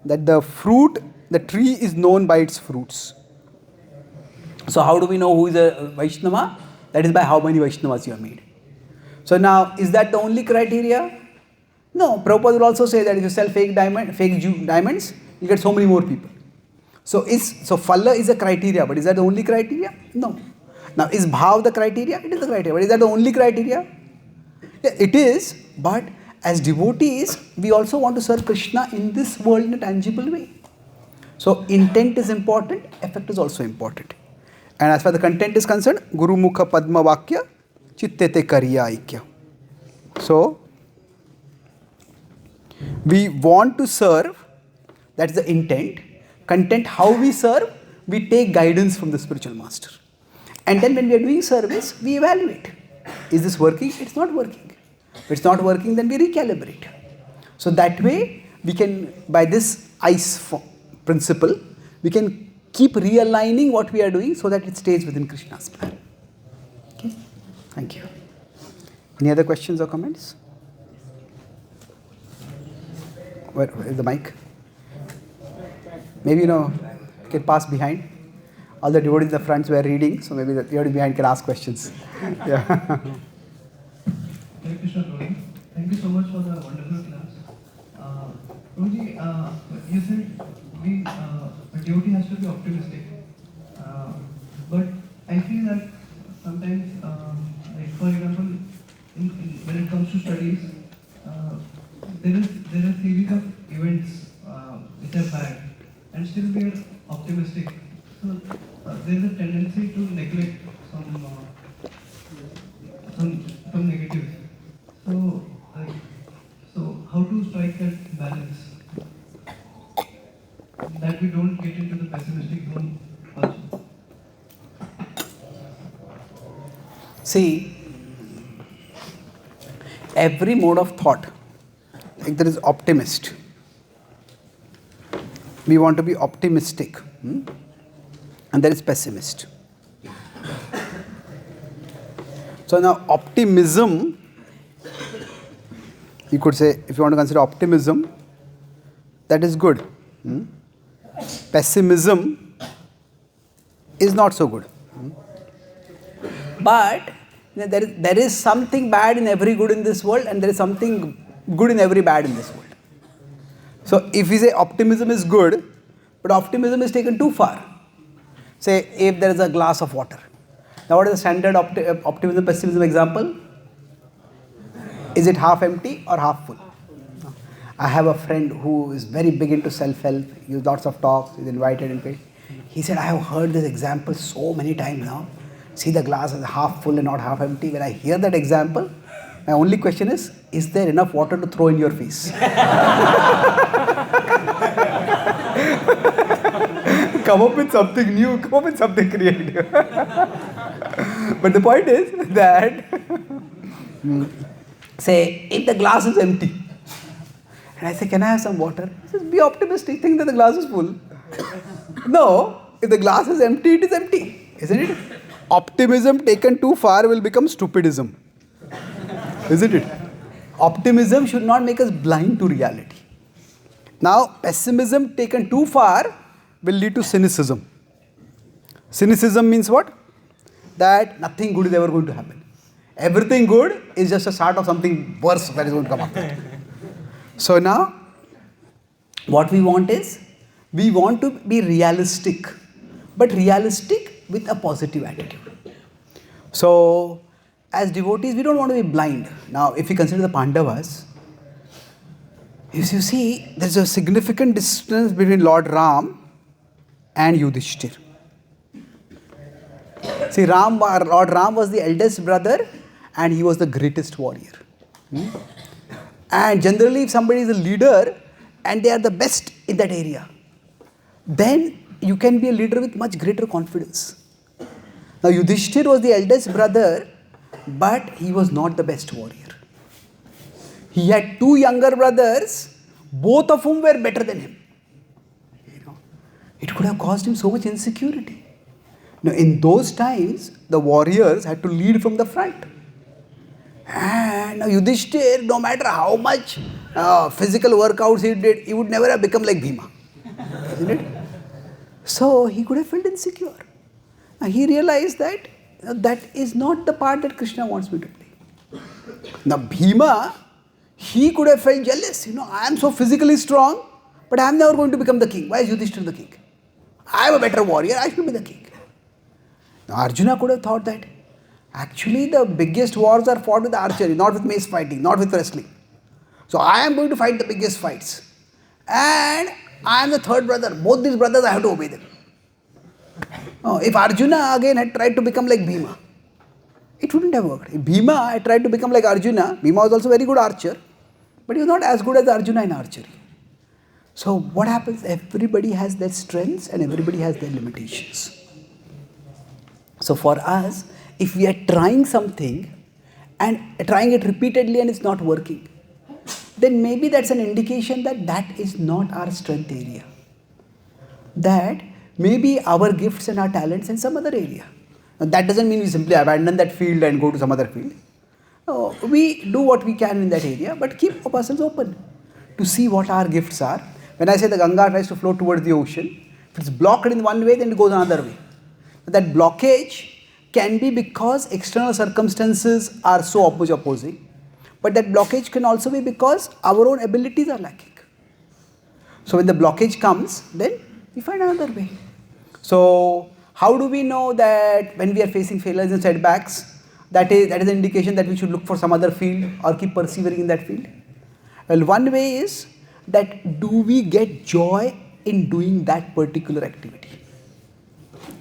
the fruit, the tree is known by its fruits. So how do we know who is a Vaishnava? That is by how many Vaishnavas you have made. So now, is that the only criteria? No. Prabhupada will also say that if you sell fake diamonds, you get so many more people. So Phala is a criteria, but is that the only criteria? No. Now, is Bhav the criteria? It is the criteria, but is that the only criteria? Yeah, it is, but as devotees, we also want to serve Krishna in this world in a tangible way. So intent is important, effect is also important. And as far as the content is concerned, Guru Mukha Padma Vakya Chittete Kariya Aikya. So we want to serve, that's the intent. Content, how we serve, we take guidance from the spiritual master. And then when we are doing service, we evaluate. Is this working? It's not working. If it's not working, then we recalibrate. So that way, we can, by this ICE principle, we can keep realigning what we are doing so that it stays within Krishna's plan. Okay? Thank you. Any other questions or comments? Where is the mic? Maybe, you can pass behind. All the devotees in the fronts were reading, so maybe the devotees behind can ask questions. Yeah. Hare Krishna, Prabhuji. Thank you so much for the wonderful class. Prabhuji, you said a devotee has to be optimistic. But I feel that sometimes, like for example, when it comes to studies, there are a series of events which are bad, and still we are optimistic. So there is a tendency to neglect some negatives. So how to strike that balance that we don't get into the pessimistic zone also? See, every mode of thought, like there is optimist. We want to be optimistic. And there is pessimist. So now optimism, you could say, if you want to consider optimism, that is good. Pessimism is not so good. But there is something bad in every good in this world, and there is something good in every bad in this world. So if we say optimism is good, but optimism is taken too far. Say if there is a glass of water Now what is the standard optimism pessimism example? Is it half empty or half full? I have a friend who is very big into self-help. He gives lots of talks. He's invited and paid. He said, I have heard this example so many times now. See the glass as half full and not half empty. When I hear that example, my only question is there enough water to throw in your face? Come up with something new. Come up with something creative. But the point is that, say, if the glass is empty, and I say, can I have some water? He says, be optimistic, think that the glass is full. No, if the glass is empty, it is empty, isn't it? Optimism taken too far will become stupidism, isn't it? Optimism should not make us blind to reality. Now, pessimism taken too far will lead to cynicism. Cynicism means what? That nothing good is ever going to happen. Everything good is just a start of something worse that is going to come after. So now, what we want is, we want to be realistic, but realistic with a positive attitude. So, as devotees, we don't want to be blind. Now, if you consider the Pandavas, if you see, there's a significant distance between Lord Ram and Yudhishthir. See, Lord Ram was the eldest brother and he was the greatest warrior. And generally, if somebody is a leader and they are the best in that area, then you can be a leader with much greater confidence. Now, Yudhishthir was the eldest brother, but he was not the best warrior. He had two younger brothers, both of whom were better than him. It could have caused him so much insecurity. Now, in those times, the warriors had to lead from the front. And now Yudhishthir, no matter how much physical workouts he did, he would never have become like Bhima. Isn't it? So he could have felt insecure. Now he realized that that is not the part that Krishna wants me to play. Now Bhima, he could have felt jealous. I am so physically strong, but I am never going to become the king. Why is Yudhishthir the king? I am a better warrior, I should be the king. Now Arjuna could have thought that actually the biggest wars are fought with archery, not with mace fighting, not with wrestling. So I am going to fight the biggest fights. And I am the third brother. Both these brothers, I have to obey them. If Arjuna again had tried to become like Bhima, it wouldn't have worked. If Bhima had tried to become like Arjuna, Bhima was also very good archer, but he was not as good as Arjuna in archery. So what happens? Everybody has their strengths and everybody has their limitations. So for us, if we are trying something and trying it repeatedly and it's not working, then maybe that's an indication that that is not our strength area. That maybe our gifts and our talents in some other area. Now, that doesn't mean we simply abandon that field and go to some other field. No, we do what we can in that area, but keep ourselves open to see what our gifts are. When I say the Ganga tries to flow towards the ocean, if it's blocked in one way, then it goes another way. But that blockage can be because external circumstances are so opposing. But that blockage can also be because our own abilities are lacking. So when the blockage comes, then we find another way. So how do we know that when we are facing failures and setbacks, that is an indication that we should look for some other field or keep persevering in that field? Well, one way is that do we get joy in doing that particular activity?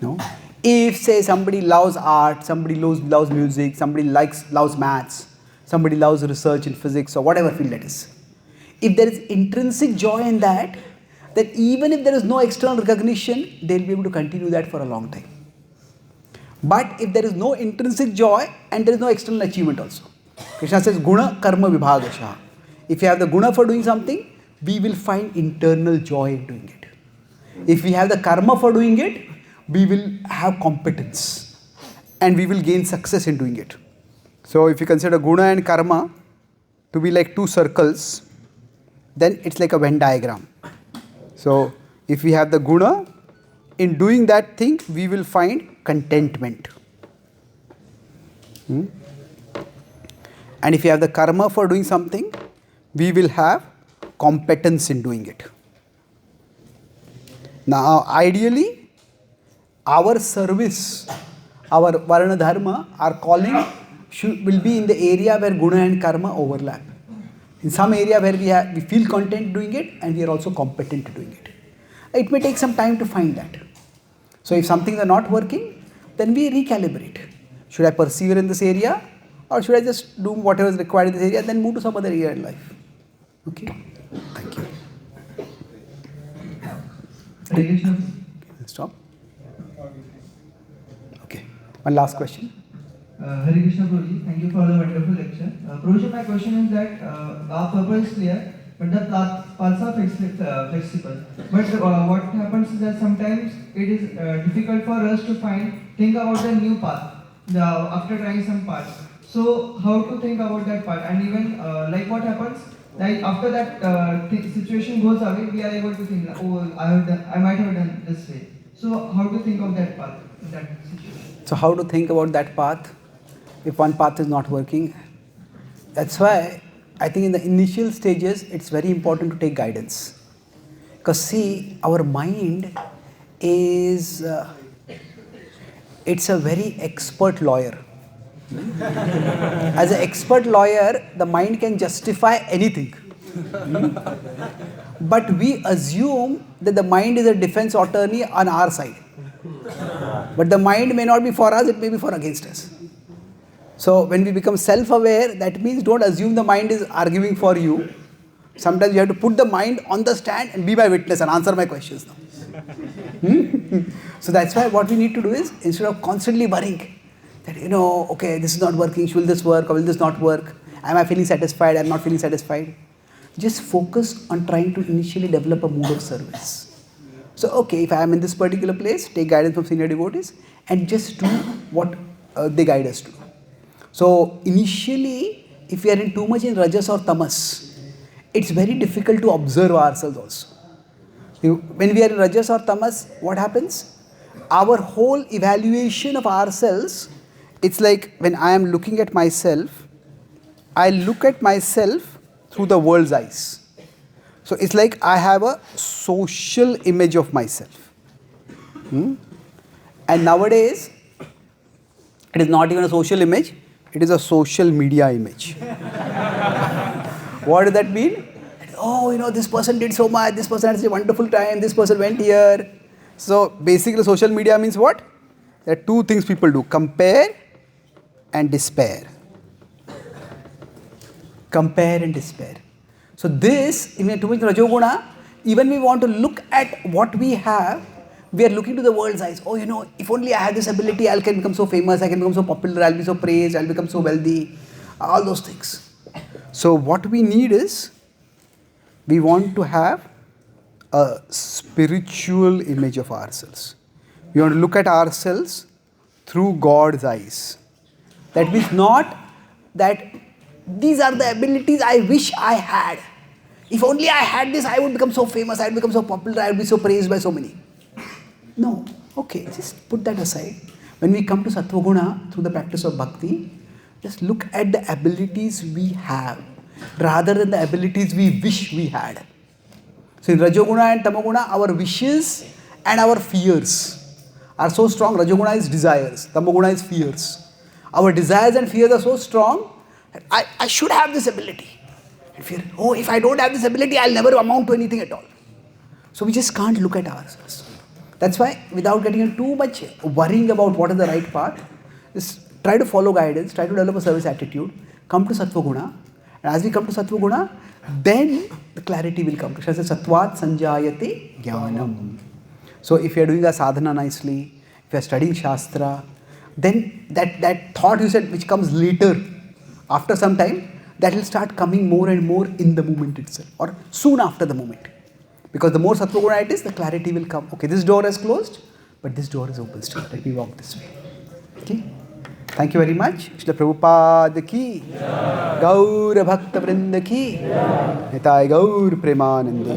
No? If say somebody loves art, somebody loves music, somebody loves maths, somebody loves research in physics or whatever field that is. If there is intrinsic joy in that, then even if there is no external recognition, they will be able to continue that for a long time. But if there is no intrinsic joy and there is no external achievement also. Krishna says, Guna Karma Vibhagasha. If you have the guna for doing something, we will find internal joy in doing it. If we have the karma for doing it, we will have competence and we will gain success in doing it. So if you consider guna and karma to be like two circles, then it's like a Venn diagram. So if we have the guna, in doing that thing, we will find contentment. And if you have the karma for doing something, we will have competence in doing it. Now, ideally, our service our Varna Dharma, our calling will be in the area where Guna and Karma overlap. In some area where we feel content doing it and we are also competent doing it. It may take some time to find that. So if some things are not working, then we recalibrate. Should I persevere in this area or should I just do whatever is required in this area and then move to some other area in life? Okay. Thank you. Hare Krishna. Stop. Okay. One last question. Hare Krishna Prabhuji, thank you for the wonderful lecture. Prabhuji, my question is that our purpose is clear, but the paths are flexible. But what happens is that sometimes it is difficult for us to think about the new path after trying some paths. So how to think about that path? And even like what happens, like after that situation goes away, we are able to think, oh, I might have done this way. So how to think of that path in that situation? So how to think about that path if one path is not working? That's why I think in the initial stages it's very important to take guidance. Because see, our mind is, it's a very expert lawyer. As an expert lawyer, the mind can justify anything. But we assume that the mind is a defense attorney on our side. But the mind may not be for us, it may be for against us. So when we become self-aware, that means don't assume the mind is arguing for you. Sometimes you have to put the mind on the stand and be my witness and answer my questions now. So that's why what we need to do is, instead of constantly worrying that, okay, this is not working, will this work or will this not work? Am I feeling satisfied? I'm not feeling satisfied. Just focus on trying to initially develop a mood of service. So, okay, if I am in this particular place, take guidance from senior devotees and just do what they guide us to. So, initially, if we are in too much in rajas or tamas, it's very difficult to observe ourselves also. When we are in rajas or tamas, what happens? Our whole evaluation of ourselves, it's like when I am looking at myself, I look at myself through the world's eyes. So it's like I have a social image of myself. And nowadays, it is not even a social image, it is a social media image. What does that mean? Oh, this person did so much, this person had such a wonderful time, this person went here. So basically social media means what? There are two things people do, compare and despair. Compare and despair. So this, if we are too much Rajoguna, even we want to look at what we have, we are looking to the world's eyes. Oh, if only I had this ability, I can become so famous, I can become so popular, I'll be so praised, I'll become so wealthy, all those things. So what we need is, we want to have a spiritual image of ourselves. We want to look at ourselves through God's eyes. That means not that these are the abilities I wish I had. If only I had this, I would become so famous, I would become so popular, I would be so praised by so many. No. Okay, just put that aside. When we come to Sattva Guna through the practice of bhakti, just look at the abilities we have rather than the abilities we wish we had. So in Rajoguna and Tamoguna, our wishes and our fears are so strong. Rajoguna is desires, Tamoguna is fears. Our desires and fears are so strong that I should have this ability. And fear, if I don't have this ability, I'll never amount to anything at all. So we just can't look at ourselves. That's why, without getting into too much worrying about what is the right path, just try to follow guidance, try to develop a service attitude, come to Sattva Guna, and as we come to Sattva Guna, then the clarity will come. Krishna says, Sattvat sanjayate jnanam. So if you are doing a sadhana nicely, if you are studying Shastra, then that thought you said which comes later, after some time, that will start coming more and more in the moment itself, or soon after the moment. Because the more Sattva Guna it is, the clarity will come. Okay, this door is closed, but this door is open still. Let me walk this way. Okay. Thank you very much. Srila Prabhupada ki, Gaur Bhakta Vrinda ki, Nitai Gaur Premanandi.